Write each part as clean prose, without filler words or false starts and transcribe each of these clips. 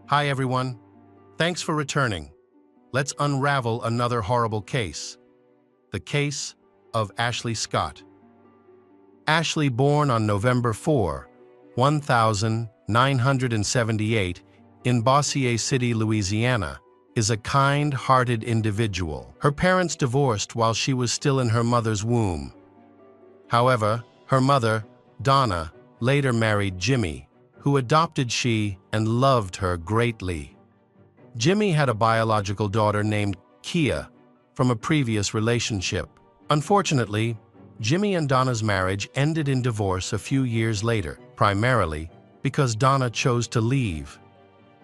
Hi everyone, thanks for returning. Let's unravel another horrible case. The case of Ashley Scott. Ashley, born on November 4, 1978, in Bossier City, Louisiana, is a kind-hearted individual. Her parents divorced while she was still in her mother's womb. However, her mother, Donna, later married Jimmy, who adopted she and loved her greatly. Jimmy had a biological daughter named Kia from a previous relationship. Unfortunately, Jimmy and Donna's marriage ended in divorce a few years later, primarily because Donna chose to leave.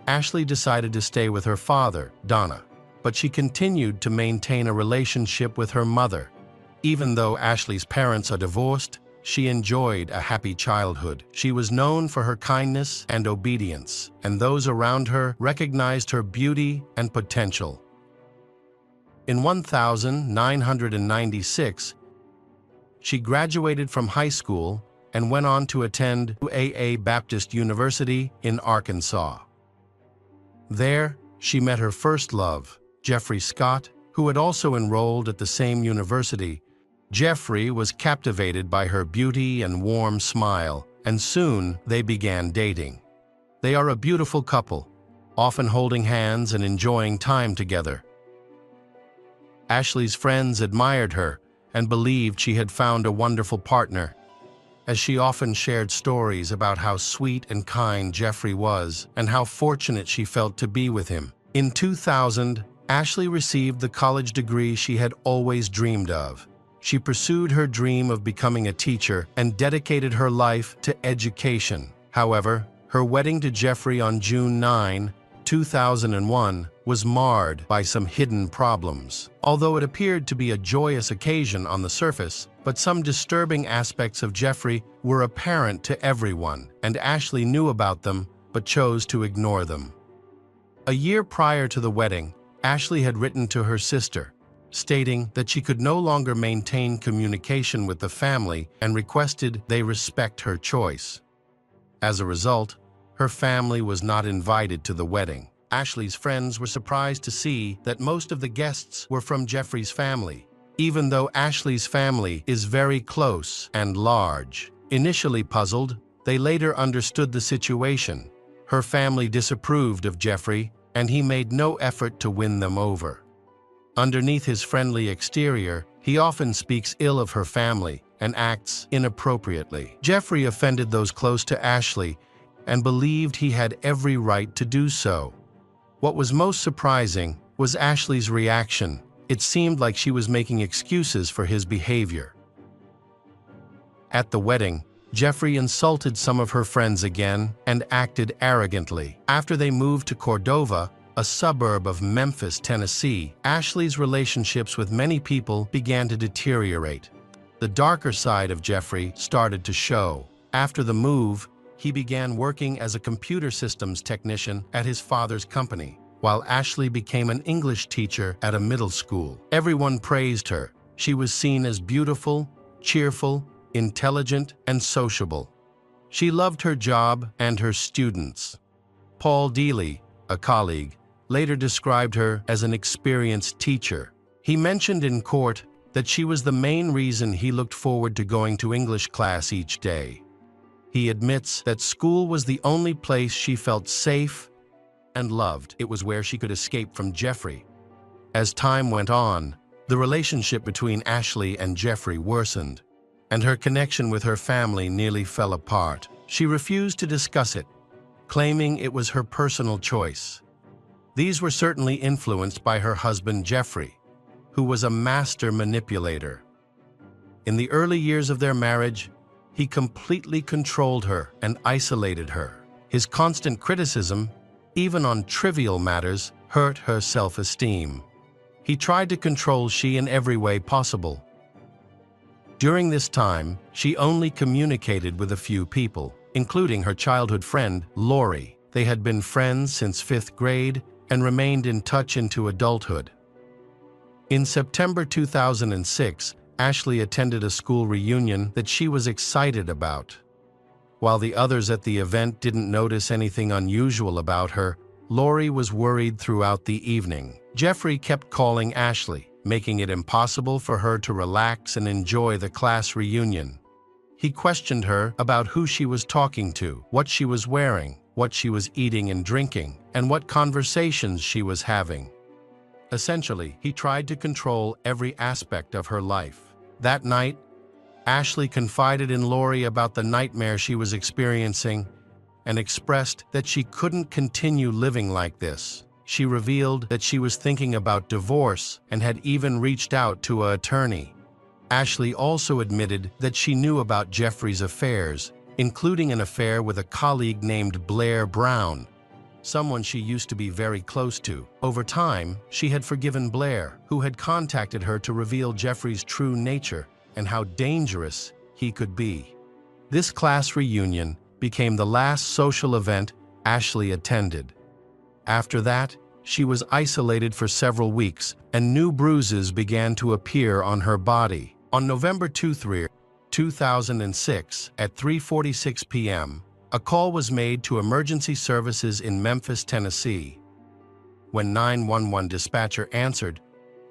Ashley decided to stay with her father, Donna, but she continued to maintain a relationship with her mother. Even though Ashley's parents are divorced, she enjoyed a happy childhood. She was known for her kindness and obedience, and those around her recognized her beauty and potential. In 1996, she graduated from high school and went on to attend UAA Baptist University in Arkansas. There, she met her first love, Jeffrey Scott, who had also enrolled at the same university. Jeffrey was captivated by her beauty and warm smile, and soon they began dating. They are a beautiful couple, often holding hands and enjoying time together. Ashley's friends admired her and believed she had found a wonderful partner, as she often shared stories about how sweet and kind Jeffrey was and how fortunate she felt to be with him. In 2000, Ashley received the college degree she had always dreamed of. She pursued her dream of becoming a teacher and dedicated her life to education. However, her wedding to Jeffrey on June 9, 2001, was marred by some hidden problems. Although it appeared to be a joyous occasion on the surface, but some disturbing aspects of Jeffrey were apparent to everyone, and Ashley knew about them but chose to ignore them. A year prior to the wedding, Ashley had written to her sister, stating that she could no longer maintain communication with the family and requested they respect her choice. As a result, her family was not invited to the wedding. Ashley's friends were surprised to see that most of the guests were from Jeffrey's family, even though Ashley's family is very close and large. Initially puzzled, they later understood the situation. Her family disapproved of Jeffrey, and he made no effort to win them over. Underneath his friendly exterior, he often speaks ill of her family and acts inappropriately. Jeffrey offended those close to Ashley and believed he had every right to do so. What was most surprising was Ashley's reaction. It seemed like she was making excuses for his behavior. At the wedding, Jeffrey insulted some of her friends again and acted arrogantly. After they moved to Cordova, a suburb of Memphis, Tennessee, Ashley's relationships with many people began to deteriorate. The darker side of Jeffrey started to show. After the move, he began working as a computer systems technician at his father's company, while Ashley became an English teacher at a middle school. Everyone praised her. She was seen as beautiful, cheerful, intelligent, and sociable. She loved her job and her students. Paul Dealey, a colleague, later described her as an experienced teacher. He mentioned in court that she was the main reason he looked forward to going to English class each day. He admits that school was the only place she felt safe and loved. It was where she could escape from Jeffrey. As time went on, the relationship between Ashley and Jeffrey worsened, and her connection with her family nearly fell apart. She refused to discuss it, claiming it was her personal choice. These were certainly influenced by her husband Jeffrey, who was a master manipulator. In the early years of their marriage, he completely controlled her and isolated her. His constant criticism, even on trivial matters, hurt her self-esteem. He tried to control she in every way possible. During this time, she only communicated with a few people, including her childhood friend, Lori. They had been friends since 5th grade and remained in touch into adulthood. In September 2006, Ashley attended a school reunion that she was excited about. While the others at the event didn't notice anything unusual about her, Lori was worried throughout the evening. Jeffrey kept calling Ashley, making it impossible for her to relax and enjoy the class reunion. He questioned her about who she was talking to, what she was wearing, what she was eating and drinking, and what conversations she was having. Essentially, he tried to control every aspect of her life. That night, Ashley confided in Lori about the nightmare she was experiencing and expressed that she couldn't continue living like this. She revealed that she was thinking about divorce and had even reached out to an attorney. Ashley also admitted that she knew about Jeffrey's affairs, including an affair with a colleague named Blair Brown, someone she used to be very close to. Over time, she had forgiven Blair, who had contacted her to reveal Jeffrey's true nature and how dangerous he could be. This class reunion became the last social event Ashley attended. After that, she was isolated for several weeks, and new bruises began to appear on her body. On November 23, 2006, at 3:46 p.m., a call was made to emergency services in Memphis, Tennessee. When 911 dispatcher answered,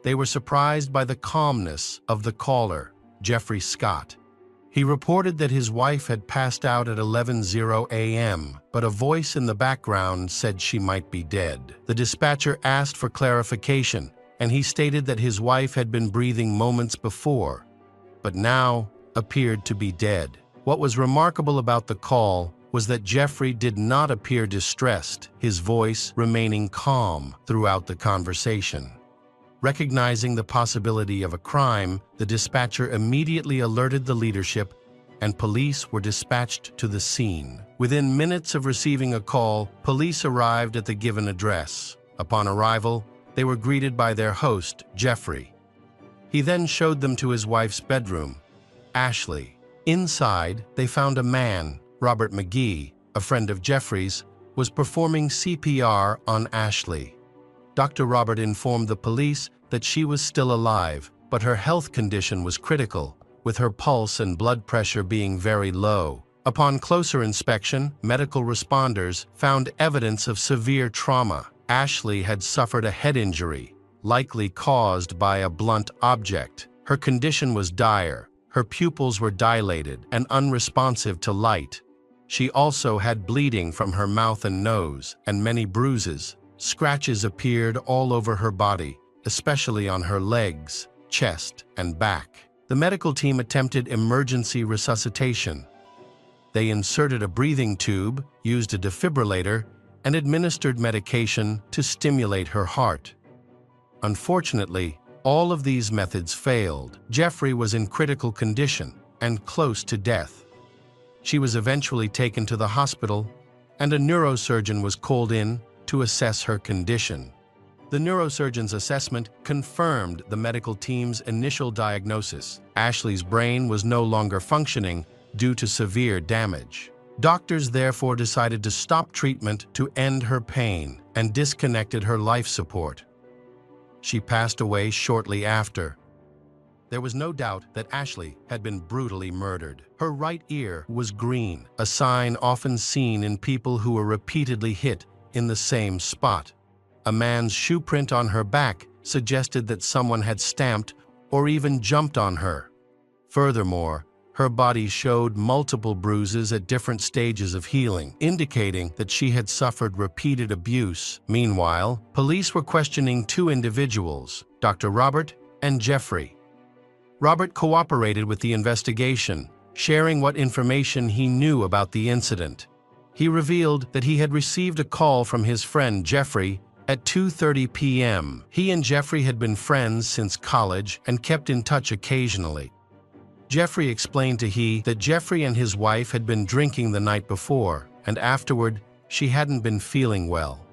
they were surprised by the calmness of the caller, Jeffrey Scott. He reported that his wife had passed out at 11:00 a.m., but a voice in the background said she might be dead. The dispatcher asked for clarification, and he stated that his wife had been breathing moments before, but now appeared to be dead. What was remarkable about the call was that Jeffrey did not appear distressed, his voice remaining calm throughout the conversation. Recognizing the possibility of a crime, the dispatcher immediately alerted the leadership, and police were dispatched to the scene. Within minutes of receiving a call, police arrived at the given address. Upon arrival, they were greeted by their host, Jeffrey. He then showed them to his wife's bedroom, Ashley. Inside, they found a man, Robert McGee, a friend of Jeffrey's, was performing CPR on Ashley. Dr. Robert informed the police that she was still alive, but her health condition was critical, with her pulse and blood pressure being very low. Upon closer inspection, medical responders found evidence of severe trauma. Ashley had suffered a head injury, likely caused by a blunt object. Her condition was dire. Her pupils were dilated and unresponsive to light. She also had bleeding from her mouth and nose, and many bruises. Scratches appeared all over her body, especially on her legs, chest, and back. The medical team attempted emergency resuscitation. They inserted a breathing tube, used a defibrillator, and administered medication to stimulate her heart. Unfortunately, all of these methods failed. Jeffrey was in critical condition and close to death. She was eventually taken to the hospital, and a neurosurgeon was called in to assess her condition. The neurosurgeon's assessment confirmed the medical team's initial diagnosis. Ashley's brain was no longer functioning due to severe damage. Doctors therefore decided to stop treatment to end her pain and disconnected her life support. She passed away shortly after. There was no doubt that Ashley had been brutally murdered. Her right ear was green, a sign often seen in people who were repeatedly hit in the same spot. A man's shoe print on her back suggested that someone had stamped or even jumped on her. Furthermore, her body showed multiple bruises at different stages of healing, indicating that she had suffered repeated abuse. Meanwhile, police were questioning two individuals, Dr. Robert and Jeffrey. Robert cooperated with the investigation, sharing what information he knew about the incident. He revealed that he had received a call from his friend Jeffrey at 2:30 p.m. He and Jeffrey had been friends since college and kept in touch occasionally. Jeffrey explained to he that Jeffrey and his wife had been drinking the night before, and afterward, she hadn't been feeling well.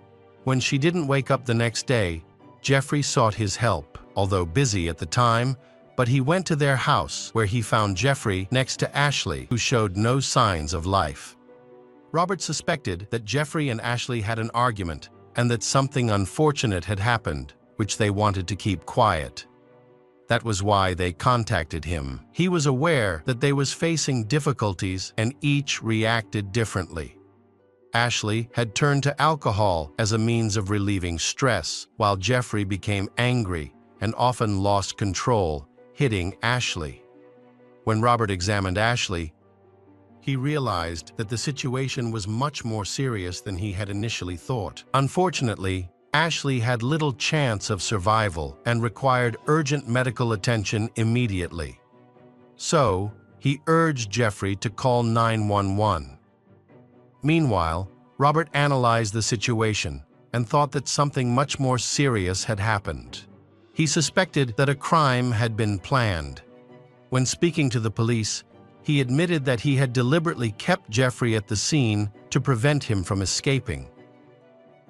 When she didn't wake up the next day, Jeffrey sought his help, although busy at the time, but he went to their house where he found Jeffrey next to Ashley, who showed no signs of life. Robert suspected that Jeffrey and Ashley had an argument and that something unfortunate had happened, which they wanted to keep quiet. That was why they contacted him. He was aware that they was facing difficulties and each reacted differently. Ashley had turned to alcohol as a means of relieving stress, while Jeffrey became angry and often lost control, hitting Ashley. When Robert examined Ashley, he realized that the situation was much more serious than he had initially thought. Unfortunately, Ashley had little chance of survival and required urgent medical attention immediately. So, he urged Jeffrey to call 911. Meanwhile, Robert analyzed the situation and thought that something much more serious had happened. He suspected that a crime had been planned. When speaking to the police, he admitted that he had deliberately kept Jeffrey at the scene to prevent him from escaping.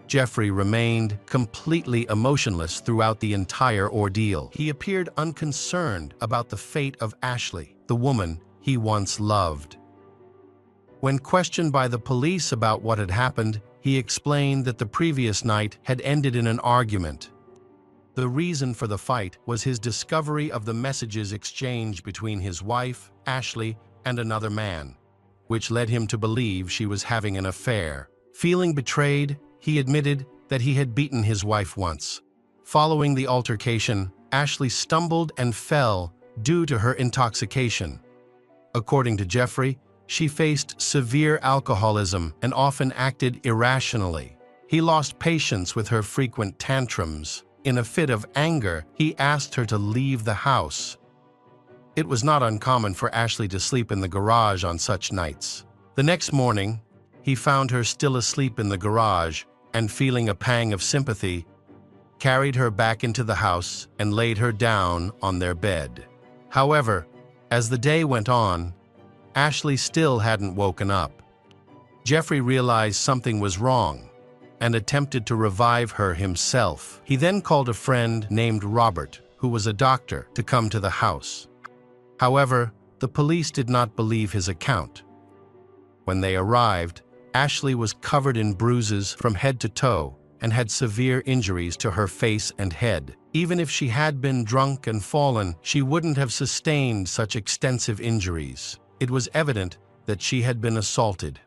Jeffrey remained completely emotionless throughout the entire ordeal. He appeared unconcerned about the fate of Ashley, the woman he once loved. When questioned by the police about what had happened, he explained that the previous night had ended in an argument. The reason for the fight was his discovery of the messages exchanged between his wife, Ashley, and another man, which led him to believe she was having an affair. Feeling betrayed, he admitted that he had beaten his wife once. Following the altercation, Ashley stumbled and fell due to her intoxication. According to Jeffrey, she faced severe alcoholism and often acted irrationally. He lost patience with her frequent tantrums. In a fit of anger, he asked her to leave the house. It was not uncommon for Ashley to sleep in the garage on such nights. The next morning, he found her still asleep in the garage and, feeling a pang of sympathy, carried her back into the house and laid her down on their bed. However, as the day went on, Ashley still hadn't woken up. Jeffrey realized something was wrong and attempted to revive her himself. He then called a friend named Robert, who was a doctor, to come to the house. However, the police did not believe his account. When they arrived, Ashley was covered in bruises from head to toe and had severe injuries to her face and head. Even if she had been drunk and fallen, she wouldn't have sustained such extensive injuries. It was evident that she had been assaulted.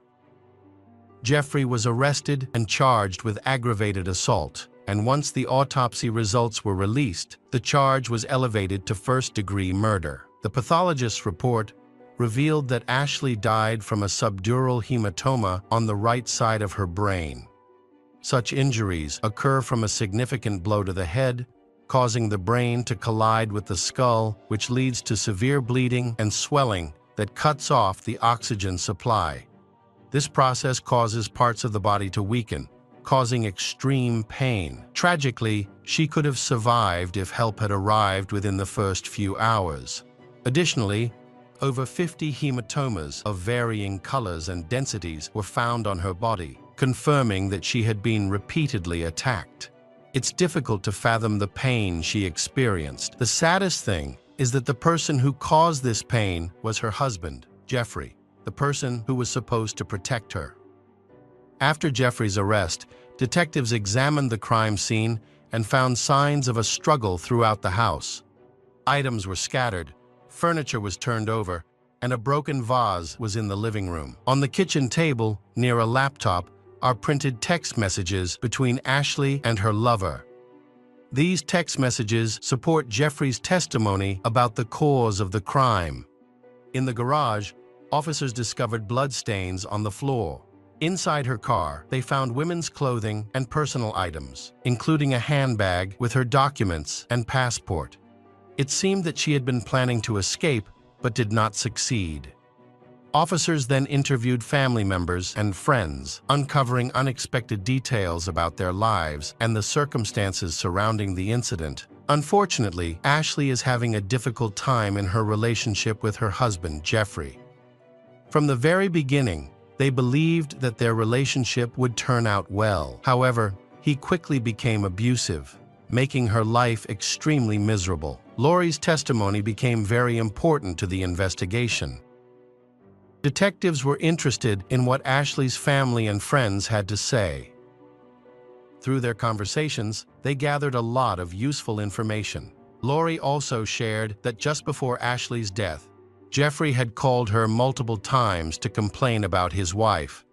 Jeffrey was arrested and charged with aggravated assault, and once the autopsy results were released, the charge was elevated to first-degree murder. The pathologist's report revealed that Ashley died from a subdural hematoma on the right side of her brain. Such injuries occur from a significant blow to the head, causing the brain to collide with the skull, which leads to severe bleeding and swelling that cuts off the oxygen supply. This process causes parts of the body to weaken, causing extreme pain. Tragically, she could have survived if help had arrived within the first few hours. Additionally, over 50 hematomas of varying colors and densities were found on her body, confirming that she had been repeatedly attacked. It's difficult to fathom the pain she experienced. The saddest thing is that the person who caused this pain was her husband, Jeffrey, the person who was supposed to protect her. After Jeffrey's arrest, detectives examined the crime scene and found signs of a struggle throughout the house. Items were scattered, furniture was turned over, and a broken vase was in the living room. On the kitchen table, near a laptop, are printed text messages between Ashley and her lover. These text messages support Jeffrey's testimony about the cause of the crime. In the garage, officers discovered bloodstains on the floor. Inside her car, they found women's clothing and personal items, including a handbag with her documents and passport. It seemed that she had been planning to escape, but did not succeed. Officers then interviewed family members and friends, uncovering unexpected details about their lives and the circumstances surrounding the incident. Unfortunately, Ashley is having a difficult time in her relationship with her husband, Jeffrey. From the very beginning, they believed that their relationship would turn out well. However, he quickly became abusive, making her life extremely miserable. Lori's testimony became very important to the investigation. Detectives were interested in what Ashley's family and friends had to say. Through their conversations, they gathered a lot of useful information. Lori also shared that just before Ashley's death, Jeffrey had called her multiple times to complain about his wife.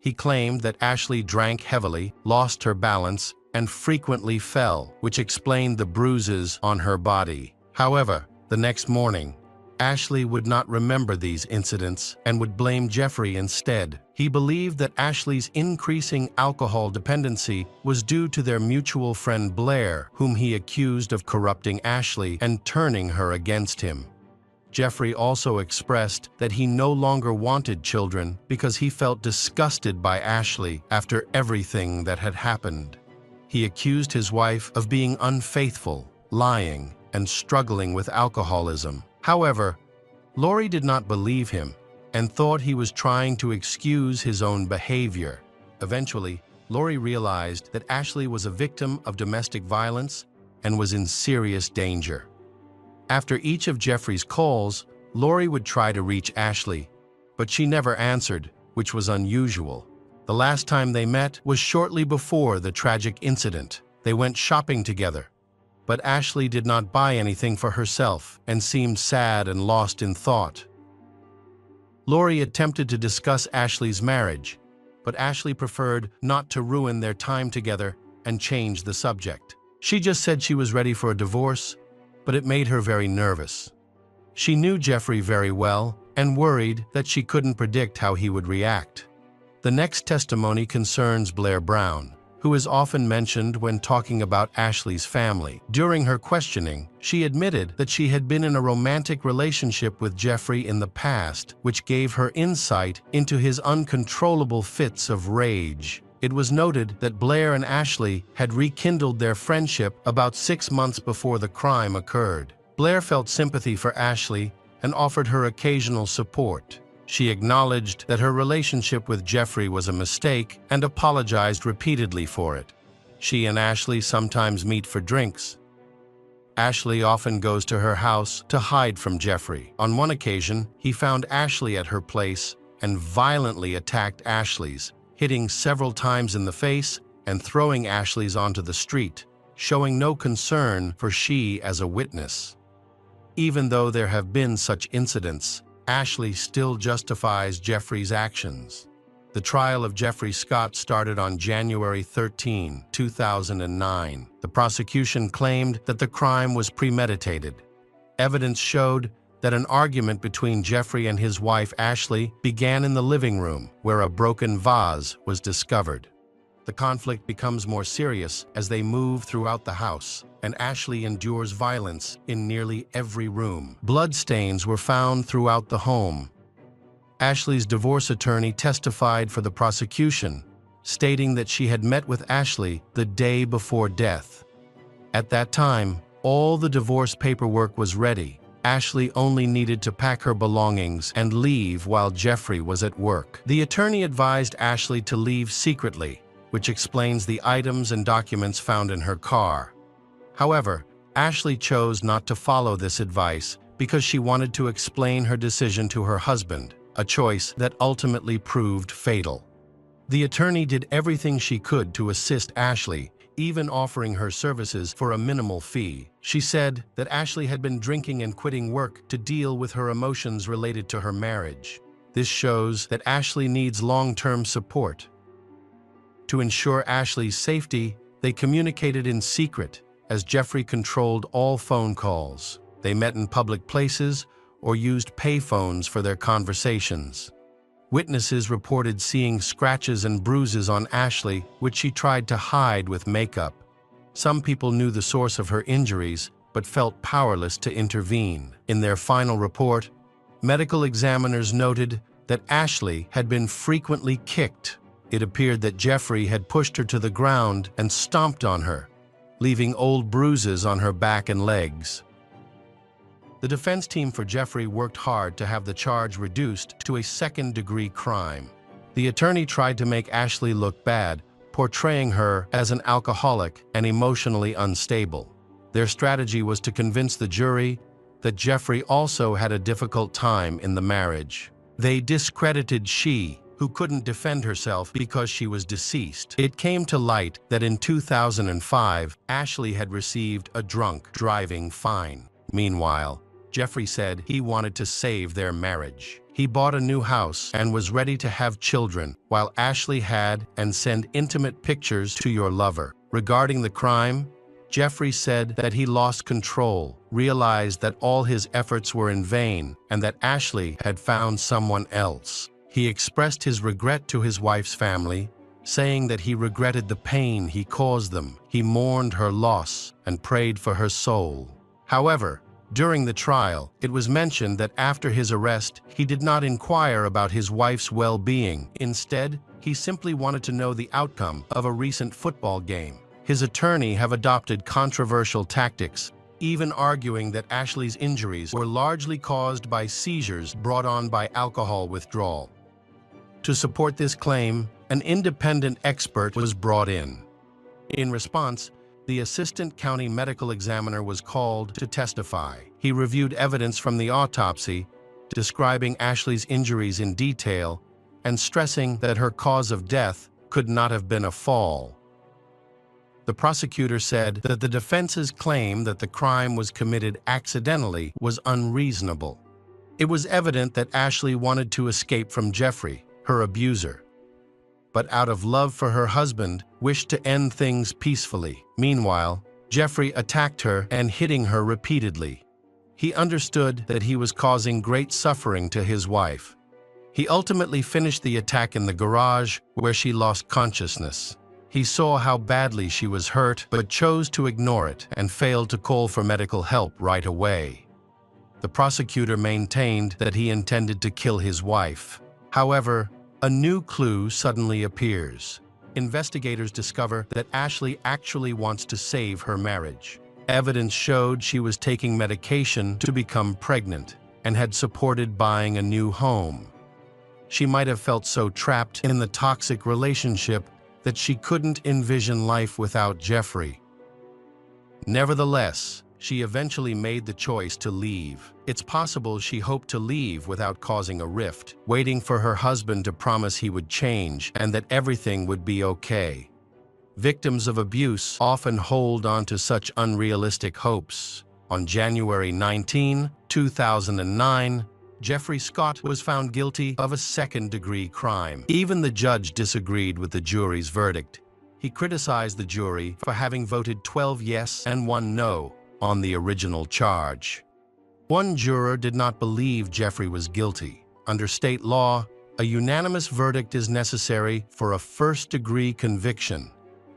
He claimed that Ashley drank heavily, lost her balance, and frequently fell, which explained the bruises on her body. However, the next morning, Ashley would not remember these incidents and would blame Jeffrey instead. He believed that Ashley's increasing alcohol dependency was due to their mutual friend Blair, whom he accused of corrupting Ashley and turning her against him. Jeffrey also expressed that he no longer wanted children because he felt disgusted by Ashley after everything that had happened. He accused his wife of being unfaithful, lying, and struggling with alcoholism. However, Lori did not believe him and thought he was trying to excuse his own behavior. Eventually, Lori realized that Ashley was a victim of domestic violence and was in serious danger. After each of Jeffrey's calls, Lori would try to reach Ashley, but she never answered, which was unusual. The last time they met was shortly before the tragic incident. They went shopping together, but Ashley did not buy anything for herself and seemed sad and lost in thought. Lori attempted to discuss Ashley's marriage, but Ashley preferred not to ruin their time together and changed the subject. She just said she was ready for a divorce, but it made her very nervous. She knew Jeffrey very well and worried that she couldn't predict how he would react. The next testimony concerns Blair Brown, who is often mentioned when talking about Ashley's family. During her questioning, she admitted that she had been in a romantic relationship with Jeffrey in the past, which gave her insight into his uncontrollable fits of rage. It was noted that Blair and Ashley had rekindled their friendship about 6 months before the crime occurred. Blair felt sympathy for Ashley and offered her occasional support. She acknowledged that her relationship with Jeffrey was a mistake and apologized repeatedly for it. She and Ashley sometimes meet for drinks. Ashley often goes to her house to hide from Jeffrey. On one occasion, he found Ashley at her place and violently attacked Ashley's, hitting several times in the face and throwing Ashley's onto the street, showing no concern for she as a witness. Even though there have been such incidents, Ashley still justifies Jeffrey's actions. The trial of Jeffrey Scott started on January 13, 2009. The prosecution claimed that the crime was premeditated. Evidence showed that an argument between Jeffrey and his wife Ashley began in the living room, where a broken vase was discovered. The conflict becomes more serious as they move throughout the house, and Ashley endures violence in nearly every room. Bloodstains were found throughout the home. Ashley's divorce attorney testified for the prosecution, stating that she had met with Ashley the day before death. At that time, all the divorce paperwork was ready. Ashley only needed to pack her belongings and leave while Jeffrey was at work. The attorney advised Ashley to leave secretly, which explains the items and documents found in her car. However, Ashley chose not to follow this advice because she wanted to explain her decision to her husband, a choice that ultimately proved fatal. The attorney did everything she could to assist Ashley, even offering her services for a minimal fee. She said that Ashley had been drinking and quitting work to deal with her emotions related to her marriage. This shows that Ashley needs long-term support. To ensure Ashley's safety, they communicated in secret, as Jeffrey controlled all phone calls. They met in public places or used payphones for their conversations. Witnesses reported seeing scratches and bruises on Ashley, which she tried to hide with makeup. Some people knew the source of her injuries, but felt powerless to intervene. In their final report, medical examiners noted that Ashley had been frequently kicked. It appeared that Jeffrey had pushed her to the ground and stomped on her, leaving old bruises on her back and legs. The defense team for Jeffrey worked hard to have the charge reduced to a second-degree crime. The attorney tried to make Ashley look bad, portraying her as an alcoholic and emotionally unstable. Their strategy was to convince the jury that Jeffrey also had a difficult time in the marriage. They discredited she, who couldn't defend herself because she was deceased. It came to light that in 2005, Ashley had received a drunk driving fine. Meanwhile, Jeffrey said he wanted to save their marriage. He bought a new house and was ready to have children, while Ashley had and send intimate pictures to your lover. Regarding the crime, Jeffrey said that he lost control, realized that all his efforts were in vain, and that Ashley had found someone else. He expressed his regret to his wife's family, saying that he regretted the pain he caused them. He mourned her loss and prayed for her soul. However, during the trial, it was mentioned that after his arrest, he did not inquire about his wife's well-being. Instead, he simply wanted to know the outcome of a recent football game. His attorney have adopted controversial tactics, even arguing that Ashley's injuries were largely caused by seizures brought on by alcohol withdrawal. To support this claim, an independent expert was brought in. In response, the assistant county medical examiner was called to testify. He reviewed evidence from the autopsy, describing Ashley's injuries in detail and stressing that her cause of death could not have been a fall. The prosecutor said that the defense's claim that the crime was committed accidentally was unreasonable. It was evident that Ashley wanted to escape from Jeffrey, her abuser, but out of love for her husband, wished to end things peacefully. Meanwhile, Jeffrey attacked her and hitting her repeatedly. He understood that he was causing great suffering to his wife. He ultimately finished the attack in the garage, where she lost consciousness. He saw how badly she was hurt, but chose to ignore it and failed to call for medical help right away. The prosecutor maintained that he intended to kill his wife. However, a new clue suddenly appears. Investigators discover that Ashley actually wants to save her marriage. Evidence showed she was taking medication to become pregnant and had supported buying a new home. She might have felt so trapped in the toxic relationship that she couldn't envision life without Jeffrey. Nevertheless, she eventually made the choice to leave. It's possible she hoped to leave without causing a rift, waiting for her husband to promise he would change and that everything would be okay. Victims of abuse often hold on to such unrealistic hopes. On January 19, 2009, Jeffrey Scott was found guilty of a second-degree crime. Even the judge disagreed with the jury's verdict. He criticized the jury for having voted 12 yes and 1 no on the original charge. One juror did not believe Jeffrey was guilty. Under state law, a unanimous verdict is necessary for a first-degree conviction.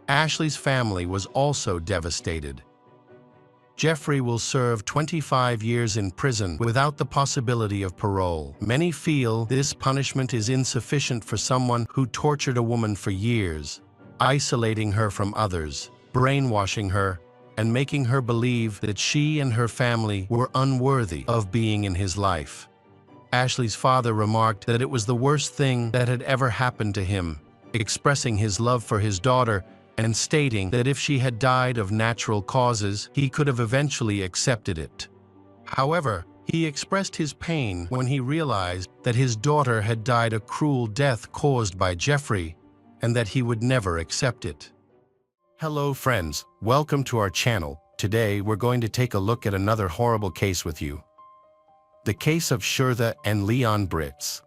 Ashley's family was also devastated. Jeffrey will serve 25 years in prison without the possibility of parole. Many feel this punishment is insufficient for someone who tortured a woman for years, isolating her from others, brainwashing her, and making her believe that she and her family were unworthy of being in his life. Ashley's father remarked that it was the worst thing that had ever happened to him, expressing his love for his daughter and stating that if she had died of natural causes, he could have eventually accepted it. However, he expressed his pain when he realized that his daughter had died a cruel death caused by Jeffrey and that he would never accept it. Hello friends, welcome to our channel. Today we're going to take a look at another horrible case with you. The case of Shurtha and Leon Brits.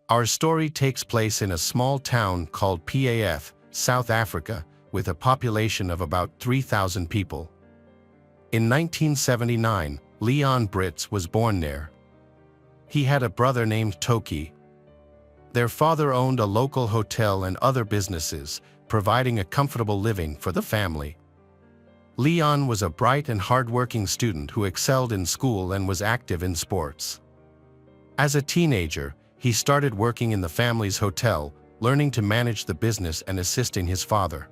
Our story takes place in a small town called PAF, South Africa, with a population of about 3,000 people. In 1979, Leon Brits was born there. He had a brother named Toki. Their father owned a local hotel and other businesses, providing a comfortable living for the family. Leon was a bright and hard-working student who excelled in school and was active in sports. As a teenager, he started working in the family's hotel, learning to manage the business and assisting his father.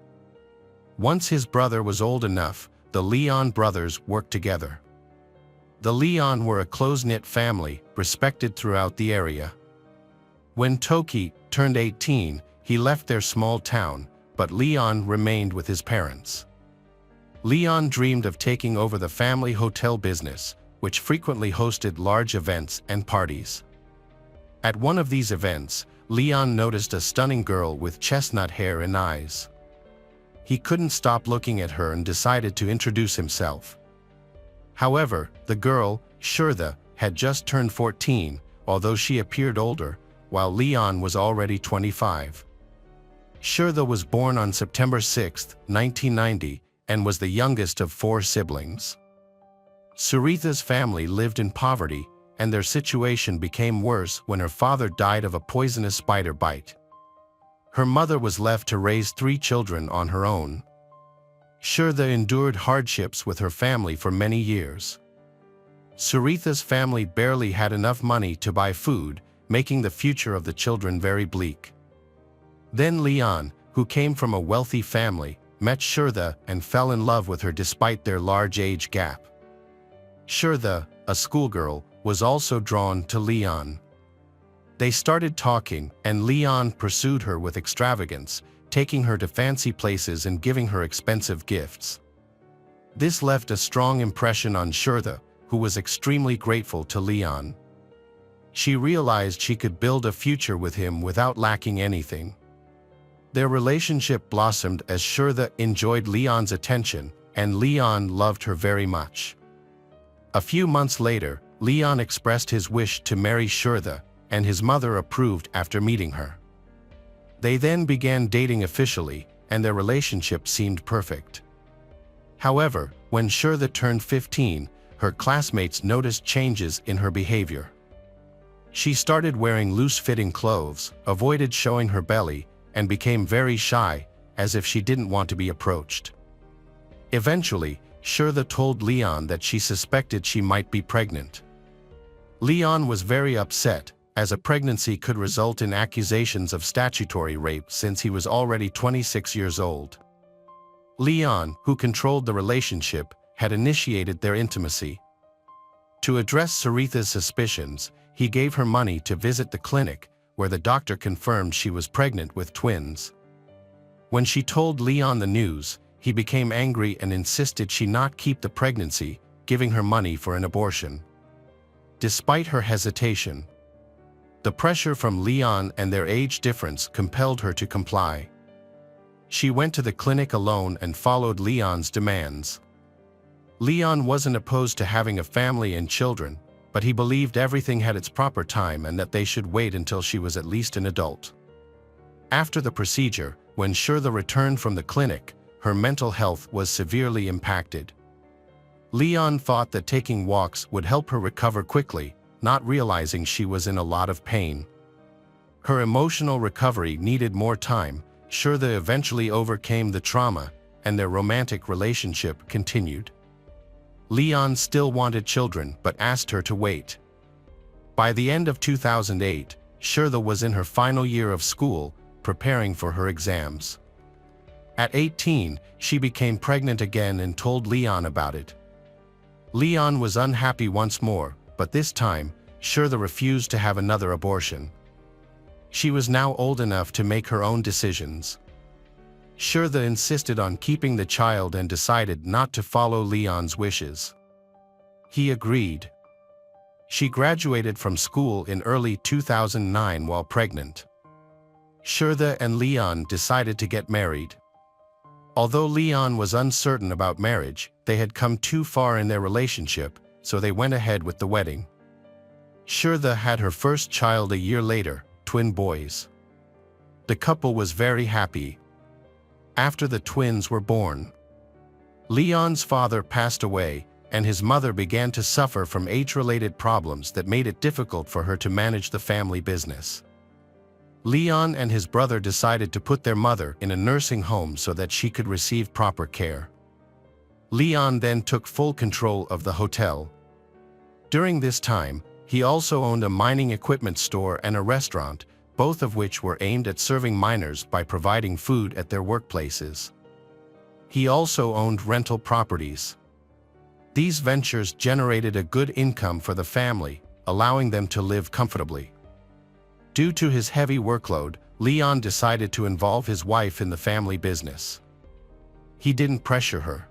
Once his brother was old enough, the Leon brothers worked together. The Leon were a close-knit family, respected throughout the area. When Toki turned 18, he left their small town, but Leon remained with his parents. Leon dreamed of taking over the family hotel business, which frequently hosted large events and parties. At one of these events, Leon noticed a stunning girl with chestnut hair and eyes. He couldn't stop looking at her and decided to introduce himself. However, the girl, Shurtha, had just turned 14, although she appeared older, while Leon was already 25. Shurtha was born on September 6, 1990, and was the youngest of 4 siblings. Suritha's family lived in poverty, and their situation became worse when her father died of a poisonous spider bite. Her mother was left to raise 3 children on her own. Shurtha endured hardships with her family for many years. Suritha's family barely had enough money to buy food, making the future of the children very bleak. Then Leon, who came from a wealthy family, met Shurtha and fell in love with her despite their large age gap. Shurtha, a schoolgirl, was also drawn to Leon. They started talking, and Leon pursued her with extravagance, taking her to fancy places and giving her expensive gifts. This left a strong impression on Shurtha, who was extremely grateful to Leon. She realized she could build a future with him without lacking anything. Their relationship blossomed as Shurtha enjoyed Leon's attention, and Leon loved her very much. A few months later, Leon expressed his wish to marry Shurtha, and his mother approved after meeting her. They then began dating officially, and their relationship seemed perfect. However, when Shurtha turned 15, her classmates noticed changes in her behavior. She started wearing loose-fitting clothes, avoided showing her belly, and became very shy, as if she didn't want to be approached. Eventually, Shurtha told Leon that she suspected she might be pregnant. Leon was very upset, as a pregnancy could result in accusations of statutory rape since he was already 26 years old. Leon, who controlled the relationship, had initiated their intimacy. To address Suritha's suspicions, he gave her money to visit the clinic, where the doctor confirmed she was pregnant with twins. When she told Leon the news, he became angry and insisted she not keep the pregnancy, giving her money for an abortion. Despite her hesitation, the pressure from Leon and their age difference compelled her to comply. She went to the clinic alone and followed Leon's demands. Leon wasn't opposed to having a family and children, but he believed everything had its proper time and that they should wait until she was at least an adult. After the procedure, when Shurtha returned from the clinic, her mental health was severely impacted. Leon thought that taking walks would help her recover quickly, not realizing she was in a lot of pain. Her emotional recovery needed more time. Shurtha eventually overcame the trauma, and their romantic relationship continued. Leon still wanted children but asked her to wait. By the end of 2008, Shurtha was in her final year of school, preparing for her exams. At 18, she became pregnant again and told Leon about it. Leon was unhappy once more, but this time, Shurtha refused to have another abortion. She was now old enough to make her own decisions. Shurtha insisted on keeping the child and decided not to follow Leon's wishes. He agreed. She graduated from school in early 2009 while pregnant. Shurtha and Leon decided to get married. Although Leon was uncertain about marriage, they had come too far in their relationship, so they went ahead with the wedding. Shurtha had her first child a year later, twin boys. The couple was very happy. After the twins were born, Leon's father passed away, and his mother began to suffer from age-related problems that made it difficult for her to manage the family business. Leon and his brother decided to put their mother in a nursing home so that she could receive proper care. Leon then took full control of the hotel. During this time, he also owned a mining equipment store and a restaurant, both of which were aimed at serving miners by providing food at their workplaces. He also owned rental properties. These ventures generated a good income for the family, allowing them to live comfortably. Due to his heavy workload, Leon decided to involve his wife in the family business. He didn't pressure her,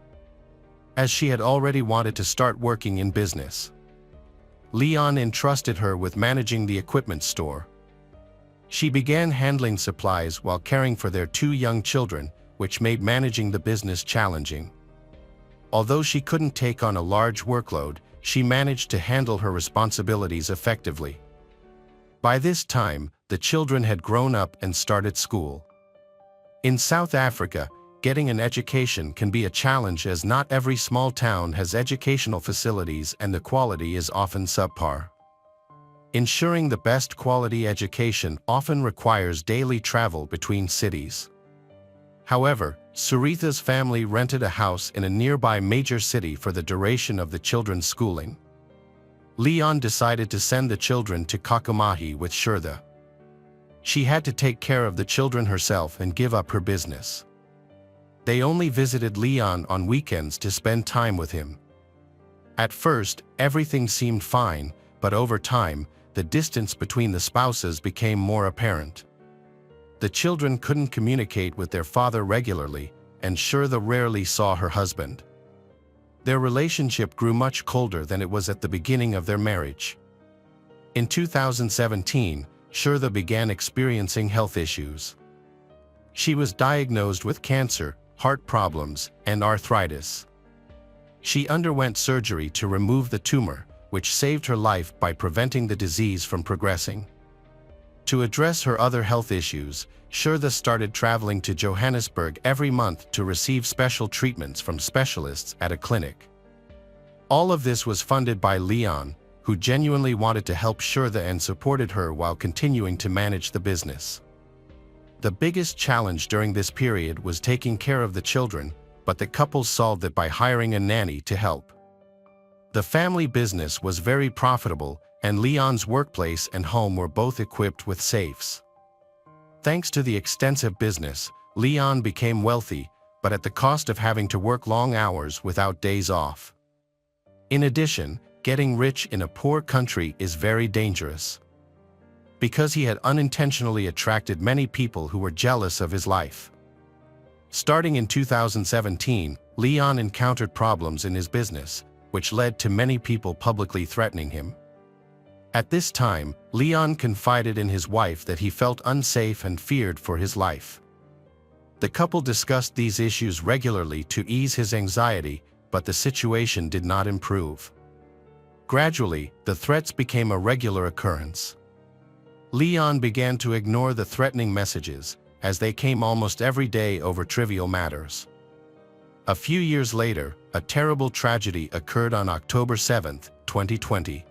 as she had already wanted to start working in business. Leon entrusted her with managing the equipment store. She began handling supplies while caring for their 2 young children, which made managing the business challenging. Although she couldn't take on a large workload, she managed to handle her responsibilities effectively. By this time, the children had grown up and started school. In South Africa, getting an education can be a challenge as not every small town has educational facilities and the quality is often subpar. Ensuring the best quality education often requires daily travel between cities. However, Suritha's family rented a house in a nearby major city for the duration of the children's schooling. Leon decided to send the children to Kakumahi with Suritha. She had to take care of the children herself and give up her business. They only visited Leon on weekends to spend time with him. At first, everything seemed fine, but over time, the distance between the spouses became more apparent. The children couldn't communicate with their father regularly, and Suritha rarely saw her husband. Their relationship grew much colder than it was at the beginning of their marriage. In 2017, Suritha began experiencing health issues. She was diagnosed with cancer, heart problems, and arthritis. She underwent surgery to remove the tumor, which saved her life by preventing the disease from progressing. To address her other health issues, Suritha started traveling to Johannesburg every month to receive special treatments from specialists at a clinic. All of this was funded by Leon, who genuinely wanted to help Suritha and supported her while continuing to manage the business. The biggest challenge during this period was taking care of the children, but the couple solved it by hiring a nanny to help. The family business was very profitable, and Leon's workplace and home were both equipped with safes. Thanks to the extensive business, Leon became wealthy, but at the cost of having to work long hours without days off. In addition, getting rich in a poor country is very dangerous. Because he had unintentionally attracted many people who were jealous of his life. Starting in 2017, Leon encountered problems in his business, which led to many people publicly threatening him. At this time, Leon confided in his wife that he felt unsafe and feared for his life. The couple discussed these issues regularly to ease his anxiety, but the situation did not improve. Gradually, the threats became a regular occurrence. Leon began to ignore the threatening messages, as they came almost every day over trivial matters. A few years later, a terrible tragedy occurred on October 7, 2020.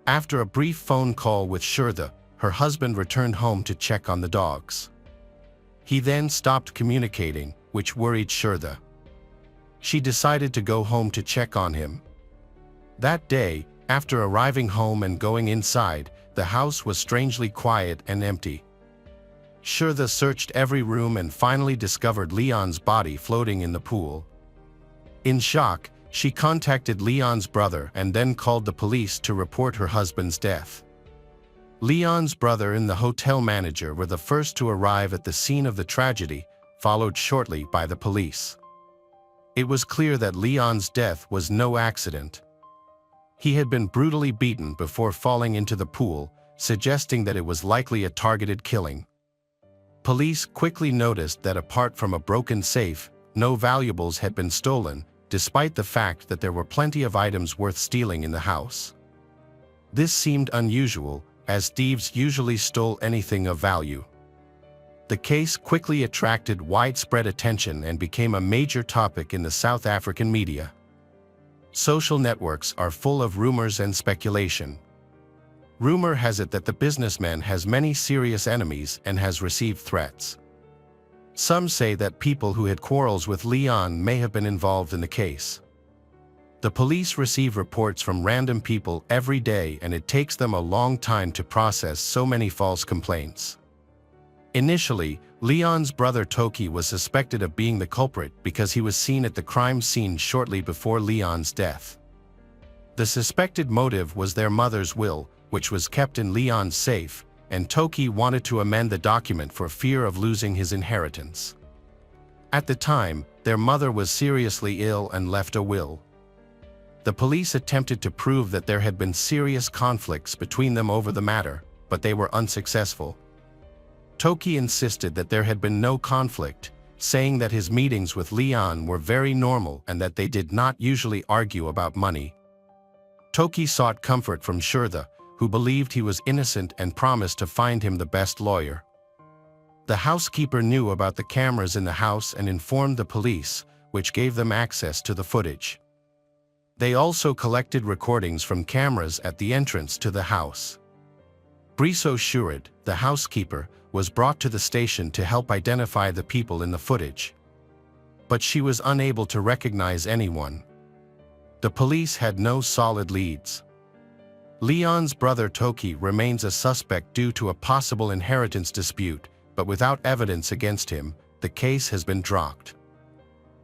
After a brief phone call with Suritha, her husband returned home to check on the dogs. He then stopped communicating, which worried Suritha. She decided to go home to check on him. That day, after arriving home and going inside, the house was strangely quiet and empty. Suritha searched every room and finally discovered Leon's body floating in the pool. In shock, she contacted Leon's brother and then called the police to report her husband's death. Leon's brother and the hotel manager were the first to arrive at the scene of the tragedy, followed shortly by the police. It was clear that Leon's death was no accident. He had been brutally beaten before falling into the pool, suggesting that it was likely a targeted killing. Police quickly noticed that apart from a broken safe, no valuables had been stolen, despite the fact that there were plenty of items worth stealing in the house. This seemed unusual, as thieves usually stole anything of value. The case quickly attracted widespread attention and became a major topic in the South African media. Social networks are full of rumors and speculation. Rumor has it that the businessman has many serious enemies and has received threats. Some say that people who had quarrels with Leon may have been involved in the case. The police receive reports from random people every day, and it takes them a long time to process so many false complaints. Initially, Leon's brother Toki was suspected of being the culprit because he was seen at the crime scene shortly before Leon's death. The suspected motive was their mother's will, which was kept in Leon's safe, and Toki wanted to amend the document for fear of losing his inheritance. At the time, their mother was seriously ill and left a will. The police attempted to prove that there had been serious conflicts between them over the matter, but they were unsuccessful. Toki insisted that there had been no conflict, saying that his meetings with Leon were very normal and that they did not usually argue about money. Toki sought comfort from Suritha, who believed he was innocent and promised to find him the best lawyer. The housekeeper knew about the cameras in the house and informed the police, which gave them access to the footage. They also collected recordings from cameras at the entrance to the house. Briso Shurid, the housekeeper, was brought to the station to help identify the people in the footage. But she was unable to recognize anyone. The police had no solid leads. Leon's brother Toki remains a suspect due to a possible inheritance dispute, but without evidence against him, the case has been dropped.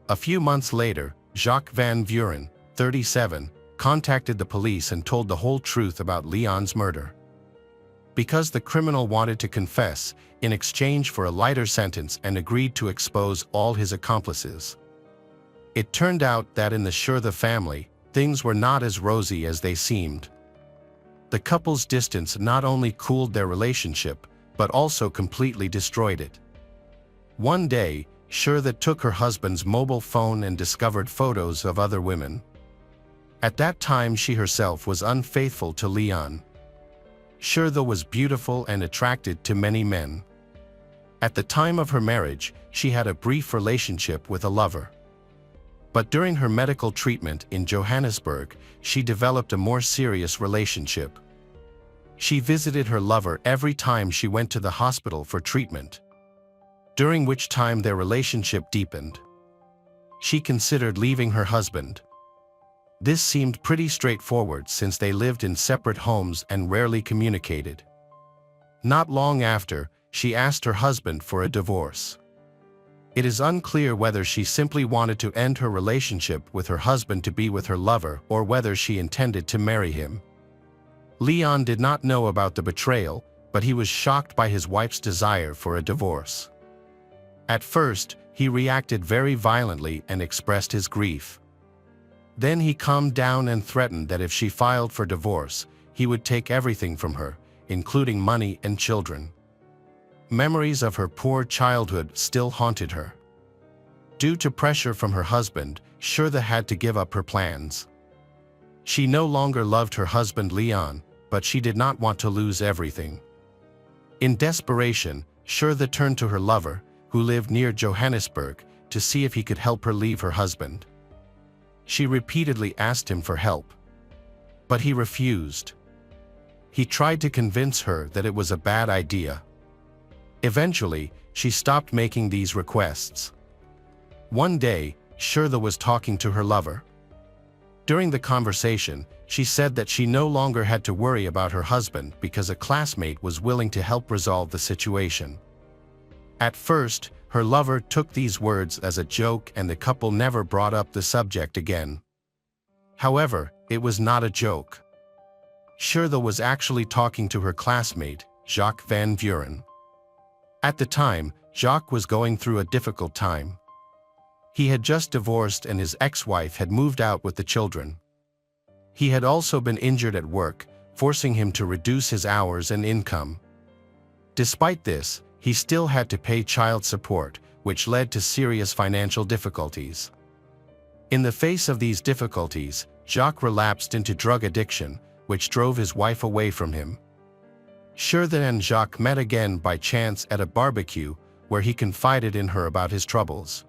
A few months later, Jacques Van Vuren, 37, contacted the police and told the whole truth about Leon's murder. Because the criminal wanted to confess, in exchange for a lighter sentence, and agreed to expose all his accomplices. It turned out that in the Shurid family, things were not as rosy as they seemed. The couple's distance not only cooled their relationship, but also completely destroyed it. One day, Shurid took her husband's mobile phone and discovered photos of other women. At that time, she herself was unfaithful to Leon. Shurid was beautiful and attracted to many men. At the time of her marriage, she had a brief relationship with a lover. But during her medical treatment in Johannesburg, she developed a more serious relationship. She visited her lover every time she went to the hospital for treatment, during which time their relationship deepened. She considered leaving her husband. This seemed pretty straightforward since they lived in separate homes and rarely communicated. Not long after, she asked her husband for a divorce. It is unclear whether she simply wanted to end her relationship with her husband to be with her lover or whether she intended to marry him. Leon did not know about the betrayal, but he was shocked by his wife's desire for a divorce. At first, he reacted very violently and expressed his grief. Then he calmed down and threatened that if she filed for divorce, he would take everything from her, including money and children. Memories of her poor childhood still haunted her. Due to pressure from her husband, Shurid had to give up her plans. She no longer loved her husband Leon, but she did not want to lose everything. In desperation, Shurid turned to her lover, who lived near Johannesburg, to see if he could help her leave her husband. She repeatedly asked him for help, but he refused. He tried to convince her that it was a bad idea. Eventually, she stopped making these requests. One day, Shurid was talking to her lover. During the conversation, she said that she no longer had to worry about her husband because a classmate was willing to help resolve the situation. At first, her lover took these words as a joke and the couple never brought up the subject again. However, it was not a joke. Shurid was actually talking to her classmate, Jacques Van Vuren. At the time, Jacques was going through a difficult time. He had just divorced and his ex-wife had moved out with the children. He had also been injured at work, forcing him to reduce his hours and income. Despite this, he still had to pay child support, which led to serious financial difficulties. In the face of these difficulties, Jacques relapsed into drug addiction, which drove his wife away from him. Shurid and Jacques met again by chance at a barbecue, where he confided in her about his troubles.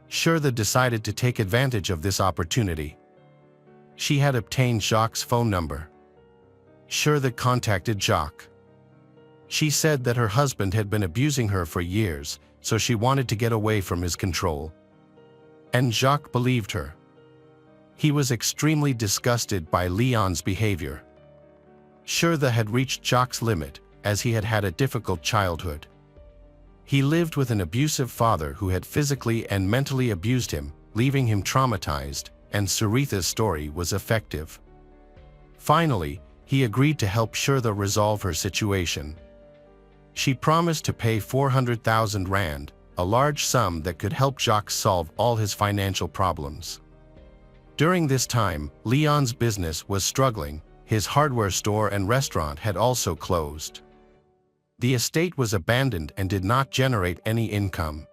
Shurid decided to take advantage of this opportunity. She had obtained Jacques' phone number. Shurid contacted Jacques. She said that her husband had been abusing her for years, so she wanted to get away from his control. And Jacques believed her. He was extremely disgusted by Leon's behavior. Shurid had reached Jacques' limit, as he had had a difficult childhood. He lived with an abusive father who had physically and mentally abused him, leaving him traumatized, and Suritha's story was effective. Finally, he agreed to help Shurid resolve her situation. She promised to pay 400,000 rand, a large sum that could help Jacques solve all his financial problems. During this time, Leon's business was struggling. His hardware store and restaurant had also closed. The estate was abandoned and did not generate any income.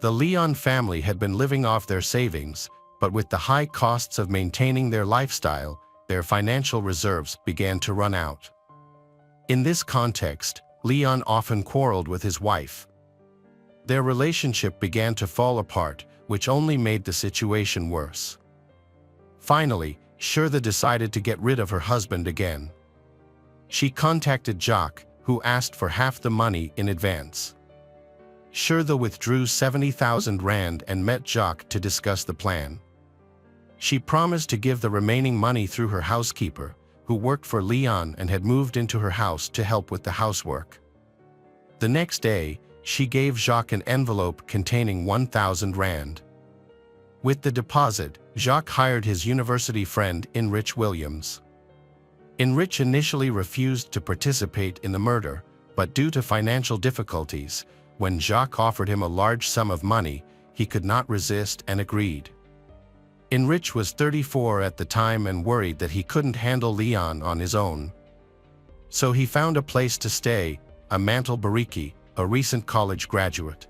The Leon family had been living off their savings, but with the high costs of maintaining their lifestyle, their financial reserves began to run out. In this context, Leon often quarreled with his wife. Their relationship began to fall apart, which only made the situation worse. Finally, Shirley decided to get rid of her husband again. She contacted Jacques, who asked for half the money in advance. Shirley withdrew 70,000 rand and met Jacques to discuss the plan. She promised to give the remaining money through her housekeeper, who worked for Leon and had moved into her house to help with the housework. The next day, she gave Jacques an envelope containing 1,000 rand. With the deposit, Jacques hired his university friend Enrich Williams. Enrich initially refused to participate in the murder, but due to financial difficulties, when Jacques offered him a large sum of money, he could not resist and agreed. Enrich was 34 at the time and worried that he couldn't handle Leon on his own. So he found a place to stay, Amantel Bariki, a recent college graduate.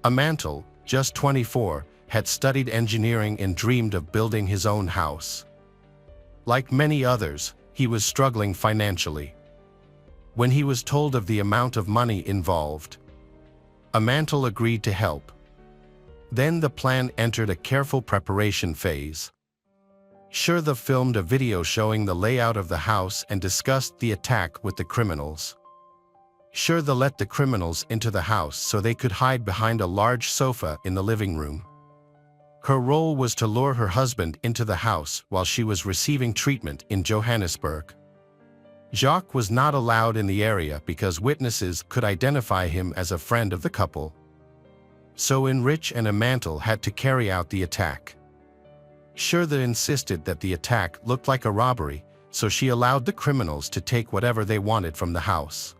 Amantel, just 24, had studied engineering and dreamed of building his own house. Like many others, he was struggling financially. When he was told of the amount of money involved, Amantel agreed to help. Then the plan entered a careful preparation phase. Shirley filmed a video showing the layout of the house and discussed the attack with the criminals. Shirley let the criminals into the house so they could hide behind a large sofa in the living room. Her role was to lure her husband into the house while she was receiving treatment in Johannesburg. Jacques was not allowed in the area because witnesses could identify him as a friend of the couple. So Enrich and Amantel had to carry out the attack. Shirley insisted that the attack looked like a robbery, so she allowed the criminals to take whatever they wanted from the house.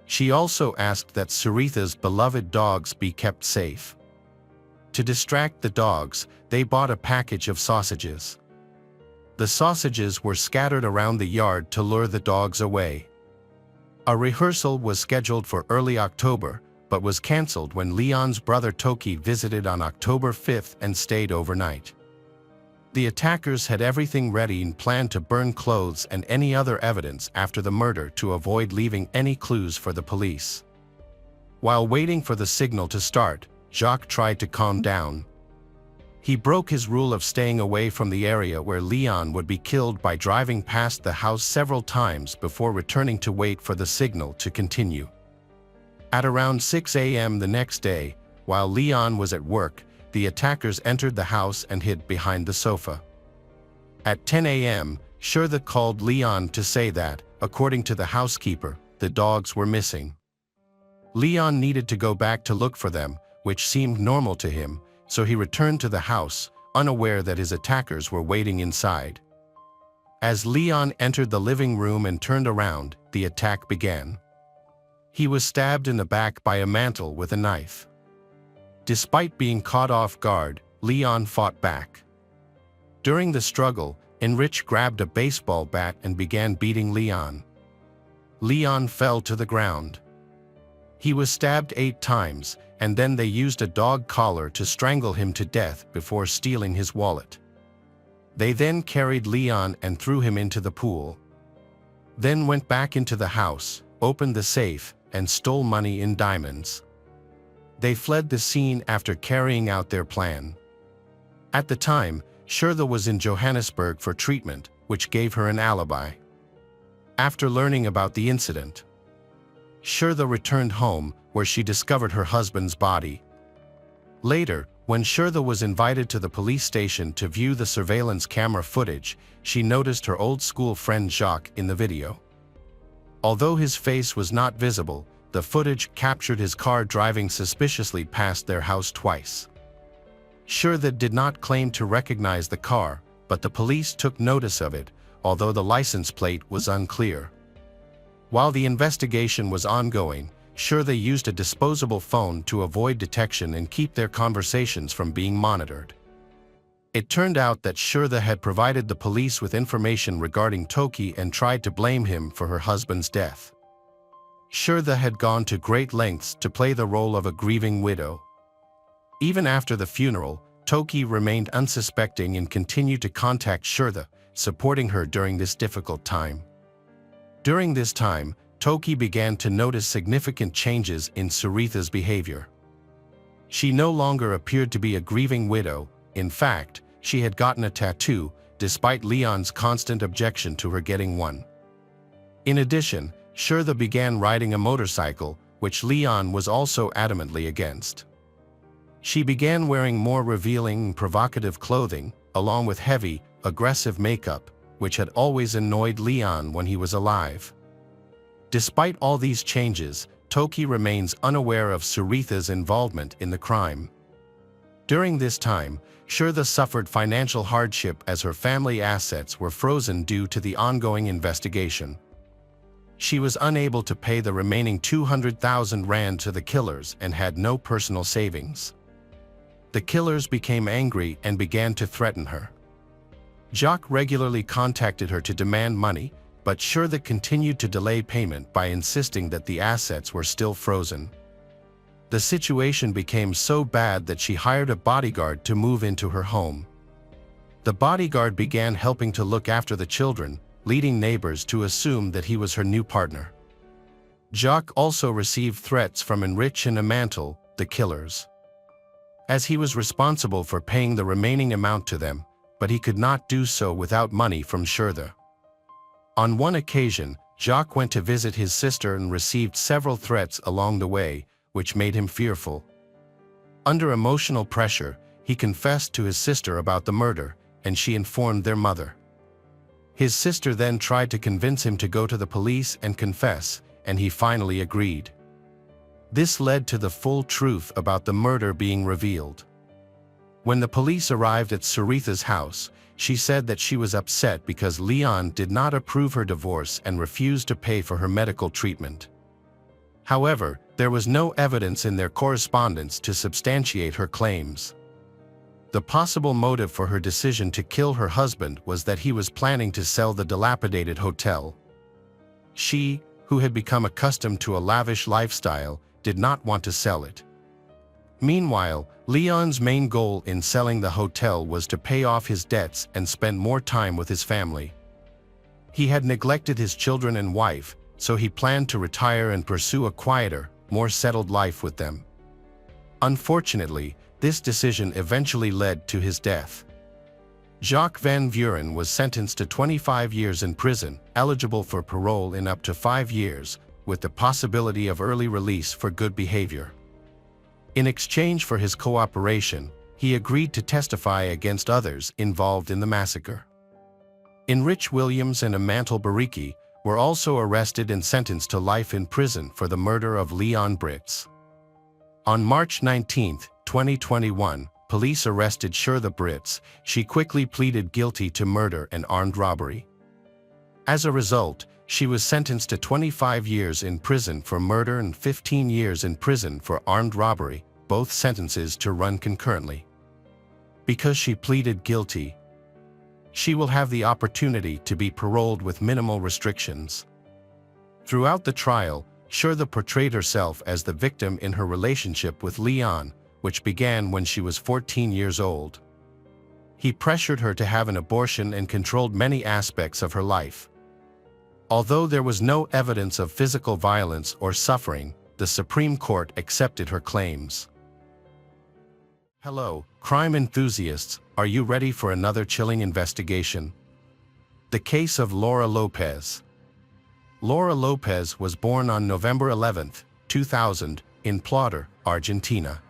She also asked that Saritha's beloved dogs be kept safe. To distract the dogs, they bought a package of sausages. The sausages were scattered around the yard to lure the dogs away. A rehearsal was scheduled for early October, but was cancelled when Leon's brother Toki visited on October 5th and stayed overnight. The attackers had everything ready and planned to burn clothes and any other evidence after the murder to avoid leaving any clues for the police. While waiting for the signal to start, Jacques tried to calm down. He broke his rule of staying away from the area where Leon would be killed by driving past the house several times before returning to wait for the signal to continue. At around 6 a.m. the next day, while Leon was at work, the attackers entered the house and hid behind the sofa. At 10 a.m., Shirley called Leon to say that, according to the housekeeper, the dogs were missing. Leon needed to go back to look for them, which seemed normal to him, so he returned to the house, unaware that his attackers were waiting inside. As Leon entered the living room and turned around, the attack began. He was stabbed in the back by Amantel with a knife. Despite being caught off guard, Leon fought back. During the struggle, Enrich grabbed a baseball bat and began beating Leon. Leon fell to the ground. He was stabbed 8 times, and then they used a dog collar to strangle him to death before stealing his wallet. They then carried Leon and threw him into the pool. Then went back into the house, opened the safe, and stole money in diamonds. They fled the scene after carrying out their plan. At the time, Shirley was in Johannesburg for treatment, which gave her an alibi. After learning about the incident, Shirley returned home, where she discovered her husband's body. Later, when Shirley was invited to the police station to view the surveillance camera footage, she noticed her old school friend Jacques in the video. Although his face was not visible, the footage captured his car driving suspiciously past their house twice. Shirley did not claim to recognize the car, but the police took notice of it, although the license plate was unclear. While the investigation was ongoing, Shirley used a disposable phone to avoid detection and keep their conversations from being monitored. It turned out that Shirley had provided the police with information regarding Toki and tried to blame him for her husband's death. Shirley had gone to great lengths to play the role of a grieving widow. Even after the funeral, Toki remained unsuspecting and continued to contact Shirley, supporting her during this difficult time. During this time, Toki began to notice significant changes in Saritha's behavior. She no longer appeared to be a grieving widow. In fact, she had gotten a tattoo, despite Leon's constant objection to her getting one. In addition, Shurtha began riding a motorcycle, which Leon was also adamantly against. She began wearing more revealing and provocative clothing, along with heavy, aggressive makeup, which had always annoyed Leon when he was alive. Despite all these changes, Toki remains unaware of Saritha's involvement in the crime. During this time, Shurtha suffered financial hardship as her family assets were frozen due to the ongoing investigation. She was unable to pay the remaining 200,000 rand to the killers and had no personal savings. The killers became angry and began to threaten her. Jacques regularly contacted her to demand money, but Shurtha continued to delay payment by insisting that the assets were still frozen. The situation became so bad that she hired a bodyguard to move into her home. The bodyguard began helping to look after the children, leading neighbors to assume that he was her new partner. Jacques also received threats from Enrich and Amantel, the killers, as he was responsible for paying the remaining amount to them, but he could not do so without money from Shurtha. On one occasion, Jacques went to visit his sister and received several threats along the way, which made him fearful. Under emotional pressure, he confessed to his sister about the murder, and she informed their mother. His sister then tried to convince him to go to the police and confess, and he finally agreed. This led to the full truth about the murder being revealed. When the police arrived at Saritha's house, she said that she was upset because Leon did not approve her divorce and refused to pay for her medical treatment. However, there was no evidence in their correspondence to substantiate her claims. The possible motive for her decision to kill her husband was that he was planning to sell the dilapidated hotel. She, who had become accustomed to a lavish lifestyle, did not want to sell it. Meanwhile, Leon's main goal in selling the hotel was to pay off his debts and spend more time with his family. He had neglected his children and wife, so he planned to retire and pursue a quieter, more settled life with them. Unfortunately, this decision eventually led to his death. Jacques van Vuren was sentenced to 25 years in prison, eligible for parole in up to 5 years, with the possibility of early release for good behavior. In exchange for his cooperation, he agreed to testify against others involved in the massacre. Enrich Williams and Amantel Bariki were also arrested and sentenced to life in prison for the murder of Leon Brits. On March 19, 2021, police arrested Shurtha Brits. She quickly pleaded guilty to murder and armed robbery. As a result, she was sentenced to 25 years in prison for murder and 15 years in prison for armed robbery, both sentences to run concurrently. Because she pleaded guilty, she will have the opportunity to be paroled with minimal restrictions. Throughout the trial, Shurtha portrayed herself as the victim in her relationship with Leon, which began when she was 14 years old. He pressured her to have an abortion and controlled many aspects of her life. Although there was no evidence of physical violence or suffering, the Supreme Court accepted her claims. Hello, crime enthusiasts, are you ready for another chilling investigation? The case of Laura Lopez. Laura Lopez was born on November 11, 2000, in Plata, Argentina.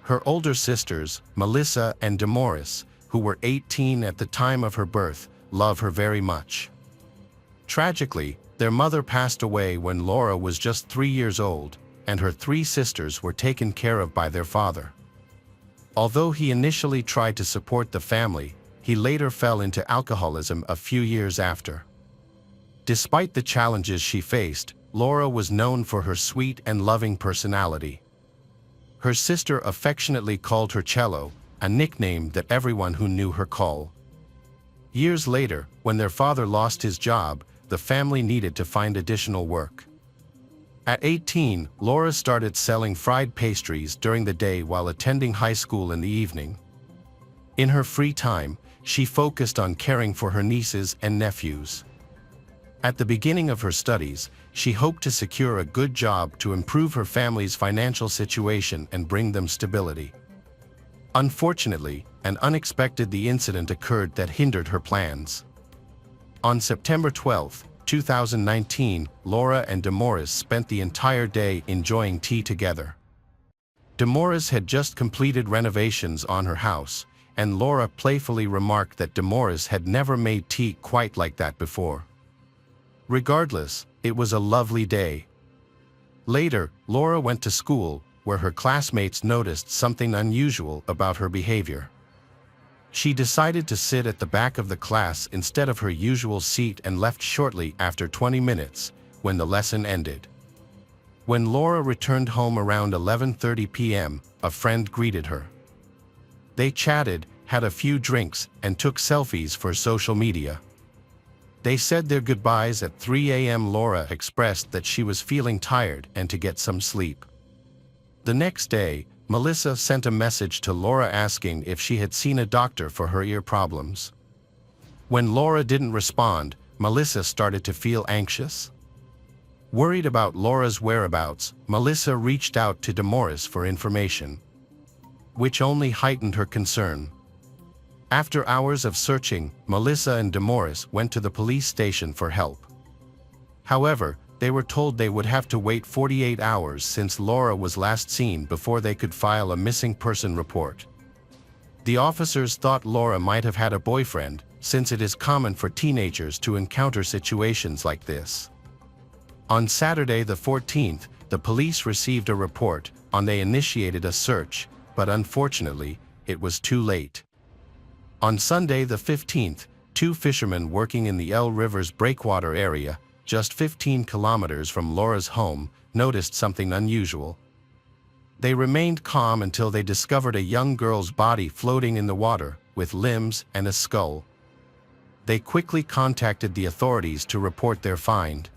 Her older sisters, Melissa and Damaris, who were 18 at the time of her birth, love her very much. Tragically, their mother passed away when Laura was just 3 years old, and her 3 sisters were taken care of by their father. Although he initially tried to support the family, he later fell into alcoholism a few years after. Despite the challenges she faced, Laura was known for her sweet and loving personality. Her sister affectionately called her Cello, a nickname that everyone who knew her called. Years later, when their father lost his job, the family needed to find additional work. At 18, Laura started selling fried pastries during the day while attending high school in the evening. In her free time, she focused on caring for her nieces and nephews. At the beginning of her studies, she hoped to secure a good job to improve her family's financial situation and bring them stability. Unfortunately, an unexpected incident occurred that hindered her plans. On September 12, 2019, Laura and Damaris spent the entire day enjoying tea together. Damaris had just completed renovations on her house, and Laura playfully remarked that Damaris had never made tea quite like that before. Regardless, it was a lovely day. Later, Laura went to school, where her classmates noticed something unusual about her behavior. She decided to sit at the back of the class instead of her usual seat and left shortly after 20 minutes, when the lesson ended. When Laura returned home around 11:30 p.m., a friend greeted her. They chatted, had a few drinks, and took selfies for social media. They said their goodbyes at 3 a.m. Laura expressed that she was feeling tired and to get some sleep. The next day, Melissa sent a message to Laura asking if she had seen a doctor for her ear problems. When Laura didn't respond, Melissa started to feel anxious. Worried about Laura's whereabouts, Melissa reached out to Damaris for information, which only heightened her concern. After hours of searching, Melissa and Damaris went to the police station for help. However, they were told they would have to wait 48 hours since Laura was last seen before they could file a missing person report. The officers thought Laura might have had a boyfriend, since it is common for teenagers to encounter situations like this. On Saturday the 14th, the police received a report, and they initiated a search, but unfortunately, it was too late. On Sunday the 15th, two fishermen working in the El River's breakwater area, just 15 kilometers from Laura's home, noticed something unusual. They remained calm until they discovered a young girl's body floating in the water, with limbs and a skull. They quickly contacted the authorities to report their find.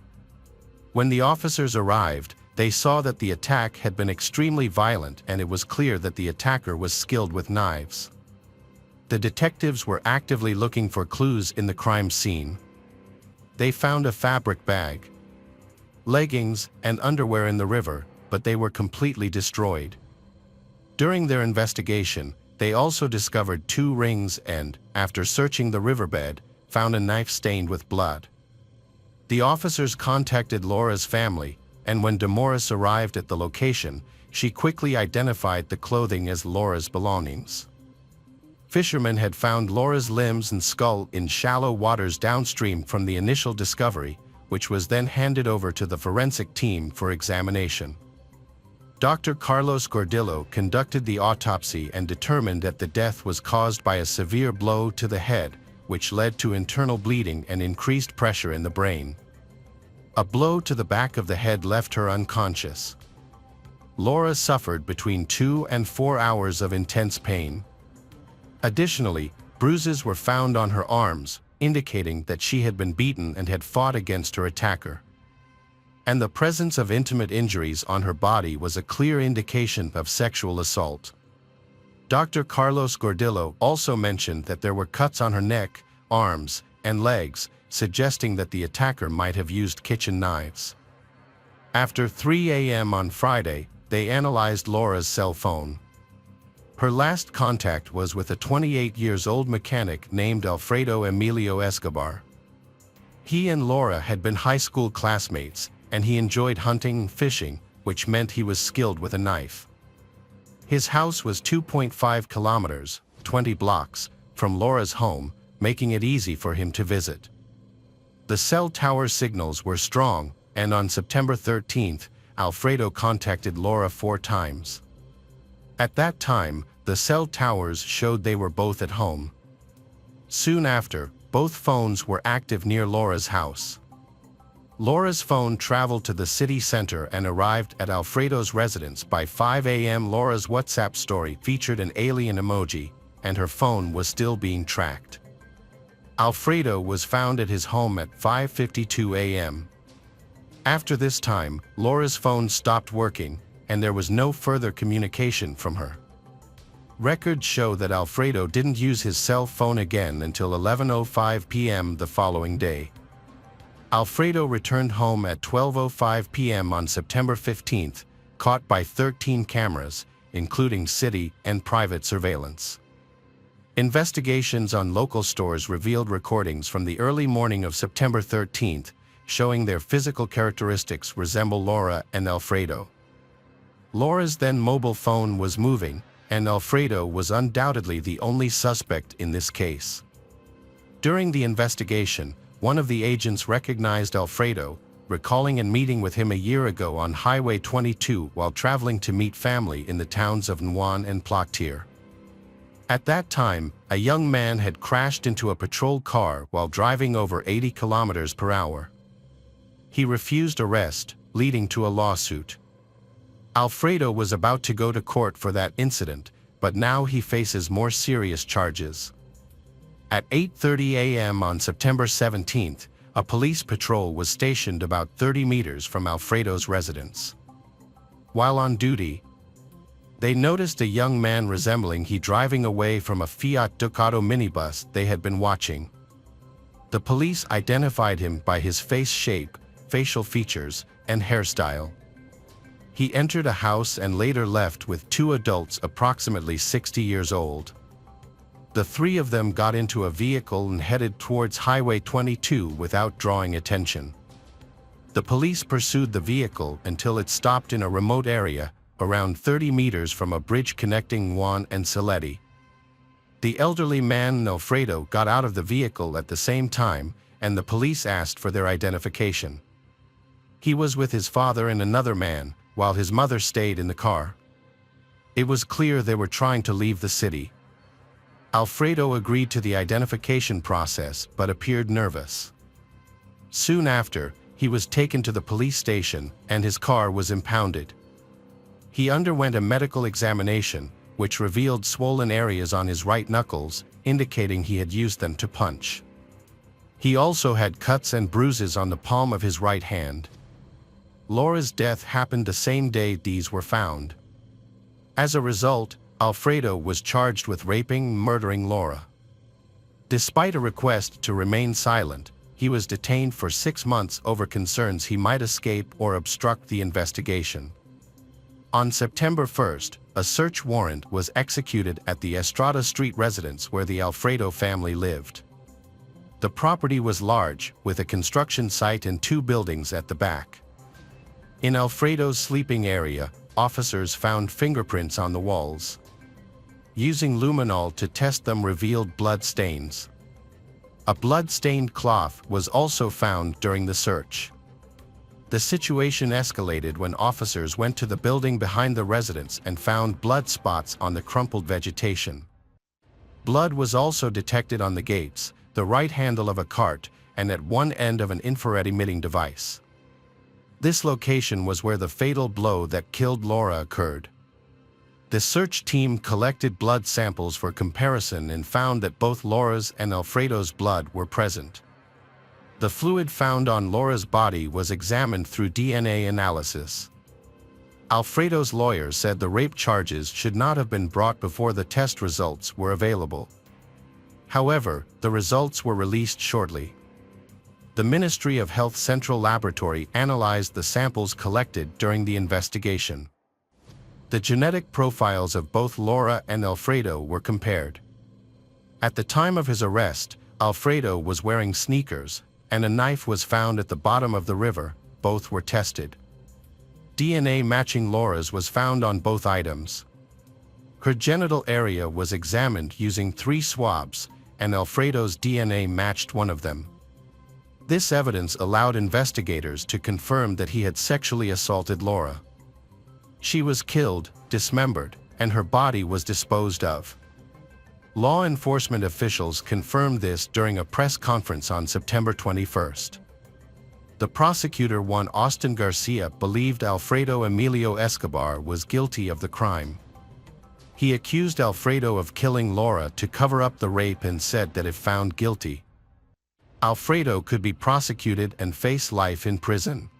When the officers arrived, they saw that the attack had been extremely violent, and it was clear that the attacker was skilled with knives. The detectives were actively looking for clues in the crime scene. They found a fabric bag, leggings, and underwear in the river, but they were completely destroyed. During their investigation, they also discovered 2 rings and, after searching the riverbed, found a knife stained with blood. The officers contacted Laura's family, and when Damaris arrived at the location, she quickly identified the clothing as Laura's belongings. Fishermen had found Laura's limbs and skull in shallow waters downstream from the initial discovery, which was then handed over to the forensic team for examination. Dr. Carlos Gordillo conducted the autopsy and determined that the death was caused by a severe blow to the head, which led to internal bleeding and increased pressure in the brain. A blow to the back of the head left her unconscious. Laura suffered between 2 and 4 hours of intense pain. Additionally, bruises were found on her arms, indicating that she had been beaten and had fought against her attacker. And the presence of intimate injuries on her body was a clear indication of sexual assault. Dr. Carlos Gordillo also mentioned that there were cuts on her neck, arms, and legs, suggesting that the attacker might have used kitchen knives. After 3 a.m. on Friday, they analyzed Laura's cell phone. Her last contact was with a 28-year-old mechanic named Alfredo Emilio Escobar. He and Laura had been high school classmates, and he enjoyed hunting and fishing, which meant he was skilled with a knife. His house was 2.5 kilometers, 20 blocks, from Laura's home, making it easy for him to visit. The cell tower signals were strong, and on September 13th, Alfredo contacted Laura 4 times. At that time, the cell towers showed they were both at home. Soon after, both phones were active near Laura's house. Laura's phone traveled to the city center and arrived at Alfredo's residence by 5 a.m. Laura's WhatsApp story featured an alien emoji, and her phone was still being tracked. Alfredo was found at his home at 5:52 a.m. After this time, Laura's phone stopped working, and there was no further communication from her. Records show that Alfredo didn't use his cell phone again until 11:05 p.m. the following day. Alfredo returned home at 12:05 p.m. on September 15th, caught by 13 cameras, including city and private surveillance. Investigations on local stores revealed recordings from the early morning of September 13th, showing their physical characteristics resemble Laura and Alfredo. Laura's then mobile phone was moving, and Alfredo was undoubtedly the only suspect in this case. During the investigation, one of the agents recognized Alfredo, recalling a meeting with him a year ago on Highway 22 while traveling to meet family in the towns of Nguyen and Plotier. At that time, a young man had crashed into a patrol car while driving over 80 kilometers per hour. He refused arrest, leading to a lawsuit. Alfredo was about to go to court for that incident, but now he faces more serious charges. At 8:30 a.m. on September 17th, a police patrol was stationed about 30 meters from Alfredo's residence. While on duty, they noticed a young man resembling he driving away from a Fiat Ducato minibus they had been watching. The police identified him by his face shape, facial features, and hairstyle. He entered a house and later left with two adults approximately 60 years old. The three of them got into a vehicle and headed towards Highway 22 without drawing attention. The police pursued the vehicle until it stopped in a remote area, around 30 meters from a bridge connecting Nguyen and Saletti. The elderly man and Alfredo got out of the vehicle at the same time, and the police asked for their identification. He was with his father and another man, while his mother stayed in the car. It was clear they were trying to leave the city. Alfredo agreed to the identification process but appeared nervous. Soon after, he was taken to the police station and his car was impounded. He underwent a medical examination, which revealed swollen areas on his right knuckles, indicating he had used them to punch. He also had cuts and bruises on the palm of his right hand. Laura's death happened the same day these were found. As a result, Alfredo was charged with raping and murdering Laura. Despite a request to remain silent, he was detained for 6 months over concerns he might escape or obstruct the investigation. On September 1st, a search warrant was executed at the Estrada Street residence where the Alfredo family lived. The property was large, with a construction site and 2 buildings at the back. In Alfredo's sleeping area, officers found fingerprints on the walls. Using luminol to test them revealed blood stains. A blood-stained cloth was also found during the search. The situation escalated when officers went to the building behind the residence and found blood spots on the crumpled vegetation. Blood was also detected on the gates, the right handle of a cart, and at one end of an infrared emitting device. This location was where the fatal blow that killed Laura occurred. The search team collected blood samples for comparison and found that both Laura's and Alfredo's blood were present. The fluid found on Laura's body was examined through DNA analysis. Alfredo's lawyer said the rape charges should not have been brought before the test results were available. However, the results were released shortly. The Ministry of Health Central Laboratory analyzed the samples collected during the investigation. The genetic profiles of both Laura and Alfredo were compared. At the time of his arrest, Alfredo was wearing sneakers, and a knife was found at the bottom of the river. Both were tested. DNA matching Laura's was found on both items. Her genital area was examined using 3 swabs, and Alfredo's DNA matched one of them. This evidence allowed investigators to confirm that he had sexually assaulted Laura. She was killed, dismembered, and her body was disposed of. Law enforcement officials confirmed this during a press conference on September 21st. The prosecutor Juan Austin Garcia believed Alfredo Emilio Escobar was guilty of the crime. He accused Alfredo of killing Laura to cover up the rape and said that if found guilty, Alfredo could be prosecuted and face life in prison.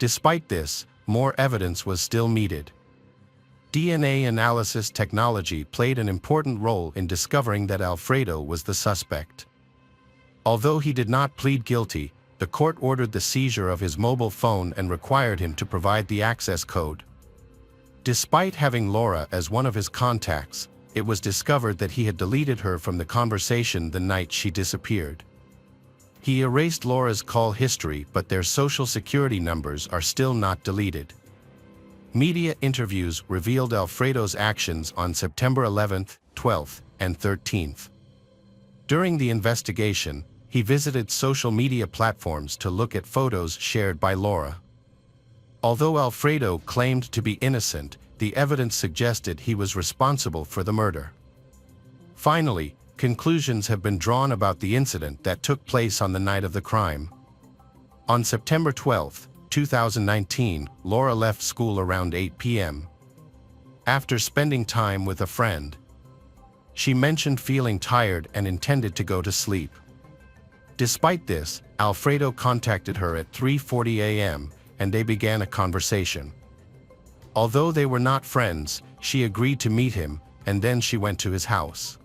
Despite this, more evidence was still needed. DNA analysis technology played an important role in discovering that Alfredo was the suspect. Although he did not plead guilty, the court ordered the seizure of his mobile phone and required him to provide the access code. Despite having Laura as one of his contacts, it was discovered that he had deleted her from the conversation the night she disappeared. He erased Laura's call history, but their social security numbers are still not deleted. Media interviews revealed Alfredo's actions on September 11th, 12th, and 13th. During the investigation, he visited social media platforms to look at photos shared by Laura. Although Alfredo claimed to be innocent, the evidence suggested he was responsible for the murder. Finally, conclusions have been drawn about the incident that took place on the night of the crime. On September 12, 2019, Laura left school around 8 p.m. After spending time with a friend, she mentioned feeling tired and intended to go to sleep. Despite this, Alfredo contacted her at 3:40 a.m. and they began a conversation. Although they were not friends, she agreed to meet him, and then she went to his house.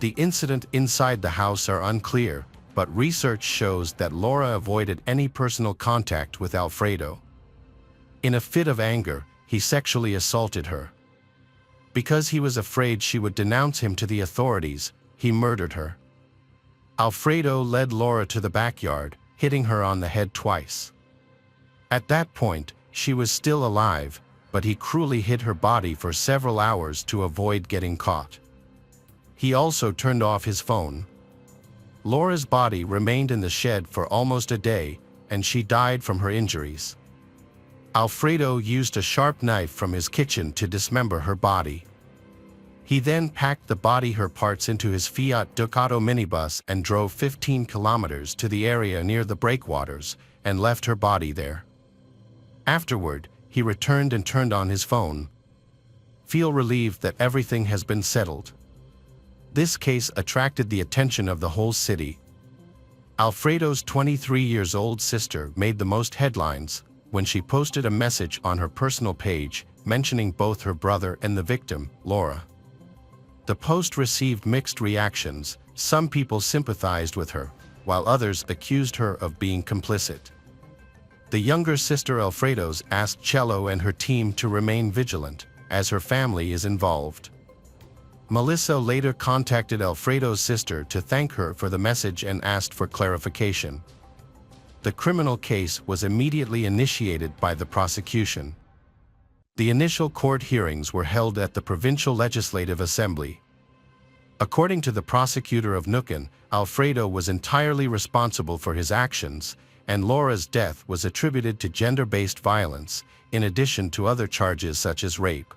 The incident inside the house are unclear, but research shows that Laura avoided any personal contact with Alfredo. In a fit of anger, he sexually assaulted her. Because he was afraid she would denounce him to the authorities, he murdered her. Alfredo led Laura to the backyard, hitting her on the head twice. At that point, she was still alive, but he cruelly hid her body for several hours to avoid getting caught. He also turned off his phone. Laura's body remained in the shed for almost a day, and she died from her injuries. Alfredo used a sharp knife from his kitchen to dismember her body. He then packed the her parts into his Fiat Ducato minibus and drove 15 kilometers to the area near the breakwaters and left her body there. Afterward, he returned and turned on his phone. Feel relieved that everything has been settled. This case attracted the attention of the whole city. Alfredo's 23-year-old sister made the most headlines when she posted a message on her personal page mentioning both her brother and the victim, Laura. The post received mixed reactions. Some people sympathized with her, while others accused her of being complicit. The younger sister Alfredo's asked Cello and her team to remain vigilant, as her family is involved. Melissa later contacted Alfredo's sister to thank her for the message and asked for clarification. The criminal case was immediately initiated by the prosecution. The initial court hearings were held at the Provincial Legislative Assembly. According to the prosecutor of Nukan, Alfredo was entirely responsible for his actions, and Laura's death was attributed to gender-based violence, in addition to other charges such as rape.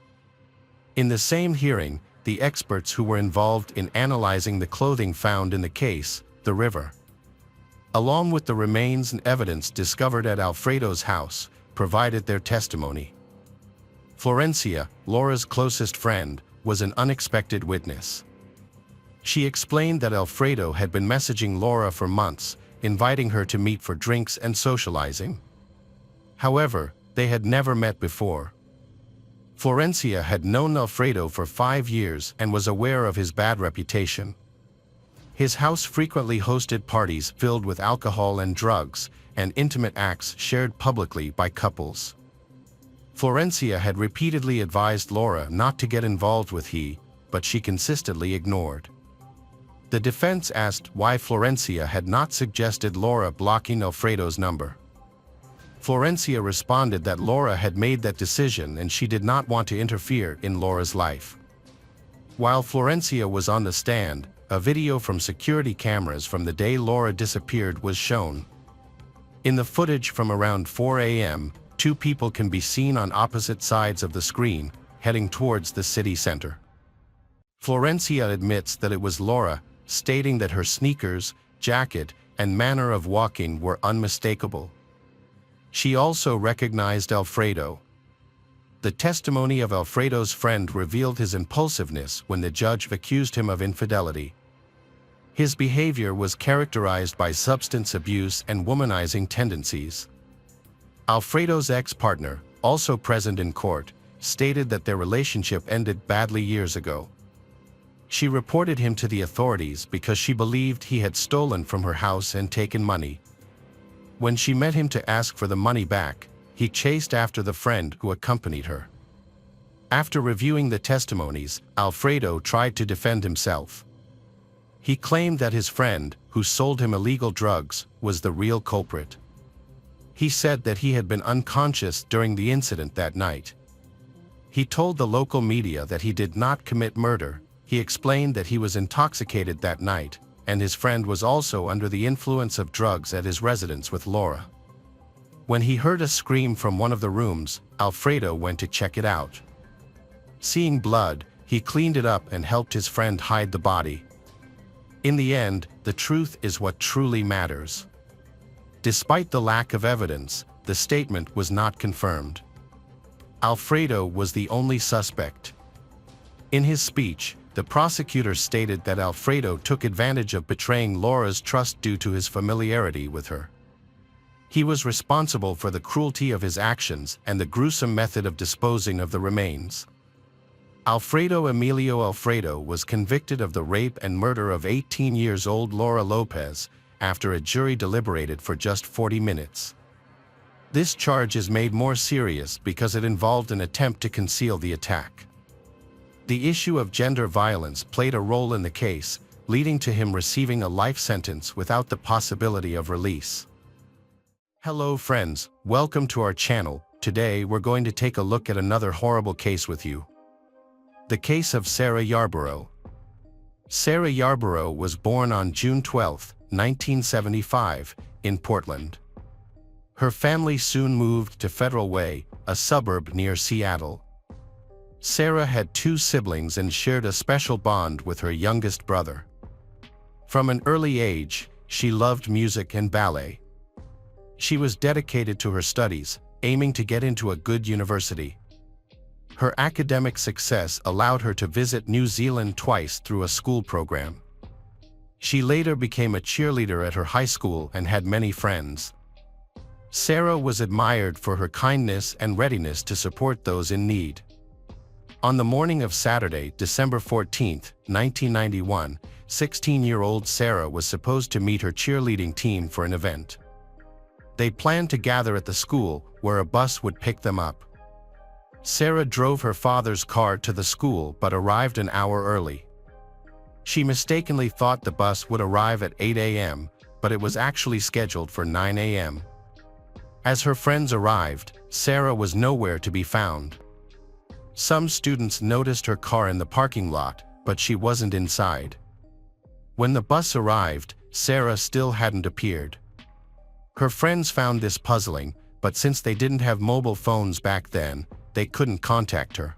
In the same hearing, the experts who were involved in analyzing the clothing found in the case, the river, along with the remains and evidence discovered at Alfredo's house, provided their testimony. Florencia, Laura's closest friend, was an unexpected witness. She explained that Alfredo had been messaging Laura for months, inviting her to meet for drinks and socializing. However, they had never met before. Florencia had known Alfredo for 5 years and was aware of his bad reputation. His house frequently hosted parties filled with alcohol and drugs, and intimate acts shared publicly by couples. Florencia had repeatedly advised Laura not to get involved with him, but she consistently ignored. The defense asked why Florencia had not suggested Laura blocking Alfredo's number. Florencia responded that Laura had made that decision and she did not want to interfere in Laura's life. While Florencia was on the stand, a video from security cameras from the day Laura disappeared was shown. In the footage from around 4 a.m., 2 people can be seen on opposite sides of the screen, heading towards the city center. Florencia admits that it was Laura, stating that her sneakers, jacket, and manner of walking were unmistakable. She also recognized Alfredo. The testimony of Alfredo's friend revealed his impulsiveness when the judge accused him of infidelity. His behavior was characterized by substance abuse and womanizing tendencies. Alfredo's ex-partner, also present in court, stated that their relationship ended badly years ago. She reported him to the authorities because she believed he had stolen from her house and taken money. When she met him to ask for the money back, he chased after the friend who accompanied her. After reviewing the testimonies, Alfredo tried to defend himself. He claimed that his friend, who sold him illegal drugs, was the real culprit. He said that he had been unconscious during the incident that night. He told the local media that he did not commit murder. He explained that he was intoxicated that night, and his friend was also under the influence of drugs at his residence with Laura. When he heard a scream from one of the rooms, Alfredo went to check it out. Seeing blood, he cleaned it up and helped his friend hide the body. In the end, the truth is what truly matters. Despite the lack of evidence, the statement was not confirmed. Alfredo was the only suspect. In his speech, the prosecutor stated that Alfredo took advantage of betraying Laura's trust due to his familiarity with her. He was responsible for the cruelty of his actions and the gruesome method of disposing of the remains. Alfredo Emilio Alfredo was convicted of the rape and murder of 18-year-old Laura Lopez after a jury deliberated for just 40 minutes. This charge is made more serious because it involved an attempt to conceal the attack. The issue of gender violence played a role in the case, leading to him receiving a life sentence without the possibility of release. Hello friends, welcome to our channel. Today we're going to take a look at another horrible case with you. The case of Sarah Yarborough. Sarah Yarborough was born on June 12, 1975, in Portland. Her family soon moved to Federal Way, a suburb near Seattle. Sarah had 2 siblings and shared a special bond with her youngest brother. From an early age, she loved music and ballet. She was dedicated to her studies, aiming to get into a good university. Her academic success allowed her to visit New Zealand twice through a school program. She later became a cheerleader at her high school and had many friends. Sarah was admired for her kindness and readiness to support those in need. On the morning of Saturday, December 14, 1991, 16-year-old Sarah was supposed to meet her cheerleading team for an event. They planned to gather at the school, where a bus would pick them up. Sarah drove her father's car to the school but arrived an hour early. She mistakenly thought the bus would arrive at 8 a.m., but it was actually scheduled for 9 a.m. As her friends arrived, Sarah was nowhere to be found. Some students noticed her car in the parking lot, but she wasn't inside. When the bus arrived, Sarah still hadn't appeared. Her friends found this puzzling, but since they didn't have mobile phones back then, they couldn't contact her.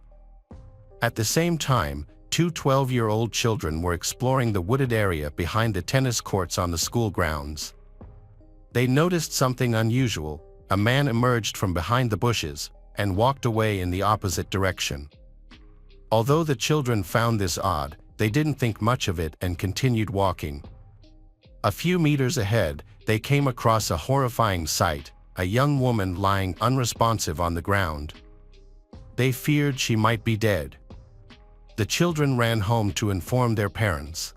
At the same time, 2 12-year-old children were exploring the wooded area behind the tennis courts on the school grounds. They noticed something unusual. A man emerged from behind the bushes and walked away in the opposite direction. Although the children found this odd, they didn't think much of it and continued walking. A few meters ahead, they came across a horrifying sight, a young woman lying unresponsive on the ground. They feared she might be dead. The children ran home to inform their parents.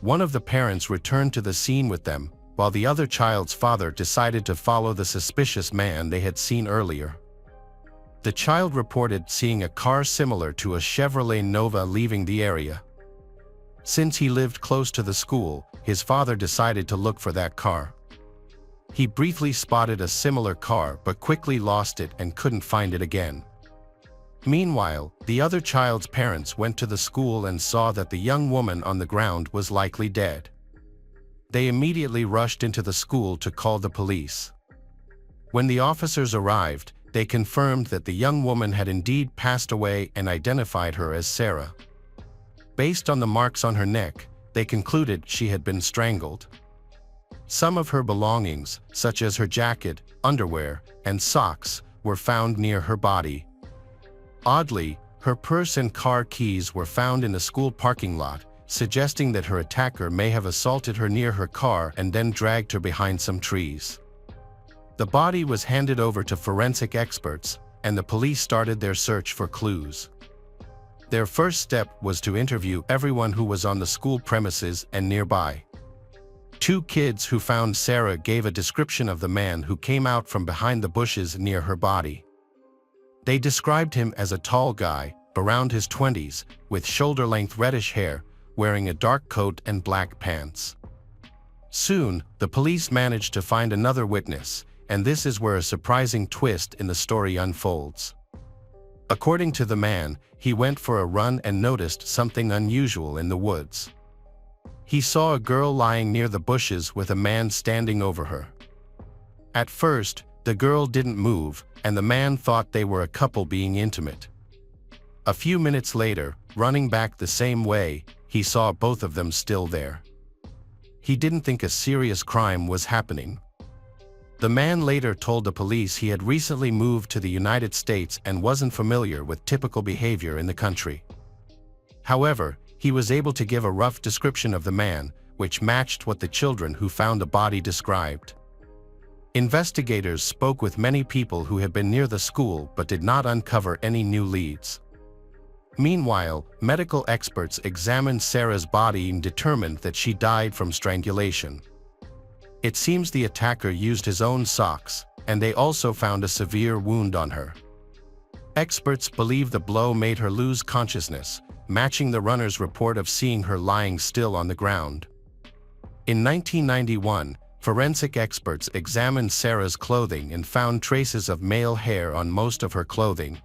One of the parents returned to the scene with them, while the other child's father decided to follow the suspicious man they had seen earlier. The child reported seeing a car similar to a Chevrolet Nova leaving the area. Since he lived close to the school, his father decided to look for that car. He briefly spotted a similar car but quickly lost it and couldn't find it again. Meanwhile, the other child's parents went to the school and saw that the young woman on the ground was likely dead. They immediately rushed into the school to call the police. When the officers arrived, they confirmed that the young woman had indeed passed away and identified her as Sarah. Based on the marks on her neck, they concluded she had been strangled. Some of her belongings, such as her jacket, underwear, and socks, were found near her body. Oddly, her purse and car keys were found in the school parking lot, suggesting that her attacker may have assaulted her near her car and then dragged her behind some trees. The body was handed over to forensic experts, and the police started their search for clues. Their first step was to interview everyone who was on the school premises and nearby. 2 kids who found Sarah gave a description of the man who came out from behind the bushes near her body. They described him as a tall guy, around his 20s, with shoulder-length reddish hair, wearing a dark coat and black pants. Soon, the police managed to find another witness, and this is where a surprising twist in the story unfolds. According to the man, he went for a run and noticed something unusual in the woods. He saw a girl lying near the bushes with a man standing over her. At first, the girl didn't move, and the man thought they were a couple being intimate. A few minutes later, running back the same way, he saw both of them still there. He didn't think a serious crime was happening. The man later told the police he had recently moved to the United States and wasn't familiar with typical behavior in the country. However, he was able to give a rough description of the man, which matched what the children who found the body described. Investigators spoke with many people who had been near the school but did not uncover any new leads. Meanwhile, medical experts examined Sarah's body and determined that she died from strangulation. It seems the attacker used his own socks, and they also found a severe wound on her. Experts believe the blow made her lose consciousness, matching the runner's report of seeing her lying still on the ground. In 1991, forensic experts examined Sarah's clothing and found traces of male hair on most of her clothing.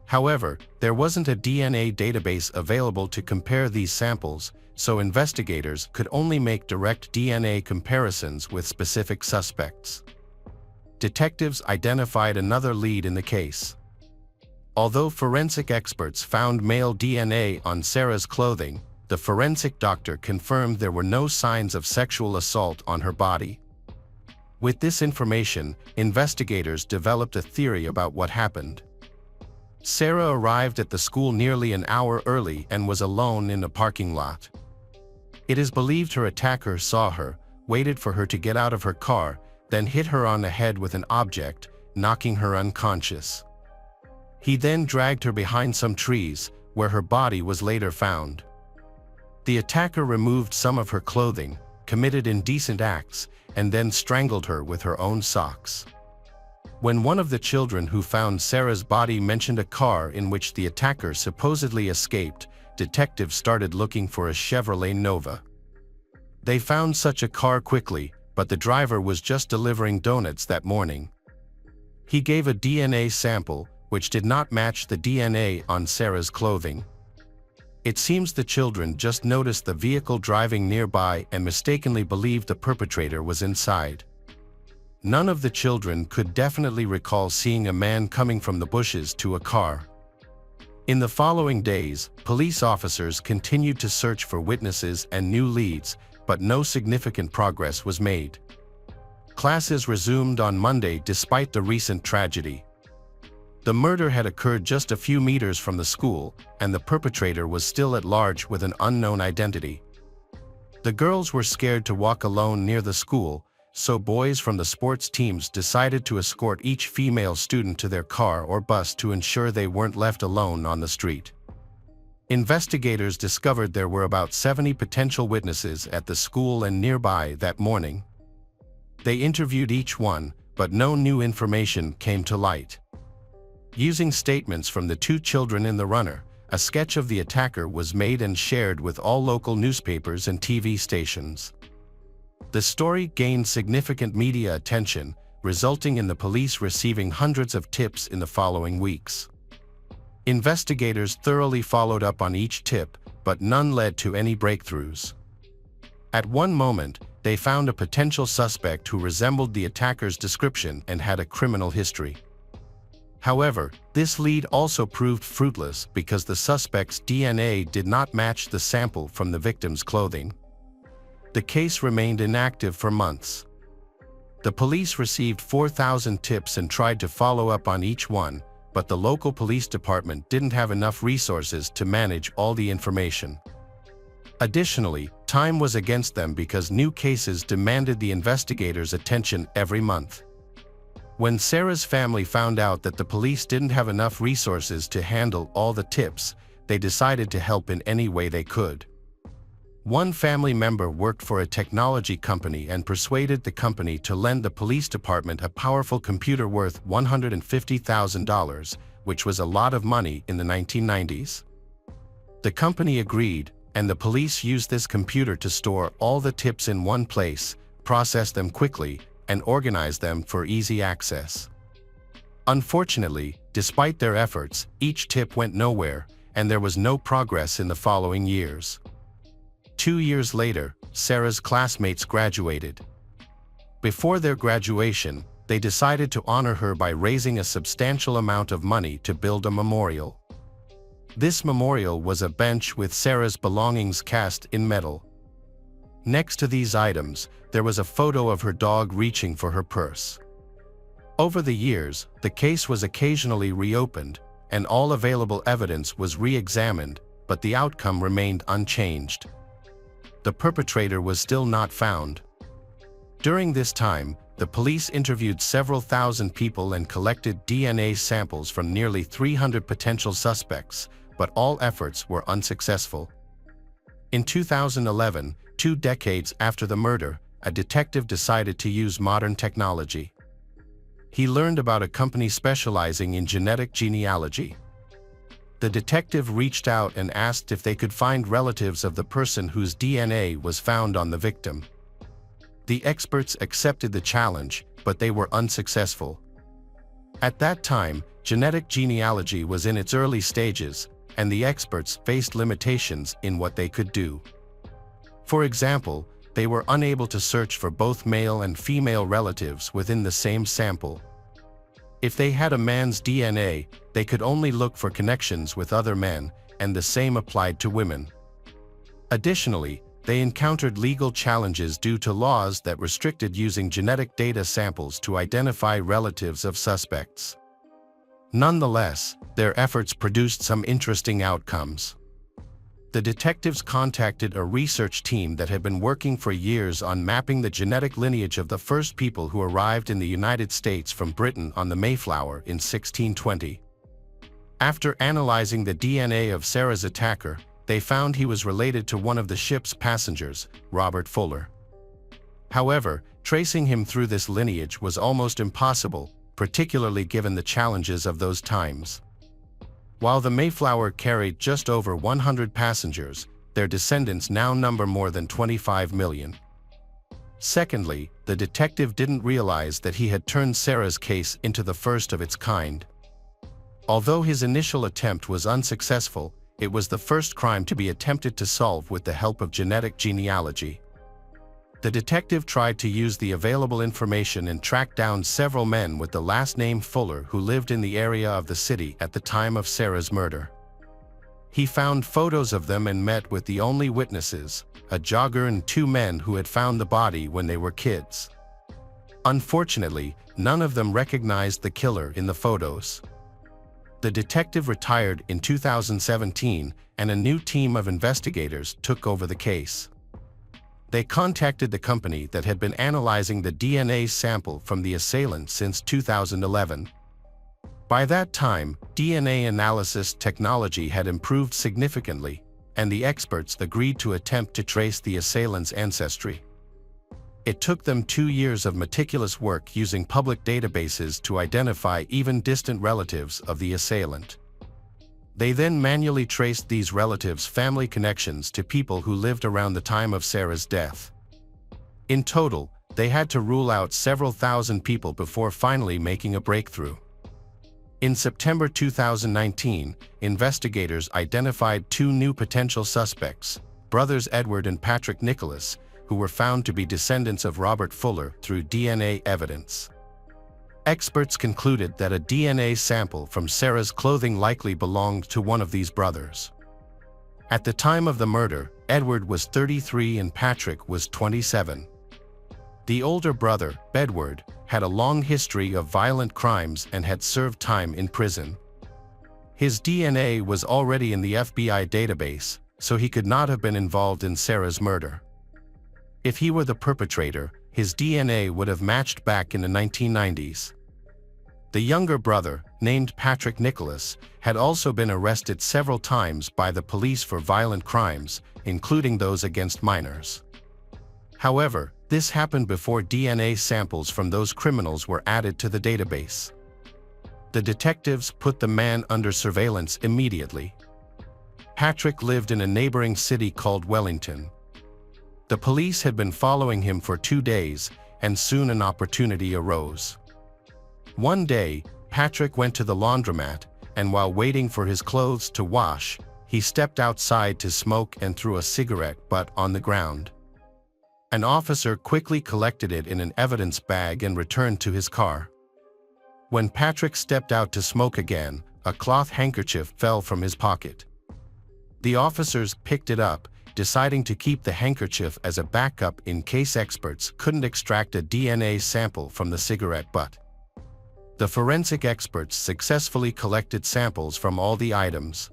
However, there wasn't a DNA database available to compare these samples, so investigators could only make direct DNA comparisons with specific suspects. Detectives identified another lead in the case. Although forensic experts found male DNA on Sarah's clothing, the forensic doctor confirmed there were no signs of sexual assault on her body. With this information, investigators developed a theory about what happened. Sarah arrived at the school nearly an hour early and was alone in a parking lot. It is believed her attacker saw her, waited for her to get out of her car, then hit her on the head with an object, knocking her unconscious. He then dragged her behind some trees, where her body was later found. The attacker removed some of her clothing, committed indecent acts, and then strangled her with her own socks. When one of the children who found Sarah's body mentioned a car in which the attacker supposedly escaped, detectives started looking for a Chevrolet Nova. They found such a car quickly, but the driver was just delivering donuts that morning. He gave a DNA sample, which did not match the DNA on Sarah's clothing. It seems the children just noticed the vehicle driving nearby and mistakenly believed the perpetrator was inside. None of the children could definitely recall seeing a man coming from the bushes to a car. In the following days, police officers continued to search for witnesses and new leads, but no significant progress was made. Classes resumed on Monday despite the recent tragedy. The murder had occurred just a few meters from the school, and the perpetrator was still at large with an unknown identity. The girls were scared to walk alone near the school, so boys from the sports teams decided to escort each female student to their car or bus to ensure they weren't left alone on the street. Investigators discovered there were about 70 potential witnesses at the school and nearby that morning. They interviewed each one, but no new information came to light. Using statements from the 2 children in the runner, a sketch of the attacker was made and shared with all local newspapers and TV stations. The story gained significant media attention, resulting in the police receiving hundreds of tips in the following weeks. Investigators thoroughly followed up on each tip, but none led to any breakthroughs. At one moment, they found a potential suspect who resembled the attacker's description and had a criminal history. However, this lead also proved fruitless because the suspect's DNA did not match the sample from the victim's clothing. The case remained inactive for months. The police received 4,000 tips and tried to follow up on each one, but the local police department didn't have enough resources to manage all the information. Additionally, time was against them because new cases demanded the investigators' attention every month. When Sarah's family found out that the police didn't have enough resources to handle all the tips, they decided to help in any way they could. One family member worked for a technology company and persuaded the company to lend the police department a powerful computer worth $150,000, which was a lot of money in the 1990s. The company agreed, and the police used this computer to store all the tips in one place, process them quickly, and organize them for easy access. Unfortunately, despite their efforts, each tip went nowhere, and there was no progress in the following years. 2 years later, Sarah's classmates graduated. Before their graduation, they decided to honor her by raising a substantial amount of money to build a memorial. This memorial was a bench with Sarah's belongings cast in metal. Next to these items, there was a photo of her dog reaching for her purse. Over the years, the case was occasionally reopened, and all available evidence was re-examined, but the outcome remained unchanged. The perpetrator was still not found. During this time, the police interviewed several thousand people and collected DNA samples from nearly 300 potential suspects, but all efforts were unsuccessful. In 2011, 2 decades after the murder, a detective decided to use modern technology. He learned about a company specializing in genetic genealogy. The detective reached out and asked if they could find relatives of the person whose DNA was found on the victim. The experts accepted the challenge, but they were unsuccessful. At that time, genetic genealogy was in its early stages, and the experts faced limitations in what they could do. For example, they were unable to search for both male and female relatives within the same sample. If they had a man's DNA, they could only look for connections with other men, and the same applied to women. Additionally, they encountered legal challenges due to laws that restricted using genetic data samples to identify relatives of suspects. Nonetheless, their efforts produced some interesting outcomes. The detectives contacted a research team that had been working for years on mapping the genetic lineage of the first people who arrived in the United States from Britain on the Mayflower in 1620. After analyzing the DNA of Sarah's attacker, they found he was related to one of the ship's passengers, Robert Fuller. However, tracing him through this lineage was almost impossible, particularly given the challenges of those times. While the Mayflower carried just over 100 passengers, their descendants now number more than 25 million. Secondly, the detective didn't realize that he had turned Sarah's case into the first of its kind. Although his initial attempt was unsuccessful, it was the first crime to be attempted to solve with the help of genetic genealogy. The detective tried to use the available information and track down several men with the last name Fuller who lived in the area of the city at the time of Sarah's murder. He found photos of them and met with the only witnesses, a jogger and 2 men who had found the body when they were kids. Unfortunately, none of them recognized the killer in the photos. The detective retired in 2017, and a new team of investigators took over the case. They contacted the company that had been analyzing the DNA sample from the assailant since 2011. By that time, DNA analysis technology had improved significantly, and the experts agreed to attempt to trace the assailant's ancestry. It took them 2 years of meticulous work using public databases to identify even distant relatives of the assailant. They then manually traced these relatives' family connections to people who lived around the time of Sarah's death. In total, they had to rule out several thousand people before finally making a breakthrough. In September 2019, investigators identified 2 new potential suspects, brothers Edward and Patrick Nicholas, who were found to be descendants of Robert Fuller through DNA evidence. Experts concluded that a DNA sample from Sarah's clothing likely belonged to one of these brothers. At the time of the murder, Edward was 33 and Patrick was 27. The older brother, Edward, had a long history of violent crimes and had served time in prison. His DNA was already in the FBI database, so he could not have been involved in Sarah's murder. If he were the perpetrator, his DNA would have matched back in the 1990s. The younger brother, named Patrick Nicholas, had also been arrested several times by the police for violent crimes, including those against minors. However, this happened before DNA samples from those criminals were added to the database. The detectives put the man under surveillance immediately. Patrick lived in a neighboring city called Wellington. The police had been following him for 2 days, and soon an opportunity arose. One day, Patrick went to the laundromat, and while waiting for his clothes to wash, he stepped outside to smoke and threw a cigarette butt on the ground. An officer quickly collected it in an evidence bag and returned to his car. When Patrick stepped out to smoke again, a cloth handkerchief fell from his pocket. The officers picked it up, deciding to keep the handkerchief as a backup in case experts couldn't extract a DNA sample from the cigarette butt. The forensic experts successfully collected samples from all the items.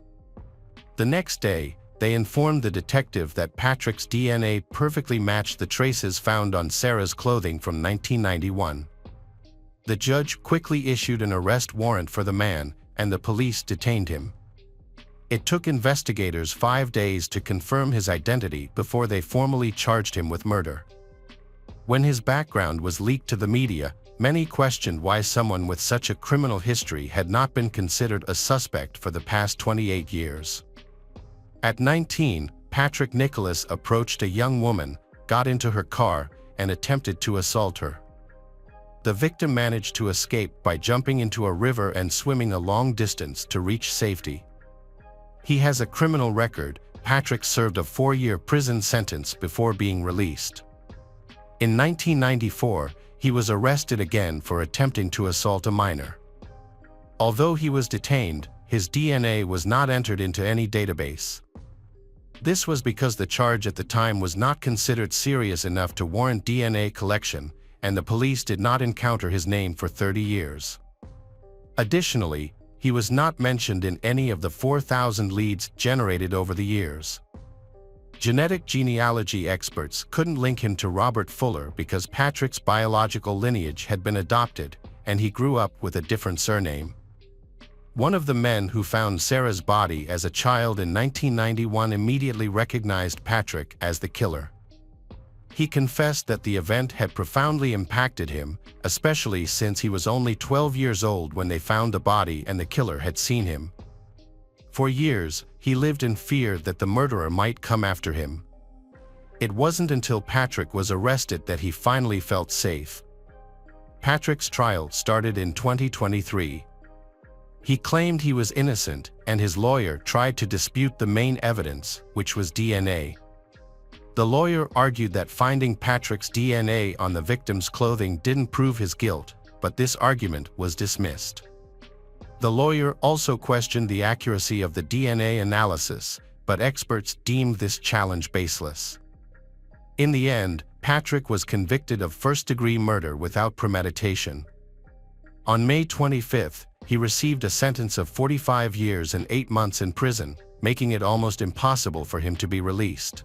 The next day, they informed the detective that Patrick's DNA perfectly matched the traces found on Sarah's clothing from 1991. The judge quickly issued an arrest warrant for the man, and the police detained him. It took investigators 5 days to confirm his identity before they formally charged him with murder. When his background was leaked to the media, many questioned why someone with such a criminal history had not been considered a suspect for the past 28 years. At 19, Patrick Nicholas approached a young woman, got into her car, and attempted to assault her. The victim managed to escape by jumping into a river and swimming a long distance to reach safety. He has a criminal record. Patrick served a 4-year prison sentence before being released. In 1994, he was arrested again for attempting to assault a minor. Although he was detained, his DNA was not entered into any database. This was because the charge at the time was not considered serious enough to warrant DNA collection, and the police did not encounter his name for 30 years. Additionally, he was not mentioned in any of the 4,000 leads generated over the years. Genetic genealogy experts couldn't link him to Robert Fuller because Patrick's biological lineage had been adopted, and he grew up with a different surname. One of the men who found Sarah's body as a child in 1991 immediately recognized Patrick as the killer. He confessed that the event had profoundly impacted him, especially since he was only 12 years old when they found the body and the killer had seen him. For years, he lived in fear that the murderer might come after him. It wasn't until Patrick was arrested that he finally felt safe. Patrick's trial started in 2023. He claimed he was innocent, and his lawyer tried to dispute the main evidence, which was DNA. The lawyer argued that finding Patrick's DNA on the victim's clothing didn't prove his guilt, but this argument was dismissed. The lawyer also questioned the accuracy of the DNA analysis, but experts deemed this challenge baseless. In the end, Patrick was convicted of first-degree murder without premeditation. On May 25, he received a sentence of 45 years and 8 months in prison, making it almost impossible for him to be released.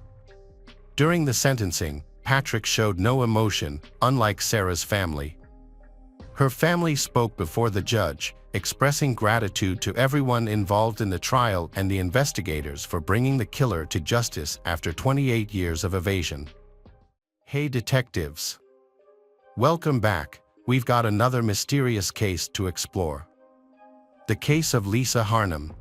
During the sentencing, Patrick showed no emotion, unlike Sarah's family. Her family spoke before the judge, expressing gratitude to everyone involved in the trial and the investigators for bringing the killer to justice after 28 years of evasion. Hey detectives! Welcome back. We've got another mysterious case to explore. The case of Lisa Harnham.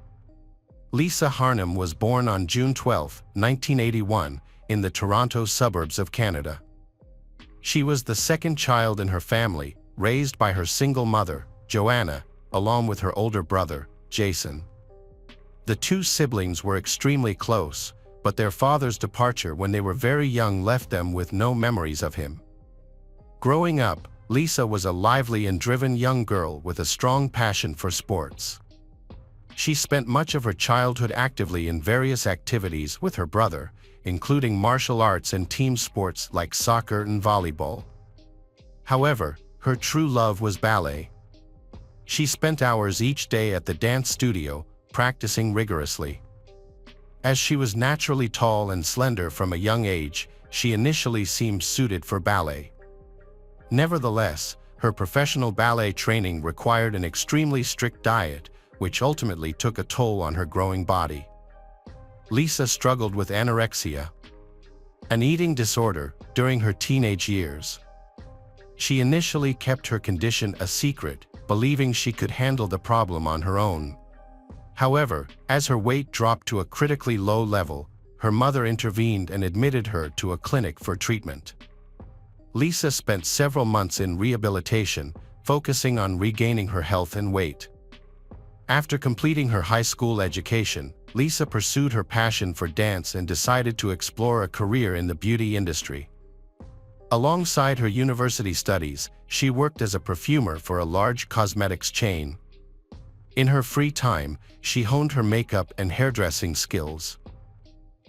Lisa Harnham was born on June 12, 1981, in the Toronto suburbs of Canada. She was the second child in her family, raised by her single mother, Joanna, along with her older brother, Jason. The two siblings were extremely close, but their father's departure when they were very young left them with no memories of him. Growing up, Lisa was a lively and driven young girl with a strong passion for sports. She spent much of her childhood actively in various activities with her brother, including martial arts and team sports like soccer and volleyball. However, her true love was ballet. She spent hours each day at the dance studio, practicing rigorously. As she was naturally tall and slender from a young age, she initially seemed suited for ballet. Nevertheless, her professional ballet training required an extremely strict diet, which ultimately took a toll on her growing body. Lisa struggled with anorexia, an eating disorder, during her teenage years. She initially kept her condition a secret, believing she could handle the problem on her own. However, as her weight dropped to a critically low level, her mother intervened and admitted her to a clinic for treatment. Lisa spent several months in rehabilitation, focusing on regaining her health and weight. After completing her high school education, Lisa pursued her passion for dance and decided to explore a career in the beauty industry. Alongside her university studies, she worked as a perfumer for a large cosmetics chain. In her free time, she honed her makeup and hairdressing skills.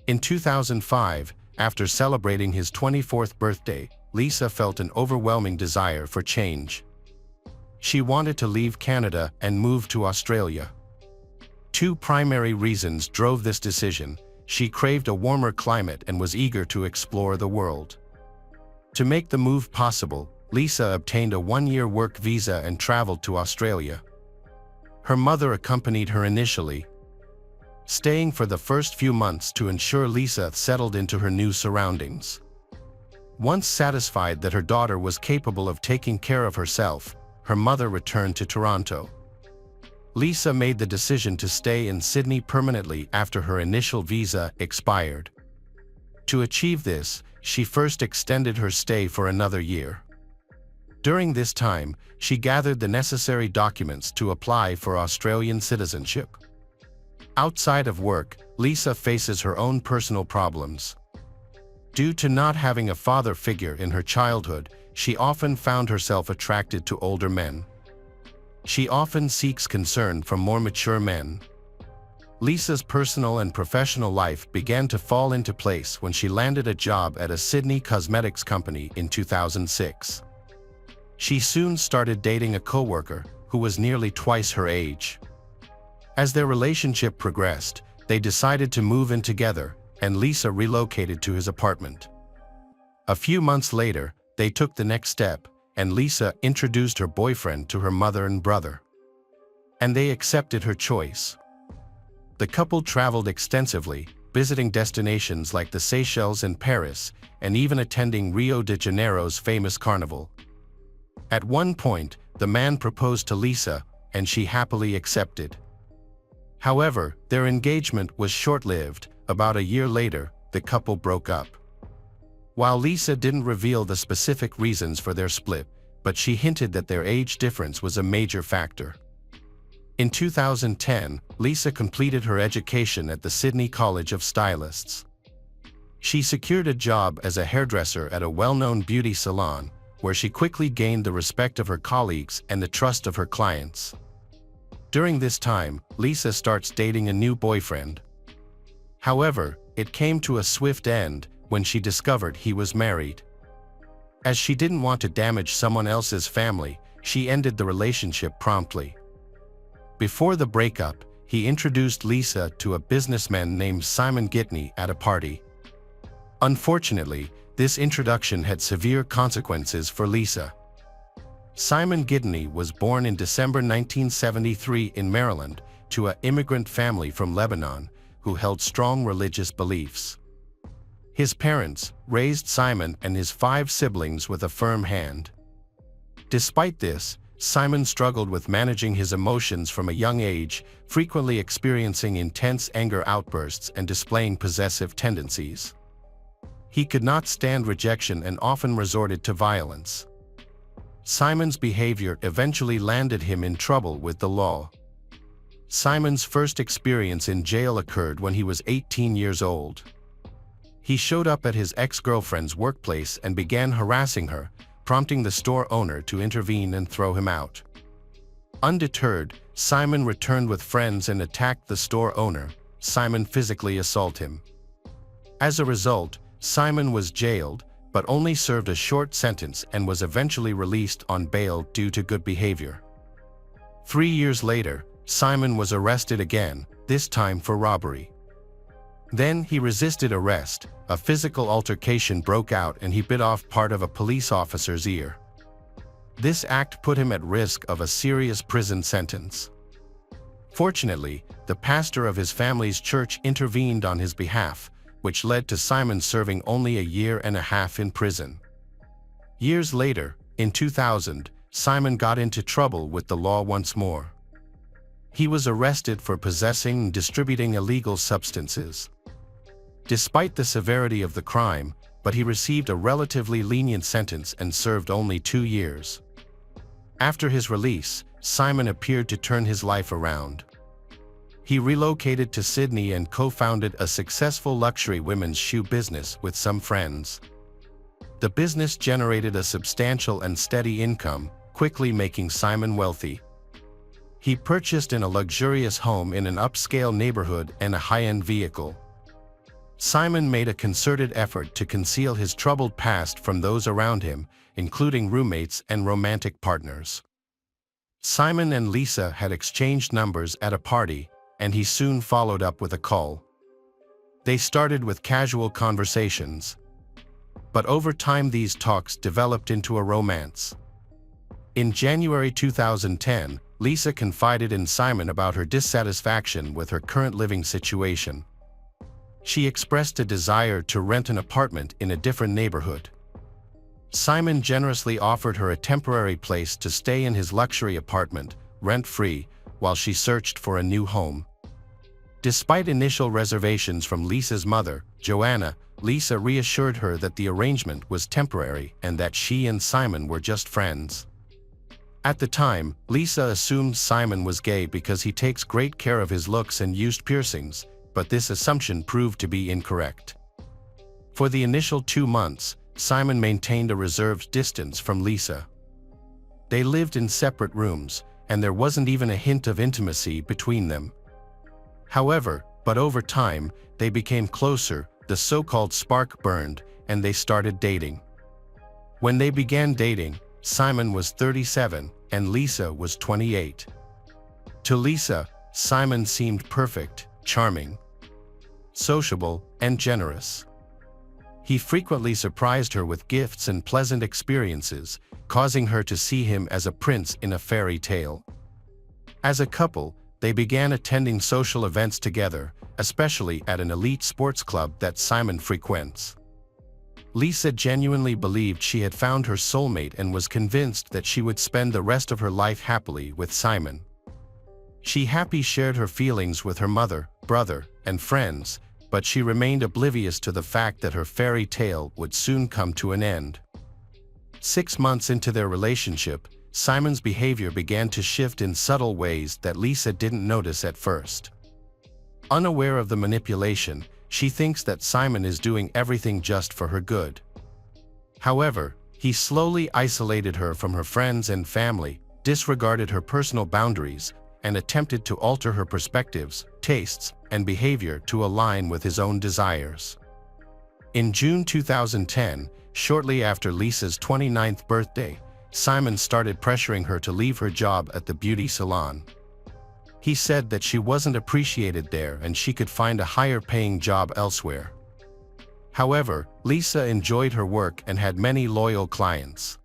In 2005, after celebrating his 24th birthday, Lisa felt an overwhelming desire for change. She wanted to leave Canada and move to Australia. Two primary reasons drove this decision. She craved a warmer climate and was eager to explore the world. To make the move possible, Lisa obtained a one-year work visa and traveled to Australia. Her mother accompanied her initially, staying for the first few months to ensure Lisa settled into her new surroundings. Once satisfied that her daughter was capable of taking care of herself, her mother returned to Toronto. Lisa made the decision to stay in Sydney permanently after her initial visa expired. To achieve this, she first extended her stay for another year. During this time, she gathered the necessary documents to apply for Australian citizenship. Outside of work, Lisa faces her own personal problems. Due to not having a father figure in her childhood, she often found herself attracted to older men. She often seeks concern from more mature men. Lisa's personal and professional life began to fall into place when she landed a job at a Sydney cosmetics company in 2006. She soon started dating a coworker who was nearly twice her age. As their relationship progressed, they decided to move in together, and Lisa relocated to his apartment. A few months later, they took the next step, and Lisa introduced her boyfriend to her mother and brother. And they accepted her choice. The couple traveled extensively, visiting destinations like the Seychelles and Paris, and even attending Rio de Janeiro's famous carnival. At one point, the man proposed to Lisa, and she happily accepted. However, their engagement was short-lived. About a year later, the couple broke up. While Lisa didn't reveal the specific reasons for their split, but she hinted that their age difference was a major factor. In 2010, Lisa completed her education at the Sydney College of Stylists. She secured a job as a hairdresser at a well-known beauty salon, where she quickly gained the respect of her colleagues and the trust of her clients. During this time, Lisa starts dating a new boyfriend. However, it came to a swift end when she discovered he was married. As she didn't want to damage someone else's family, she ended the relationship promptly. Before the breakup, he introduced Lisa to a businessman named Simon Gitney at a party. Unfortunately, this introduction had severe consequences for Lisa. Simon Gitney was born in December 1973 in Maryland to an immigrant family from Lebanon who held strong religious beliefs. His parents raised Simon and his 5 siblings with a firm hand. Despite this, Simon struggled with managing his emotions from a young age, frequently experiencing intense anger outbursts and displaying possessive tendencies. He could not stand rejection and often resorted to violence. Simon's behavior eventually landed him in trouble with the law. Simon's first experience in jail occurred when he was 18 years old. He showed up at his ex-girlfriend's workplace and began harassing her, prompting the store owner to intervene and throw him out. Undeterred, Simon returned with friends and attacked the store owner. Simon physically assaulted him. As a result, Simon was jailed, but only served a short sentence and was eventually released on bail due to good behavior. 3 years later, Simon was arrested again, this time for robbery. Then he resisted arrest. A physical altercation broke out and he bit off part of a police officer's ear. This act put him at risk of a serious prison sentence. Fortunately, the pastor of his family's church intervened on his behalf, which led to Simon serving only a year and a half in prison. Years later, in 2000, Simon got into trouble with the law once more. He was arrested for possessing and distributing illegal substances. Despite the severity of the crime, but he received a relatively lenient sentence and served only 2 years. After his release, Simon appeared to turn his life around. He relocated to Sydney and co-founded a successful luxury women's shoe business with some friends. The business generated a substantial and steady income, quickly making Simon wealthy. He purchased in a luxurious home in an upscale neighborhood and a high-end vehicle. Simon made a concerted effort to conceal his troubled past from those around him, including roommates and romantic partners. Simon and Lisa had exchanged numbers at a party, and he soon followed up with a call. They started with casual conversations, but over time these talks developed into a romance. In January 2010, Lisa confided in Simon about her dissatisfaction with her current living situation. She expressed a desire to rent an apartment in a different neighborhood. Simon generously offered her a temporary place to stay in his luxury apartment, rent-free, while she searched for a new home. Despite initial reservations from Lisa's mother, Joanna, Lisa reassured her that the arrangement was temporary and that she and Simon were just friends. At the time, Lisa assumed Simon was gay because he takes great care of his looks and used piercings, but this assumption proved to be incorrect. For the initial 2 months, Simon maintained a reserved distance from Lisa. They lived in separate rooms, and there wasn't even a hint of intimacy between them. However, but over time, they became closer, the so-called spark burned, and they started dating. When they began dating, Simon was 37, and Lisa was 28. To Lisa, Simon seemed perfect, charming, sociable, and generous. He frequently surprised her with gifts and pleasant experiences, causing her to see him as a prince in a fairy tale. As a couple, they began attending social events together, especially at an elite sports club that Simon frequents. Lisa genuinely believed she had found her soulmate and was convinced that she would spend the rest of her life happily with Simon. She happily shared her feelings with her mother, brother, and friends, but she remained oblivious to the fact that her fairy tale would soon come to an end. 6 months into their relationship, Simon's behavior began to shift in subtle ways that Lisa didn't notice at first. Unaware of the manipulation, she thinks that Simon is doing everything just for her good. However, he slowly isolated her from her friends and family, disregarded her personal boundaries, and attempted to alter her perspectives, tastes, and behavior to align with his own desires. In June 2010, shortly after Lisa's 29th birthday, Simon started pressuring her to leave her job at the beauty salon. He said that she wasn't appreciated there and she could find a higher-paying job elsewhere. However, Lisa enjoyed her work and had many loyal clients.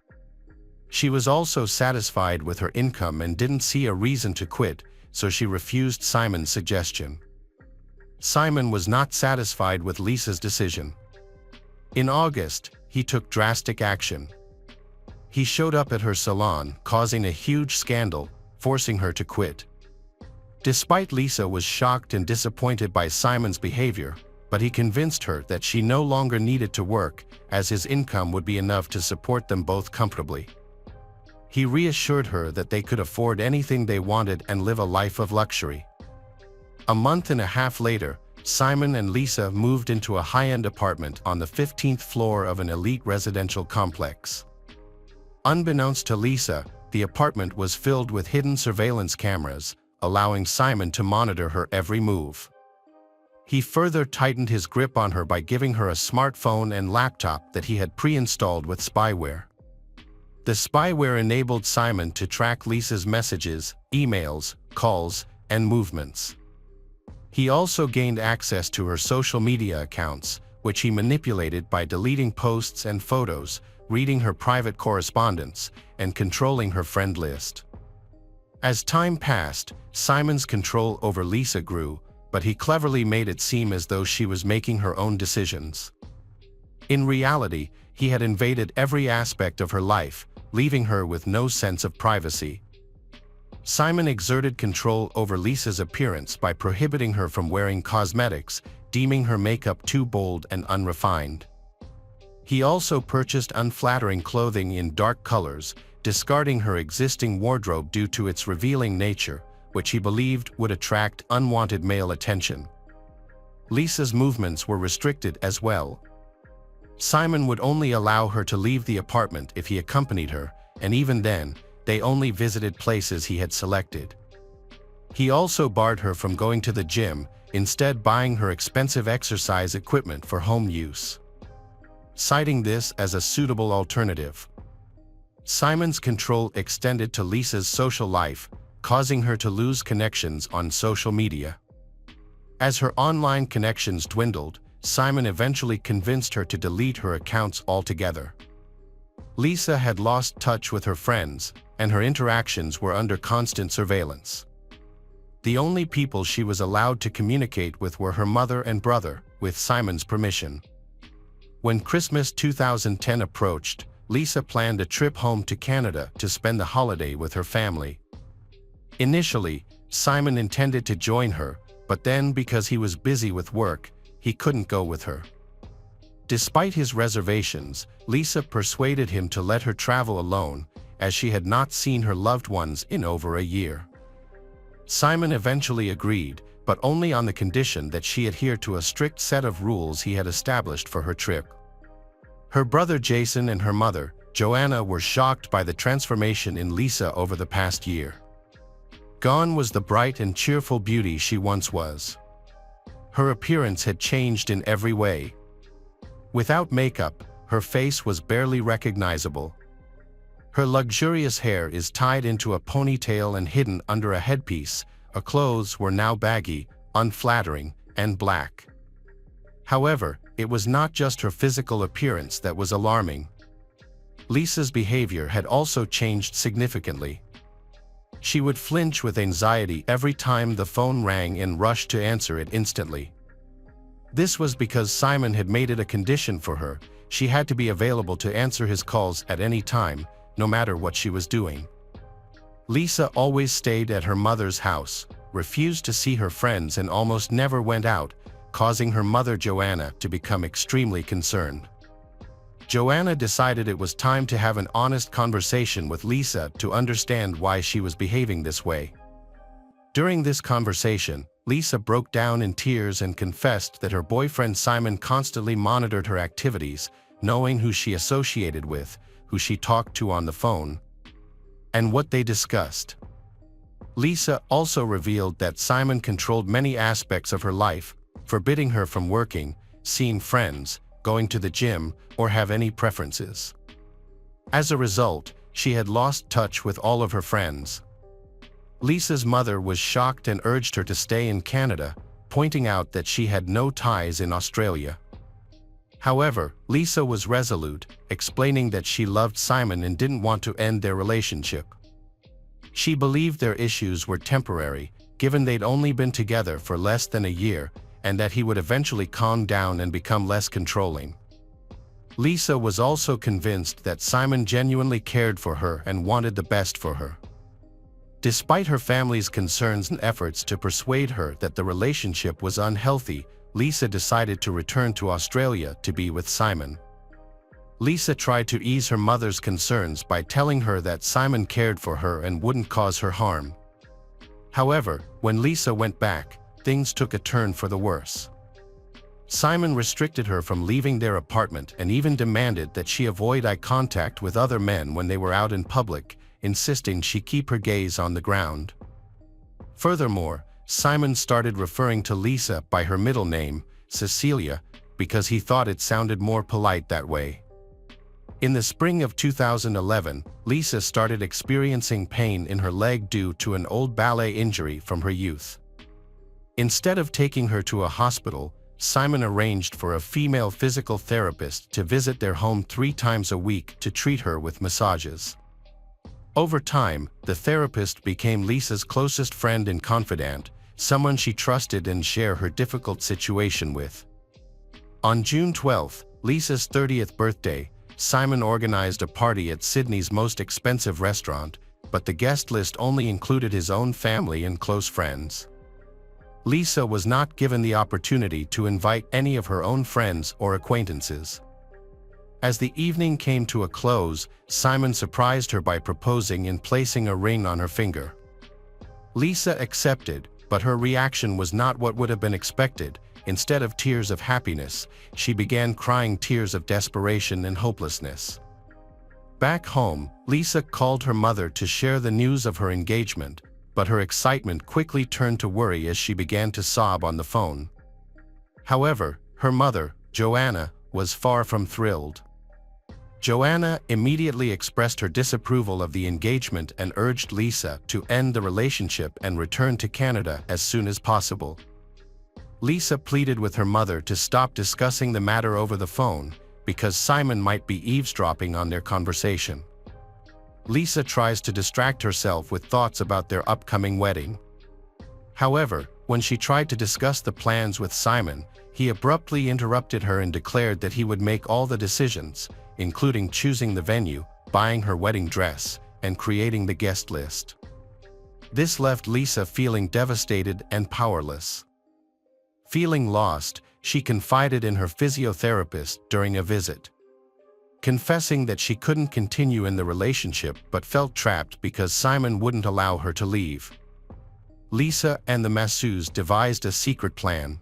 She was also satisfied with her income and didn't see a reason to quit, so she refused Simon's suggestion. Simon was not satisfied with Lisa's decision. In August, he took drastic action. He showed up at her salon, causing a huge scandal, forcing her to quit. Despite Lisa was shocked and disappointed by Simon's behavior, but he convinced her that she no longer needed to work, as his income would be enough to support them both comfortably. He reassured her that they could afford anything they wanted and live a life of luxury. A month and a half later, Simon and Lisa moved into a high-end apartment on the 15th floor of an elite residential complex. Unbeknownst to Lisa, the apartment was filled with hidden surveillance cameras, allowing Simon to monitor her every move. He further tightened his grip on her by giving her a smartphone and laptop that he had pre-installed with spyware. The spyware enabled Simon to track Lisa's messages, emails, calls, and movements. He also gained access to her social media accounts, which he manipulated by deleting posts and photos, reading her private correspondence, and controlling her friend list. As time passed, Simon's control over Lisa grew, but he cleverly made it seem as though she was making her own decisions. In reality, he had invaded every aspect of her life, leaving her with no sense of privacy. Simon exerted control over Lisa's appearance by prohibiting her from wearing cosmetics, deeming her makeup too bold and unrefined. He also purchased unflattering clothing in dark colors, discarding her existing wardrobe due to its revealing nature, which he believed would attract unwanted male attention. Lisa's movements were restricted as well. Simon would only allow her to leave the apartment if he accompanied her, and even then, they only visited places he had selected. He also barred her from going to the gym, instead buying her expensive exercise equipment for home use, citing this as a suitable alternative. Simon's control extended to Lisa's social life, causing her to lose connections on social media. As her online connections dwindled, Simon eventually convinced her to delete her accounts altogether. Lisa had lost touch with her friends, and her interactions were under constant surveillance. The only people she was allowed to communicate with were her mother and brother, with Simon's permission. When Christmas 2010 approached, Lisa planned a trip home to Canada to spend the holiday with her family. Initially, Simon intended to join her, but then because he was busy with work, he couldn't go with her. Despite his reservations, Lisa persuaded him to let her travel alone, as she had not seen her loved ones in over a year. Simon eventually agreed, but only on the condition that she adhere to a strict set of rules he had established for her trip. Her brother Jason and her mother, Joanna, were shocked by the transformation in Lisa over the past year. Gone was the bright and cheerful beauty she once was. Her appearance had changed in every way. Without makeup, her face was barely recognizable. Her luxurious hair is tied into a ponytail and hidden under a headpiece. Her clothes were now baggy, unflattering, and black. However, it was not just her physical appearance that was alarming. Lisa's behavior had also changed significantly. She would flinch with anxiety every time the phone rang and rush to answer it instantly. This was because Simon had made it a condition for her. She had to be available to answer his calls at any time, no matter what she was doing. Lisa always stayed at her mother's house, refused to see her friends, and almost never went out, causing her mother Joanna to become extremely concerned. Joanna decided it was time to have an honest conversation with Lisa to understand why she was behaving this way. During this conversation, Lisa broke down in tears and confessed that her boyfriend Simon constantly monitored her activities, knowing who she associated with, who she talked to on the phone, and what they discussed. Lisa also revealed that Simon controlled many aspects of her life, forbidding her from working, seeing friends, going to the gym, or have any preferences. As a result, she had lost touch with all of her friends. Lisa's mother was shocked and urged her to stay in Canada, pointing out that she had no ties in Australia. However, Lisa was resolute, explaining that she loved Simon and didn't want to end their relationship. She believed their issues were temporary, given they'd only been together for less than a year, and that he would eventually calm down and become less controlling. Lisa was also convinced that Simon genuinely cared for her and wanted the best for her. Despite her family's concerns and efforts to persuade her that the relationship was unhealthy, Lisa decided to return to Australia to be with Simon. Lisa tried to ease her mother's concerns by telling her that Simon cared for her and wouldn't cause her harm. However, when Lisa went back, things took a turn for the worse. Simon restricted her from leaving their apartment and even demanded that she avoid eye contact with other men when they were out in public, insisting she keep her gaze on the ground. Furthermore, Simon started referring to Lisa by her middle name, Cecilia, because he thought it sounded more polite that way. In the spring of 2011, Lisa started experiencing pain in her leg due to an old ballet injury from her youth. Instead of taking her to a hospital, Simon arranged for a female physical therapist to visit their home 3 times a week to treat her with massages. Over time, the therapist became Lisa's closest friend and confidant, someone she trusted and shared her difficult situation with. On June 12, Lisa's 30th birthday, Simon organized a party at Sydney's most expensive restaurant, but the guest list only included his own family and close friends. Lisa was not given the opportunity to invite any of her own friends or acquaintances. As the evening came to a close, Simon surprised her by proposing and placing a ring on her finger. Lisa accepted, but her reaction was not what would have been expected. Instead of tears of happiness, she began crying tears of desperation and hopelessness. Back home, Lisa called her mother to share the news of her engagement, but her excitement quickly turned to worry as she began to sob on the phone. However, her mother, Joanna, was far from thrilled. Joanna immediately expressed her disapproval of the engagement and urged Lisa to end the relationship and return to Canada as soon as possible. Lisa pleaded with her mother to stop discussing the matter over the phone, because Simon might be eavesdropping on their conversation. Lisa tries to distract herself with thoughts about their upcoming wedding. However, when she tried to discuss the plans with Simon, he abruptly interrupted her and declared that he would make all the decisions, including choosing the venue, buying her wedding dress, and creating the guest list. This left Lisa feeling devastated and powerless. Feeling lost, she confided in her physiotherapist during a visit, confessing that she couldn't continue in the relationship but felt trapped because Simon wouldn't allow her to leave. Lisa and the masseuse devised a secret plan.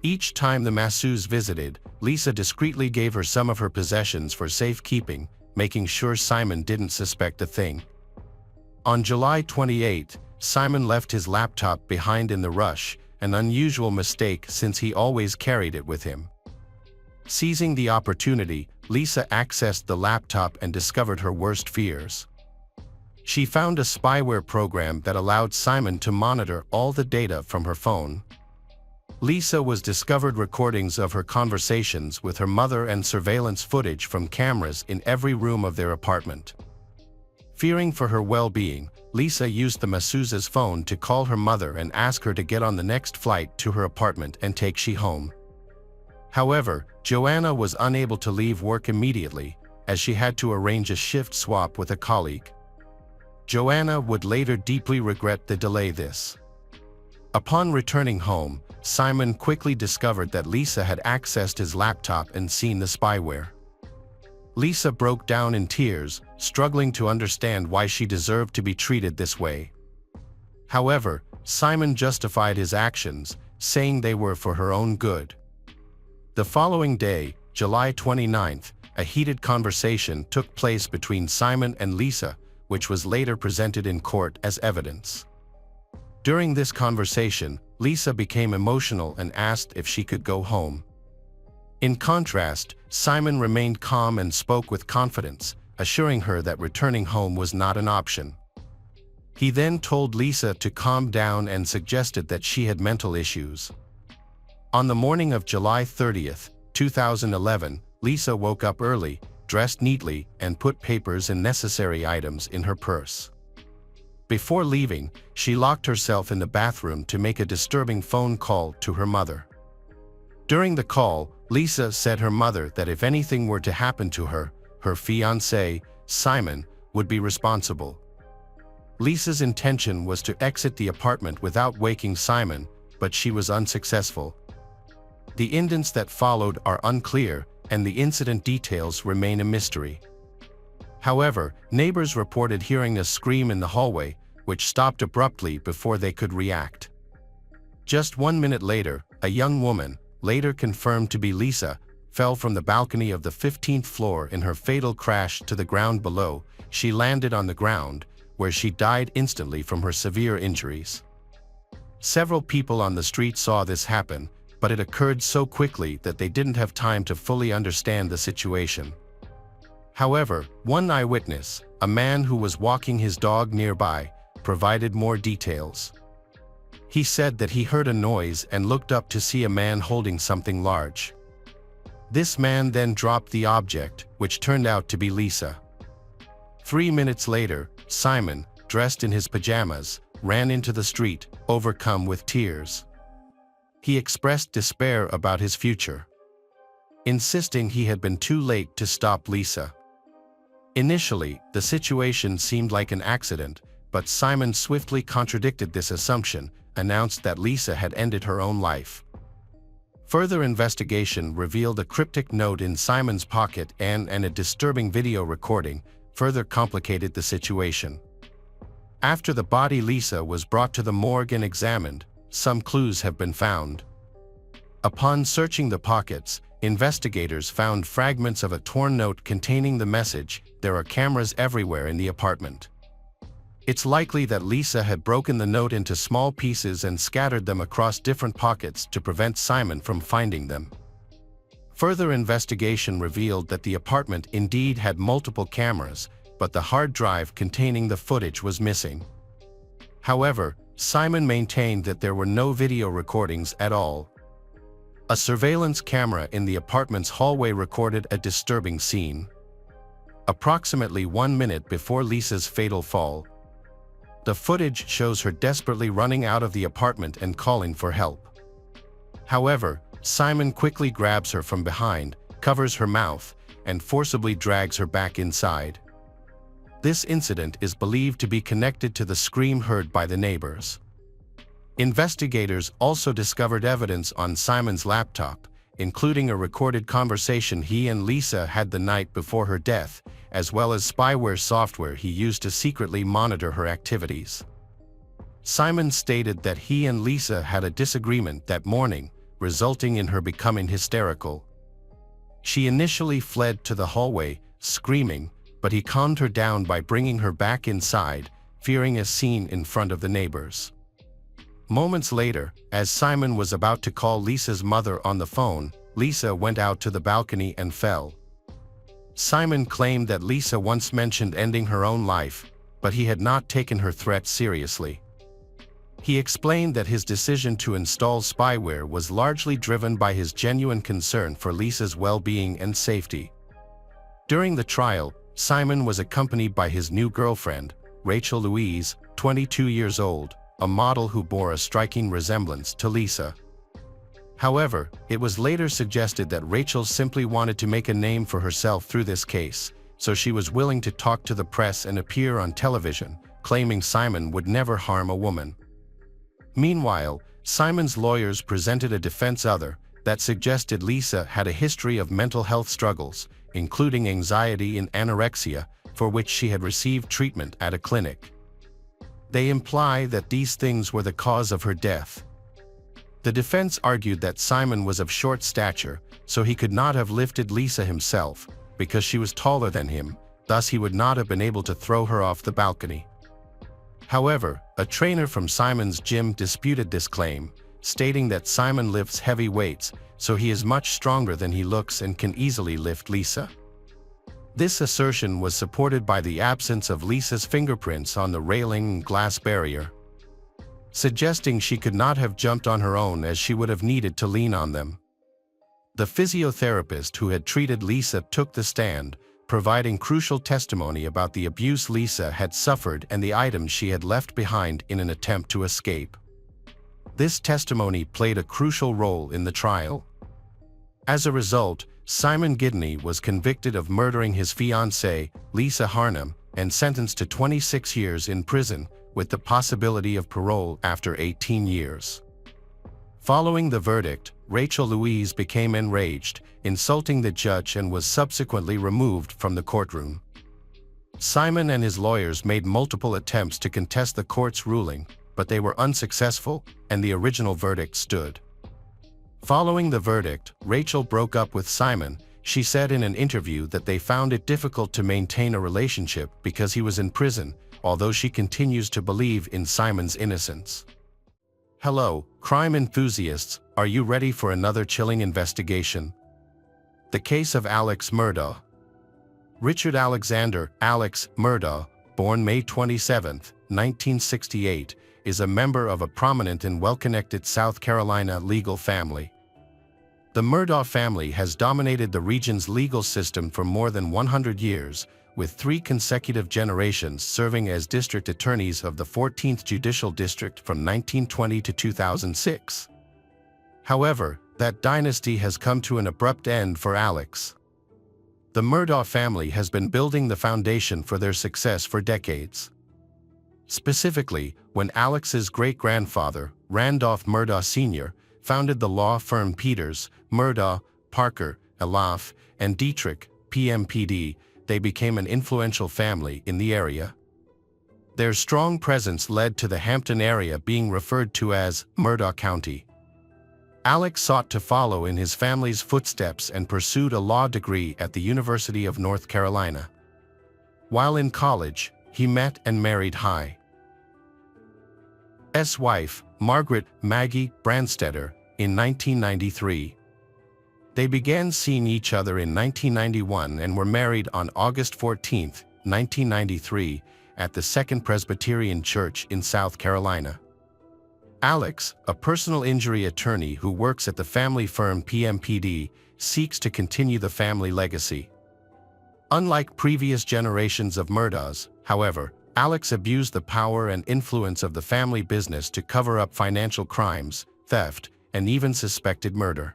Each time the masseuse visited, Lisa discreetly gave her some of her possessions for safekeeping, making sure Simon didn't suspect a thing. On July 28, Simon left his laptop behind in the rush, an unusual mistake since he always carried it with him. Seizing the opportunity, Lisa accessed the laptop and discovered her worst fears. She found a spyware program that allowed Simon to monitor all the data from her phone. Lisa was discovered recordings of her conversations with her mother and surveillance footage from cameras in every room of their apartment. Fearing for her well-being, Lisa used the masseuse's phone to call her mother and ask her to get on the next flight to her apartment and take she home. However, Joanna was unable to leave work immediately, as she had to arrange a shift swap with a colleague. Joanna would later deeply regret the delay this. Upon returning home, Simon quickly discovered that Lisa had accessed his laptop and seen the spyware. Lisa broke down in tears, struggling to understand why she deserved to be treated this way. However, Simon justified his actions, saying they were for her own good. The following day, July 29th, a heated conversation took place between Simon and Lisa, which was later presented in court as evidence. During this conversation, Lisa became emotional and asked if she could go home. In contrast, Simon remained calm and spoke with confidence, assuring her that returning home was not an option. He then told Lisa to calm down and suggested that she had mental issues. On the morning of July 30th, 2011, Lisa woke up early, dressed neatly, and put papers and necessary items in her purse. Before leaving, she locked herself in the bathroom to make a disturbing phone call to her mother. During the call, Lisa said her mother that if anything were to happen to her, her fiancé, Simon, would be responsible. Lisa's intention was to exit the apartment without waking Simon, but she was unsuccessful. The incidents that followed are unclear, and the incident details remain a mystery. However, neighbors reported hearing a scream in the hallway, which stopped abruptly before they could react. Just 1 minute later, a young woman, later confirmed to be Lisa, fell from the balcony of the 15th floor in her fatal crash to the ground below. She landed on the ground, where she died instantly from her severe injuries. Several people on the street saw this happen, but it occurred so quickly that they didn't have time to fully understand the situation. However, one eyewitness, a man who was walking his dog nearby, provided more details. He said that he heard a noise and looked up to see a man holding something large. This man then dropped the object, which turned out to be Lisa. 3 minutes later, Simon, dressed in his pajamas, ran into the street, overcome with tears. He expressed despair about his future, insisting he had been too late to stop Lisa. Initially, the situation seemed like an accident, but Simon swiftly contradicted this assumption, announced that Lisa had ended her own life. Further investigation revealed a cryptic note in Simon's pocket and a disturbing video recording further complicated the situation. After the body Lisa was brought to the morgue and examined, some clues have been found. Upon searching the pockets, investigators found fragments of a torn note containing the message, "There are cameras everywhere in the apartment." It's likely that Lisa had broken the note into small pieces and scattered them across different pockets to prevent Simon from finding them. Further investigation revealed that the apartment indeed had multiple cameras, but the hard drive containing the footage was missing. However, Simon maintained that there were no video recordings at all. A surveillance camera in the apartment's hallway recorded a disturbing scene. Approximately 1 minute before Lisa's fatal fall, the footage shows her desperately running out of the apartment and calling for help. However, Simon quickly grabs her from behind, covers her mouth, and forcibly drags her back inside. This incident is believed to be connected to the scream heard by the neighbors. Investigators also discovered evidence on Simon's laptop, including a recorded conversation he and Lisa had the night before her death, as well as spyware software he used to secretly monitor her activities. Simon stated that he and Lisa had a disagreement that morning, resulting in her becoming hysterical. She initially fled to the hallway, screaming, but he calmed her down by bringing her back inside, fearing a scene in front of the neighbors. Moments later, as Simon was about to call Lisa's mother on the phone, Lisa went out to the balcony and fell. Simon claimed that Lisa once mentioned ending her own life, but he had not taken her threat seriously. He explained that his decision to install spyware was largely driven by his genuine concern for Lisa's well-being and safety. During the trial, Simon was accompanied by his new girlfriend, Rachel Louise, 22 years old, a model who bore a striking resemblance to Lisa. However, it was later suggested that Rachel simply wanted to make a name for herself through this case, so she was willing to talk to the press and appear on television, claiming Simon would never harm a woman. Meanwhile, Simon's lawyers presented a defense that suggested Lisa had a history of mental health struggles, including anxiety and anorexia, for which she had received treatment at a clinic. They imply that these things were the cause of her death. The defense argued that Simon was of short stature, so he could not have lifted Lisa himself, because she was taller than him, thus he would not have been able to throw her off the balcony. However, a trainer from Simon's gym disputed this claim, stating that Simon lifts heavy weights, so he is much stronger than he looks and can easily lift Lisa. This assertion was supported by the absence of Lisa's fingerprints on the railing and glass barrier, suggesting she could not have jumped on her own as she would have needed to lean on them. The physiotherapist who had treated Lisa took the stand, providing crucial testimony about the abuse Lisa had suffered and the items she had left behind in an attempt to escape. This testimony played a crucial role in the trial. As a result, Simon Gidney was convicted of murdering his fiancée, Lisa Harnham, and sentenced to 26 years in prison, with the possibility of parole after 18 years. Following the verdict, Rachel Louise became enraged, insulting the judge and was subsequently removed from the courtroom. Simon and his lawyers made multiple attempts to contest the court's ruling, but they were unsuccessful, and the original verdict stood. Following the verdict, Rachel broke up with Simon. She said in an interview that they found it difficult to maintain a relationship because he was in prison, although she continues to believe in Simon's innocence. Hello, crime enthusiasts, are you ready for another chilling investigation? The case of Alex Murdaugh. Richard Alexander, Alex Murdaugh, born May 27, 1968, is a member of a prominent and well-connected South Carolina legal family. The Murdaugh family has dominated the region's legal system for more than 100 years, with 3 consecutive generations serving as district attorneys of the 14th Judicial District from 1920 to 2006. However, that dynasty has come to an abrupt end for Alex. The Murdaugh family has been building the foundation for their success for decades. Specifically, when Alex's great-grandfather, Randolph Murdaugh Sr., founded the law firm Peters, Murdaugh, Parker, Elaf, and Dietrich, PMPD, they became an influential family in the area. Their strong presence led to the Hampton area being referred to as Murdaugh County. Alex sought to follow in his family's footsteps and pursued a law degree at the University of North Carolina. While in college, he met and married High's wife, Margaret Maggie Brandstetter, in 1993. They began seeing each other in 1991 and were married on August 14, 1993, at the Second Presbyterian Church in South Carolina. Alex, a personal injury attorney who works at the family firm PMPD, seeks to continue the family legacy. Unlike previous generations of Murdaughs, however, Alex abused the power and influence of the family business to cover up financial crimes, theft, and even suspected murder.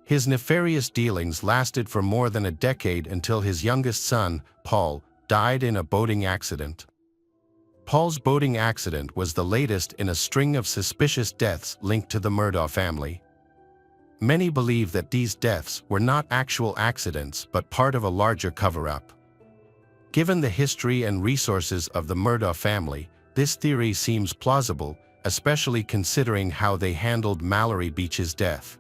His nefarious dealings lasted for more than a decade until his youngest son, Paul, died in a boating accident. Paul's boating accident was the latest in a string of suspicious deaths linked to the Murdaugh family. Many believe that these deaths were not actual accidents but part of a larger cover-up. Given the history and resources of the Murdaugh family, this theory seems plausible, especially considering how they handled Mallory Beach's death.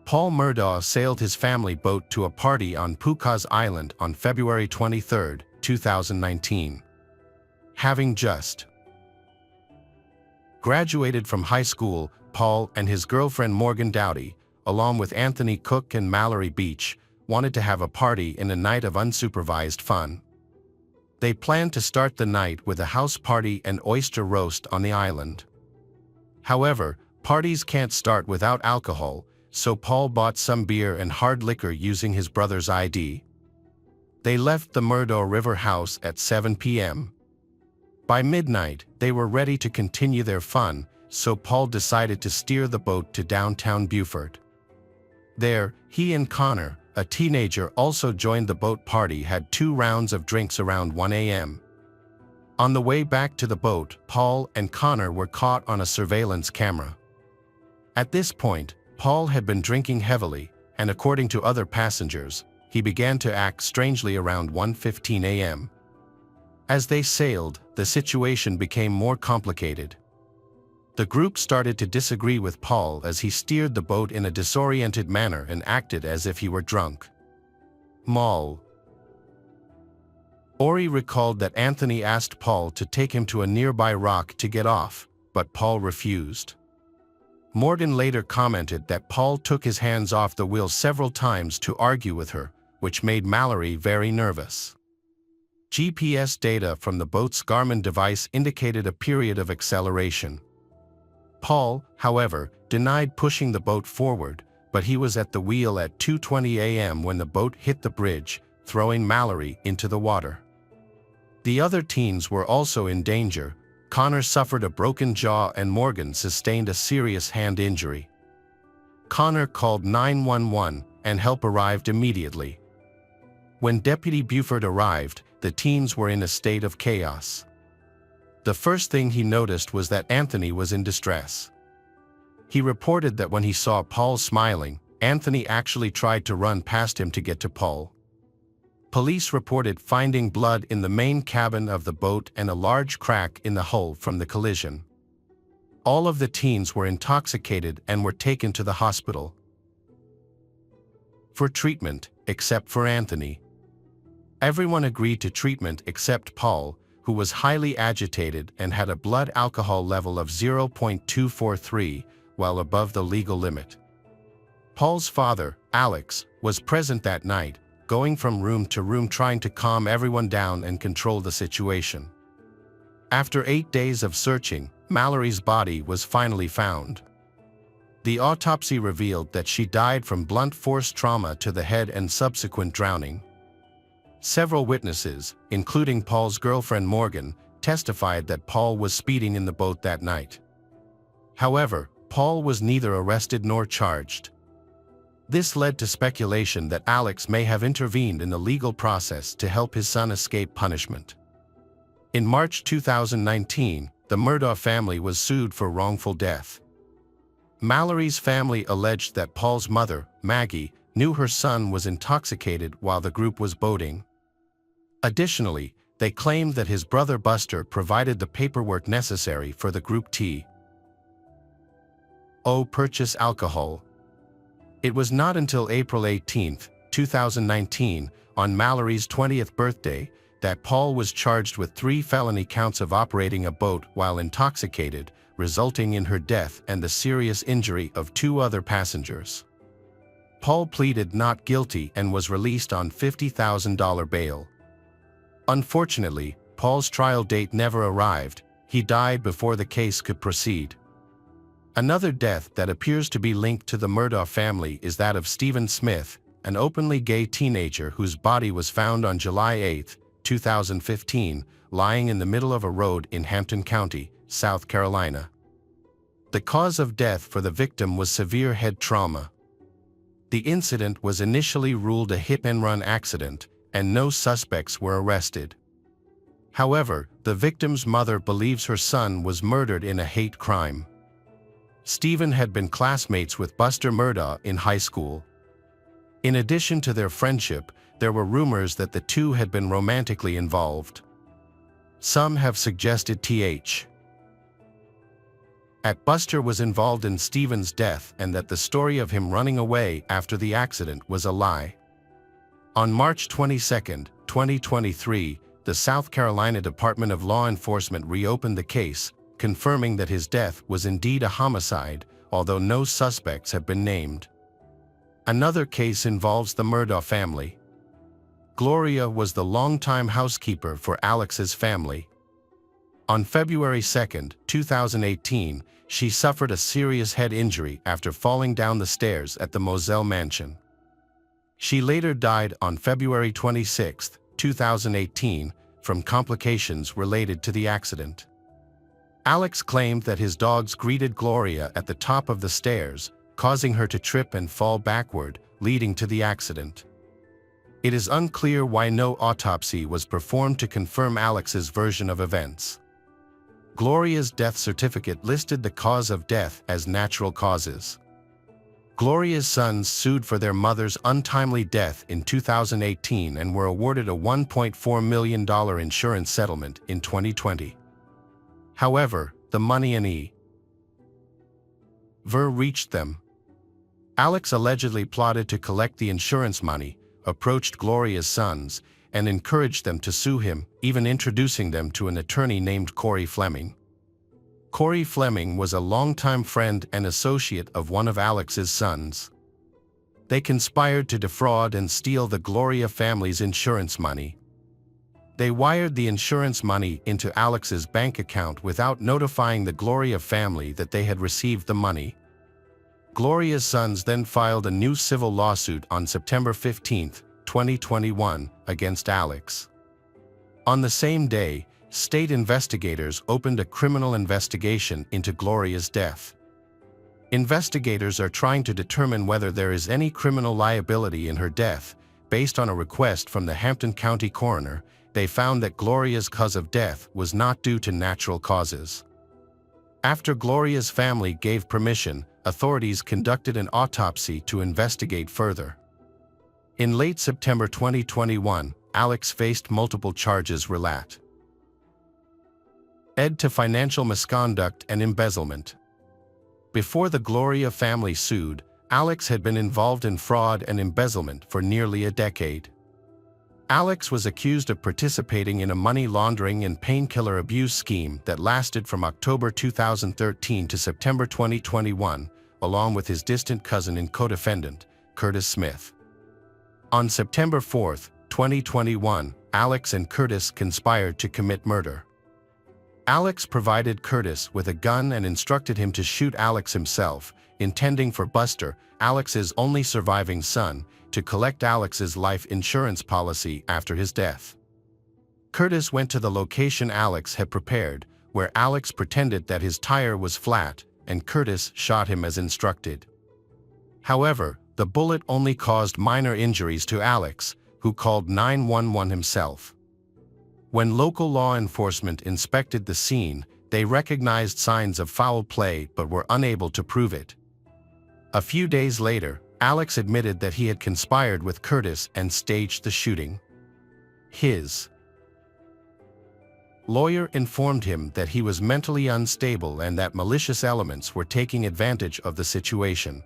Paul Murdaugh sailed his family boat to a party on Pucas Island on February 23, 2019. Having just graduated from high school, Paul and his girlfriend Morgan Dowdy, along with Anthony Cook and Mallory Beach, wanted to have a party in a night of unsupervised fun. They planned to start the night with a house party and oyster roast on the island. However, parties can't start without alcohol, so Paul bought some beer and hard liquor using his brother's ID. They left the Murdaugh River house at 7 p.m. By midnight, they were ready to continue their fun, so Paul decided to steer the boat to downtown Beaufort. There, he and Connor, a teenager, also joined the boat party, had 2 rounds of drinks around 1 a.m. On the way back to the boat, Paul and Connor were caught on a surveillance camera. At this point, Paul had been drinking heavily, and according to other passengers, he began to act strangely around 1:15 a.m. As they sailed, the situation became more complicated. The group started to disagree with Paul as he steered the boat in a disoriented manner and acted as if he were drunk. Mallory recalled that Anthony asked Paul to take him to a nearby rock to get off, but Paul refused. Morgan later commented that Paul took his hands off the wheel several times to argue with her, which made Mallory very nervous. GPS data from the boat's Garmin device indicated a period of acceleration. Paul, however, denied pushing the boat forward, but he was at the wheel at 2:20 a.m. when the boat hit the bridge, throwing Mallory into the water. The other teens were also in danger. Connor suffered a broken jaw and Morgan sustained a serious hand injury. Connor called 911 and help arrived immediately. When Deputy Beaufort arrived, the teens were in a state of chaos. The first thing he noticed was that Anthony was in distress. He reported that when he saw Paul smiling, Anthony actually tried to run past him to get to Paul. Police reported finding blood in the main cabin of the boat and a large crack in the hull from the collision. All of the teens were intoxicated and were taken to the hospital for treatment, except for Anthony. Everyone agreed to treatment except Paul, who was highly agitated and had a blood alcohol level of 0.243, while above the legal limit. Paul's father, Alex, was present that night, going from room to room trying to calm everyone down and control the situation. After 8 days of searching, Mallory's body was finally found. The autopsy revealed that she died from blunt force trauma to the head and subsequent drowning. Several witnesses, including Paul's girlfriend Morgan, testified that Paul was speeding in the boat that night. However, Paul was neither arrested nor charged. This led to speculation that Alex may have intervened in the legal process to help his son escape punishment. In March 2019, the Murdaugh family was sued for wrongful death. Mallory's family alleged that Paul's mother, Maggie, knew her son was intoxicated while the group was boating. Additionally, they claimed that his brother Buster provided the paperwork necessary for the group to purchase alcohol. It was not until April 18, 2019, on Mallory's 20th birthday, that Paul was charged with 3 felony counts of operating a boat while intoxicated, resulting in her death and the serious injury of 2 other passengers. Paul pleaded not guilty and was released on $50,000 bail. Unfortunately, Paul's trial date never arrived. He died before the case could proceed. Another death that appears to be linked to the Murdaugh family is that of Stephen Smith, an openly gay teenager whose body was found on July 8, 2015, lying in the middle of a road in Hampton County, South Carolina. The cause of death for the victim was severe head trauma. The incident was initially ruled a hit-and-run accident, and no suspects were arrested. However, the victim's mother believes her son was murdered in a hate crime. Stephen had been classmates with Buster Murdaugh in high school. In addition to their friendship, there were rumors that the two had been romantically involved. Some have suggested Buster was involved in Stephen's death and that the story of him running away after the accident was a lie. On March 22, 2023, the South Carolina Department of Law Enforcement reopened the case, confirming that his death was indeed a homicide, although no suspects have been named. Another case involves the Murdaugh family. Gloria was the longtime housekeeper for Alex's family. On February 2, 2018, she suffered a serious head injury after falling down the stairs at the Moselle mansion. She later died on February 26, 2018, from complications related to the accident. Alex claimed that his dogs greeted Gloria at the top of the stairs, causing her to trip and fall backward, leading to the accident. It is unclear why no autopsy was performed to confirm Alex's version of events. Gloria's death certificate listed the cause of death as natural causes. Gloria's sons sued for their mother's untimely death in 2018 and were awarded a $1.4 million insurance settlement in 2020. However, the money and reached them. Alex allegedly plotted to collect the insurance money, approached Gloria's sons, and encouraged them to sue him, even introducing them to an attorney named Corey Fleming. Corey Fleming was a longtime friend and associate of one of Alex's sons. They conspired to defraud and steal the Gloria family's insurance money. They wired the insurance money into Alex's bank account without notifying the Gloria family that they had received the money. Gloria's sons then filed a new civil lawsuit on September 15, 2021, against Alex. On the same day, state investigators opened a criminal investigation into Gloria's death. Investigators are trying to determine whether there is any criminal liability in her death. Based on a request from the Hampton County coroner, they found that Gloria's cause of death was not due to natural causes. After Gloria's family gave permission, authorities conducted an autopsy to investigate further. In late September 2021, Alex faced multiple charges related to financial misconduct and embezzlement. Before the Gloria family sued, Alex had been involved in fraud and embezzlement for nearly a decade. Alex was accused of participating in a money laundering and painkiller abuse scheme that lasted from October 2013 to September 2021, along with his distant cousin and co-defendant, Curtis Smith. On September 4, 2021, Alex and Curtis conspired to commit murder. Alex provided Curtis with a gun and instructed him to shoot Alex himself, intending for Buster, Alex's only surviving son, to collect Alex's life insurance policy after his death. Curtis went to the location Alex had prepared, where Alex pretended that his tire was flat, and Curtis shot him as instructed. However, the bullet only caused minor injuries to Alex, who called 911 himself. When local law enforcement inspected the scene, they recognized signs of foul play but were unable to prove it. A few days later, Alex admitted that he had conspired with Curtis and staged the shooting. His lawyer informed him that he was mentally unstable and that malicious elements were taking advantage of the situation.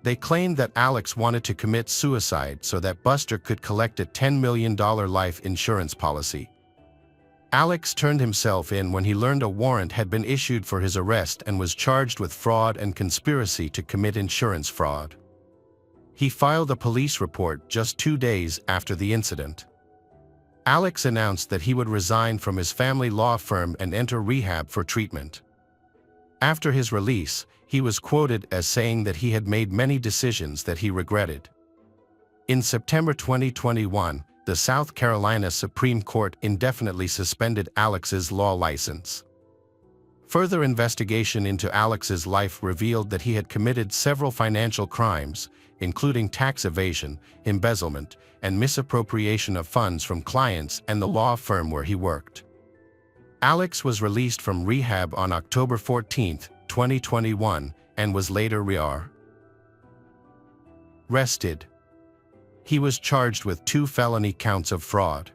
They claimed that Alex wanted to commit suicide so that Buster could collect a $10 million life insurance policy. Alex turned himself in when he learned a warrant had been issued for his arrest and was charged with fraud and conspiracy to commit insurance fraud. He filed a police report just 2 days after the incident. Alex announced that he would resign from his family law firm and enter rehab for treatment. After his release, he was quoted as saying that he had made many decisions that he regretted. In September 2021, the South Carolina Supreme Court indefinitely suspended Alex's law license. Further investigation into Alex's life revealed that he had committed several financial crimes, including tax evasion, embezzlement, and misappropriation of funds from clients and the law firm where he worked. Alex was released from rehab on October 14, 2021, and was later arrested. He was charged with 2 felony counts of fraud.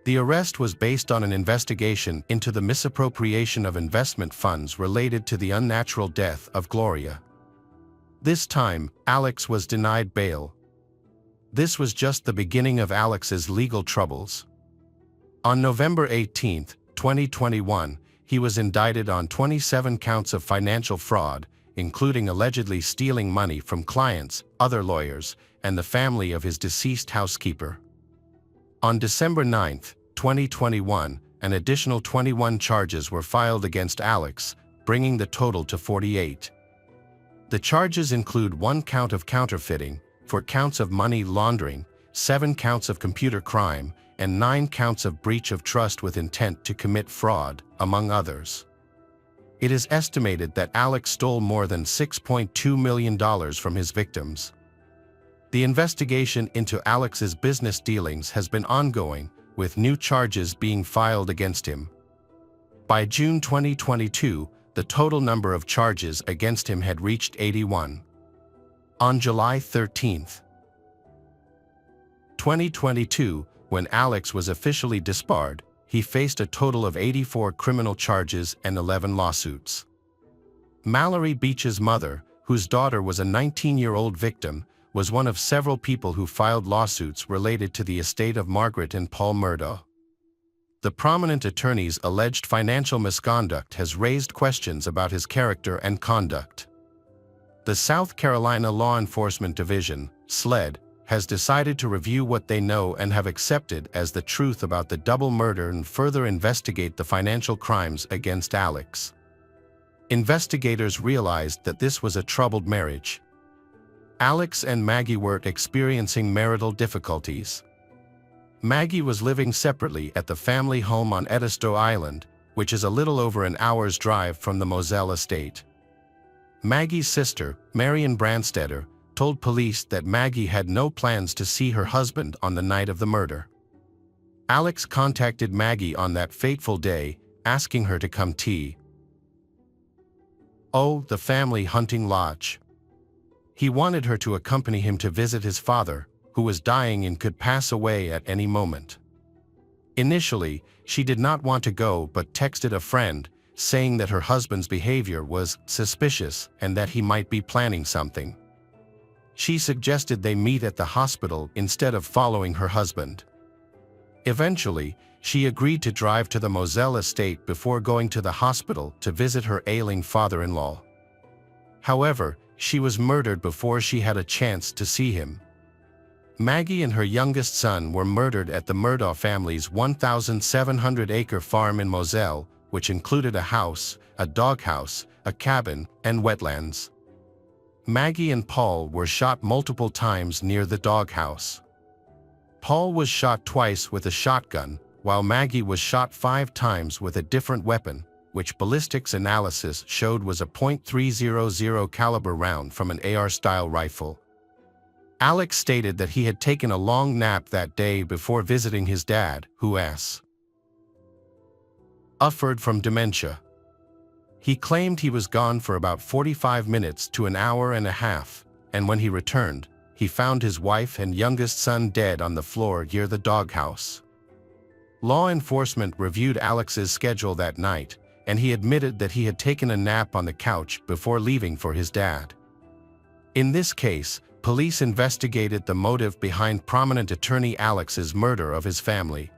The arrest was based on an investigation into the misappropriation of investment funds related to the unnatural death of Gloria. This time, Alex was denied bail. This was just the beginning of Alex's legal troubles. On November 18, 2021, he was indicted on 27 counts of financial fraud, including allegedly stealing money from clients, other lawyers, and the family of his deceased housekeeper. On December 9, 2021, an additional 21 charges were filed against Alex, bringing the total to 48. The charges include 1 count of counterfeiting, 4 counts of money laundering, 7 counts of computer crime, and 9 counts of breach of trust with intent to commit fraud, among others. It is estimated that Alex stole more than $6.2 million from his victims. The investigation into Alex's business dealings has been ongoing, with new charges being filed against him. By June 2022, the total number of charges against him had reached 81. On July 13, 2022, when Alex was officially disbarred, he faced a total of 84 criminal charges and 11 lawsuits. Mallory Beach's mother, whose daughter was a 19-year-old victim, was one of several people who filed lawsuits related to the estate of Margaret and Paul Murdaugh. The prominent attorney's alleged financial misconduct has raised questions about his character and conduct. The South Carolina Law Enforcement Division, SLED, has decided to review what they know and have accepted as the truth about the double murder and further investigate the financial crimes against Alex. Investigators realized that this was a troubled marriage. Alex and Maggie were experiencing marital difficulties. Maggie was living separately at the family home on Edisto Island, which is a little over an hour's drive from the Moselle estate. Maggie's sister, Marion Branstetter, told police that Maggie had no plans to see her husband on the night of the murder. Alex contacted Maggie on that fateful day, asking her to come to the family hunting lodge. He wanted her to accompany him to visit his father, who was dying and could pass away at any moment. Initially, she did not want to go but texted a friend, saying that her husband's behavior was suspicious and that he might be planning something. She suggested they meet at the hospital instead of following her husband. Eventually, she agreed to drive to the Moselle estate before going to the hospital to visit her ailing father-in-law. However, she was murdered before she had a chance to see him. Maggie and her youngest son were murdered at the Murdaugh family's 1,700-acre farm in Moselle, which included a house, a doghouse, a cabin, and wetlands. Maggie and Paul were shot multiple times near the doghouse. Paul was shot twice with a shotgun, while Maggie was shot 5 times with a different weapon, which ballistics analysis showed was a .300 caliber round from an AR-style rifle. Alex stated that he had taken a long nap that day before visiting his dad, who suffered from dementia. He claimed he was gone for about 45 minutes to an hour and a half, and when he returned, he found his wife and youngest son dead on the floor near the doghouse. Law enforcement reviewed Alex's schedule that night, and he admitted that he had taken a nap on the couch before leaving for his dad. In this case, police investigated the motive behind prominent attorney Alex's murder of his family.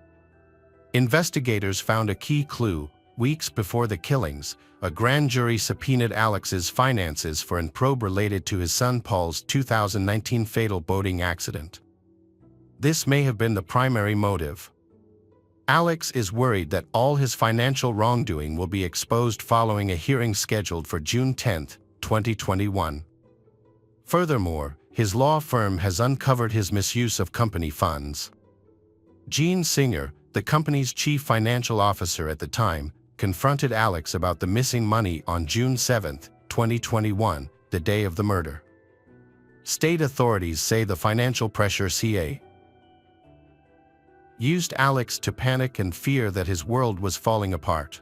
Investigators found a key clue. Weeks before the killings, a grand jury subpoenaed Alex's finances for an probe related to his son Paul's 2019 fatal boating accident. This may have been the primary motive. Alex is worried that all his financial wrongdoing will be exposed following a hearing scheduled for June 10, 2021. Furthermore, his law firm has uncovered his misuse of company funds. Gene Singer, the company's chief financial officer at the time, confronted Alex about the missing money on June 7, 2021, the day of the murder. State authorities say the financial pressure used Alex to panic and fear that his world was falling apart.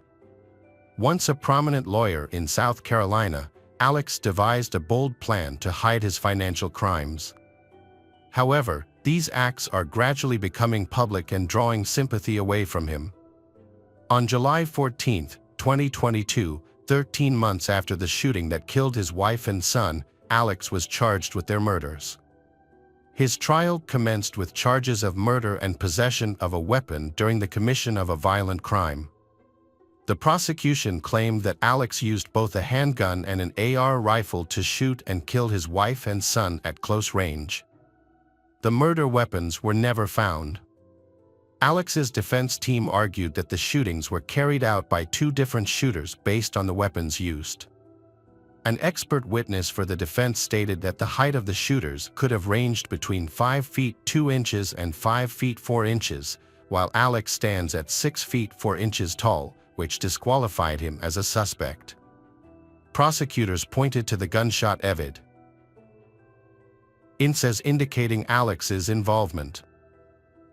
Once a prominent lawyer in South Carolina, Alex devised a bold plan to hide his financial crimes. However, these acts are gradually becoming public and drawing sympathy away from him. On July 14, 2022, 13 months after the shooting that killed his wife and son, Alex was charged with their murders. His trial commenced with charges of murder and possession of a weapon during the commission of a violent crime. The prosecution claimed that Alex used both a handgun and an AR rifle to shoot and kill his wife and son at close range. The murder weapons were never found. Alex's defense team argued that the shootings were carried out by 2 different shooters based on the weapons used. An expert witness for the defense stated that the height of the shooters could have ranged between 5 feet 2 inches and 5 feet 4 inches, while Alex stands at 6 feet 4 inches tall, which disqualified him as a suspect. Prosecutors pointed to the gunshot evidence as indicating Alex's involvement.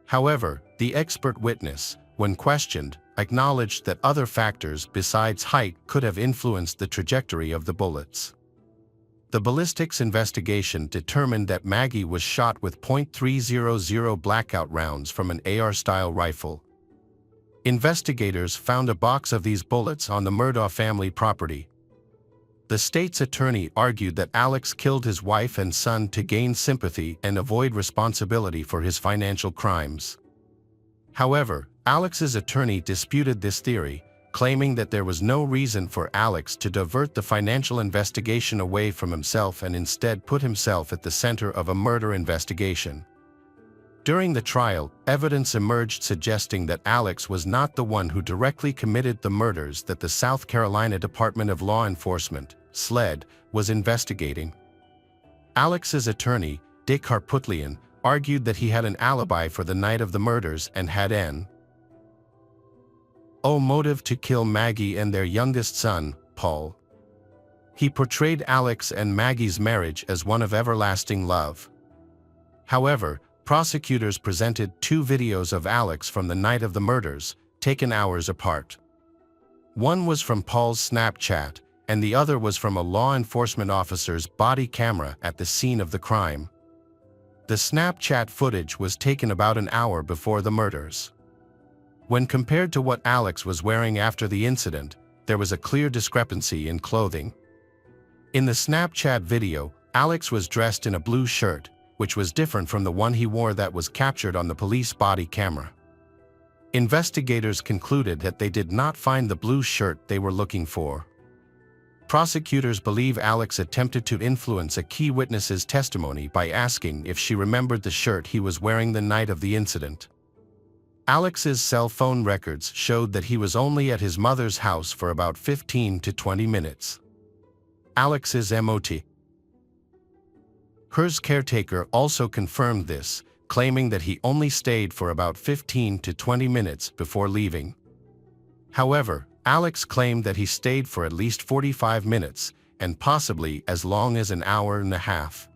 However, the expert witness, when questioned, acknowledged that other factors besides height could have influenced the trajectory of the bullets. The ballistics investigation determined that Maggie was shot with .300 blackout rounds from an AR-style rifle. Investigators found a box of these bullets on the Murdaugh family property. The state's attorney argued that Alex killed his wife and son to gain sympathy and avoid responsibility for his financial crimes. However, Alex's attorney disputed this theory, claiming that there was no reason for Alex to divert the financial investigation away from himself and instead put himself at the center of a murder investigation. During the trial, evidence emerged suggesting that Alex was not the one who directly committed the murders that the South Carolina Department of Law Enforcement, SLED, was investigating. Alex's attorney, Dick Harputlian, argued that he had an alibi for the night of the murders and had an motive to kill Maggie and their youngest son, Paul. He portrayed Alex and Maggie's marriage as one of everlasting love. However, prosecutors presented 2 videos of Alex from the night of the murders, taken hours apart. One was from Paul's Snapchat, and the other was from a law enforcement officer's body camera at the scene of the crime. The Snapchat footage was taken about an hour before the murders. When compared to what Alex was wearing after the incident, there was a clear discrepancy in clothing. In the Snapchat video, Alex was dressed in a blue shirt, which was different from the one he wore that was captured on the police body camera. Investigators concluded that they did not find the blue shirt they were looking for. Prosecutors believe Alex attempted to influence a key witness's testimony by asking if she remembered the shirt he was wearing the night of the incident. Alex's cell phone records showed that he was only at his mother's house for about 15 to 20 minutes. Alex's MOT. Hers caretaker also confirmed this, claiming that he only stayed for about 15 to 20 minutes before leaving. However, Alex claimed that he stayed for at least 45 minutes, and possibly as long as an hour and a half.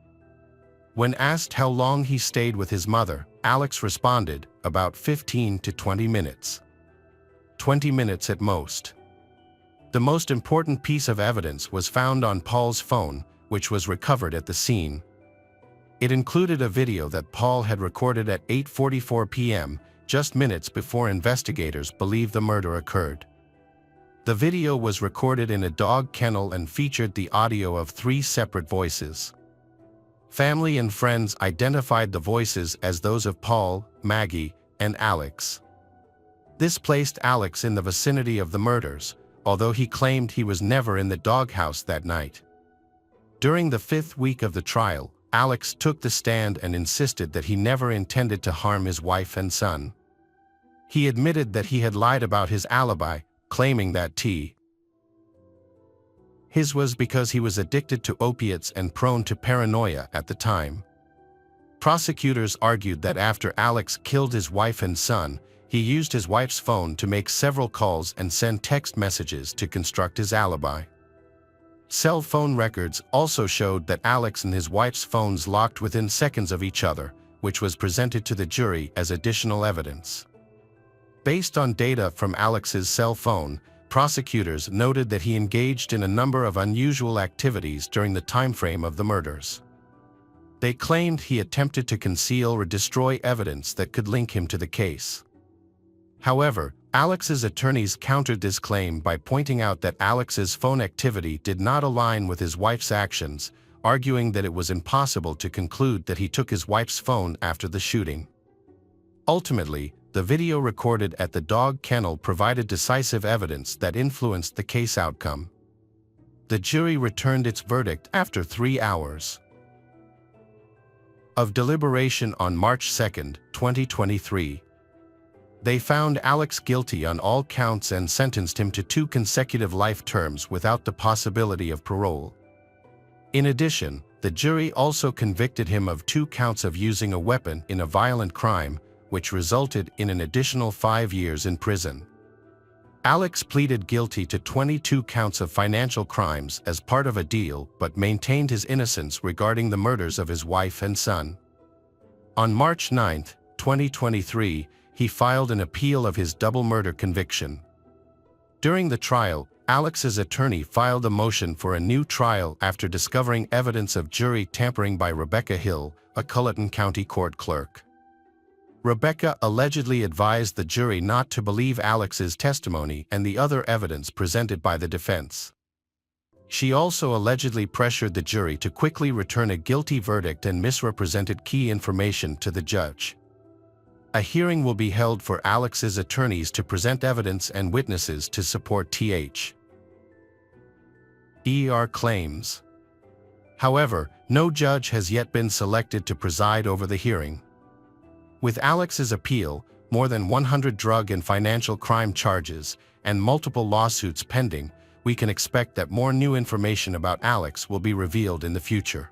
When asked how long he stayed with his mother, Alex responded, about 15 to 20 minutes. 20 minutes at most. The most important piece of evidence was found on Paul's phone, which was recovered at the scene. It included a video that Paul had recorded at 8:44 p.m., just minutes before investigators believe the murder occurred. The video was recorded in a dog kennel and featured the audio of 3 separate voices. Family and friends identified the voices as those of Paul, Maggie, and Alex. This placed Alex in the vicinity of the murders, although he claimed he was never in the doghouse that night. During the 5th week of the trial, Alex took the stand and insisted that he never intended to harm his wife and son. He admitted that he had lied about his alibi, claiming that his was because he was addicted to opiates and prone to paranoia at the time. Prosecutors argued that after Alex killed his wife and son, he used his wife's phone to make several calls and send text messages to construct his alibi. Cell phone records also showed that Alex and his wife's phones locked within seconds of each other, which was presented to the jury as additional evidence. Based on data from Alex's cell phone, prosecutors noted that he engaged in a number of unusual activities during the timeframe of the murders. They claimed he attempted to conceal or destroy evidence that could link him to the case. However, Alex's attorneys countered this claim by pointing out that Alex's phone activity did not align with his wife's actions, arguing that it was impossible to conclude that he took his wife's phone after the shooting. Ultimately, the video recorded at the dog kennel provided decisive evidence that influenced the case outcome. The jury returned its verdict after 3 hours of deliberation on March 2, 2023. They found Alex guilty on all counts and sentenced him to 2 consecutive life terms without the possibility of parole. In addition, the jury also convicted him of 2 counts of using a weapon in a violent crime, which resulted in an additional 5 years in prison. Alex pleaded guilty to 22 counts of financial crimes as part of a deal but maintained his innocence regarding the murders of his wife and son. On March 9, 2023, he filed an appeal of his double murder conviction. During the trial, Alex's attorney filed a motion for a new trial after discovering evidence of jury tampering by Rebecca Hill, a Culleton County court clerk. Rebecca allegedly advised the jury not to believe Alex's testimony and the other evidence presented by the defense. She also allegedly pressured the jury to quickly return a guilty verdict and misrepresented key information to the judge. A hearing will be held for Alex's attorneys to present evidence and witnesses to support her claims. However, no judge has yet been selected to preside over the hearing. With Alex's appeal, more than 100 drug and financial crime charges, and multiple lawsuits pending, we can expect that more new information about Alex will be revealed in the future.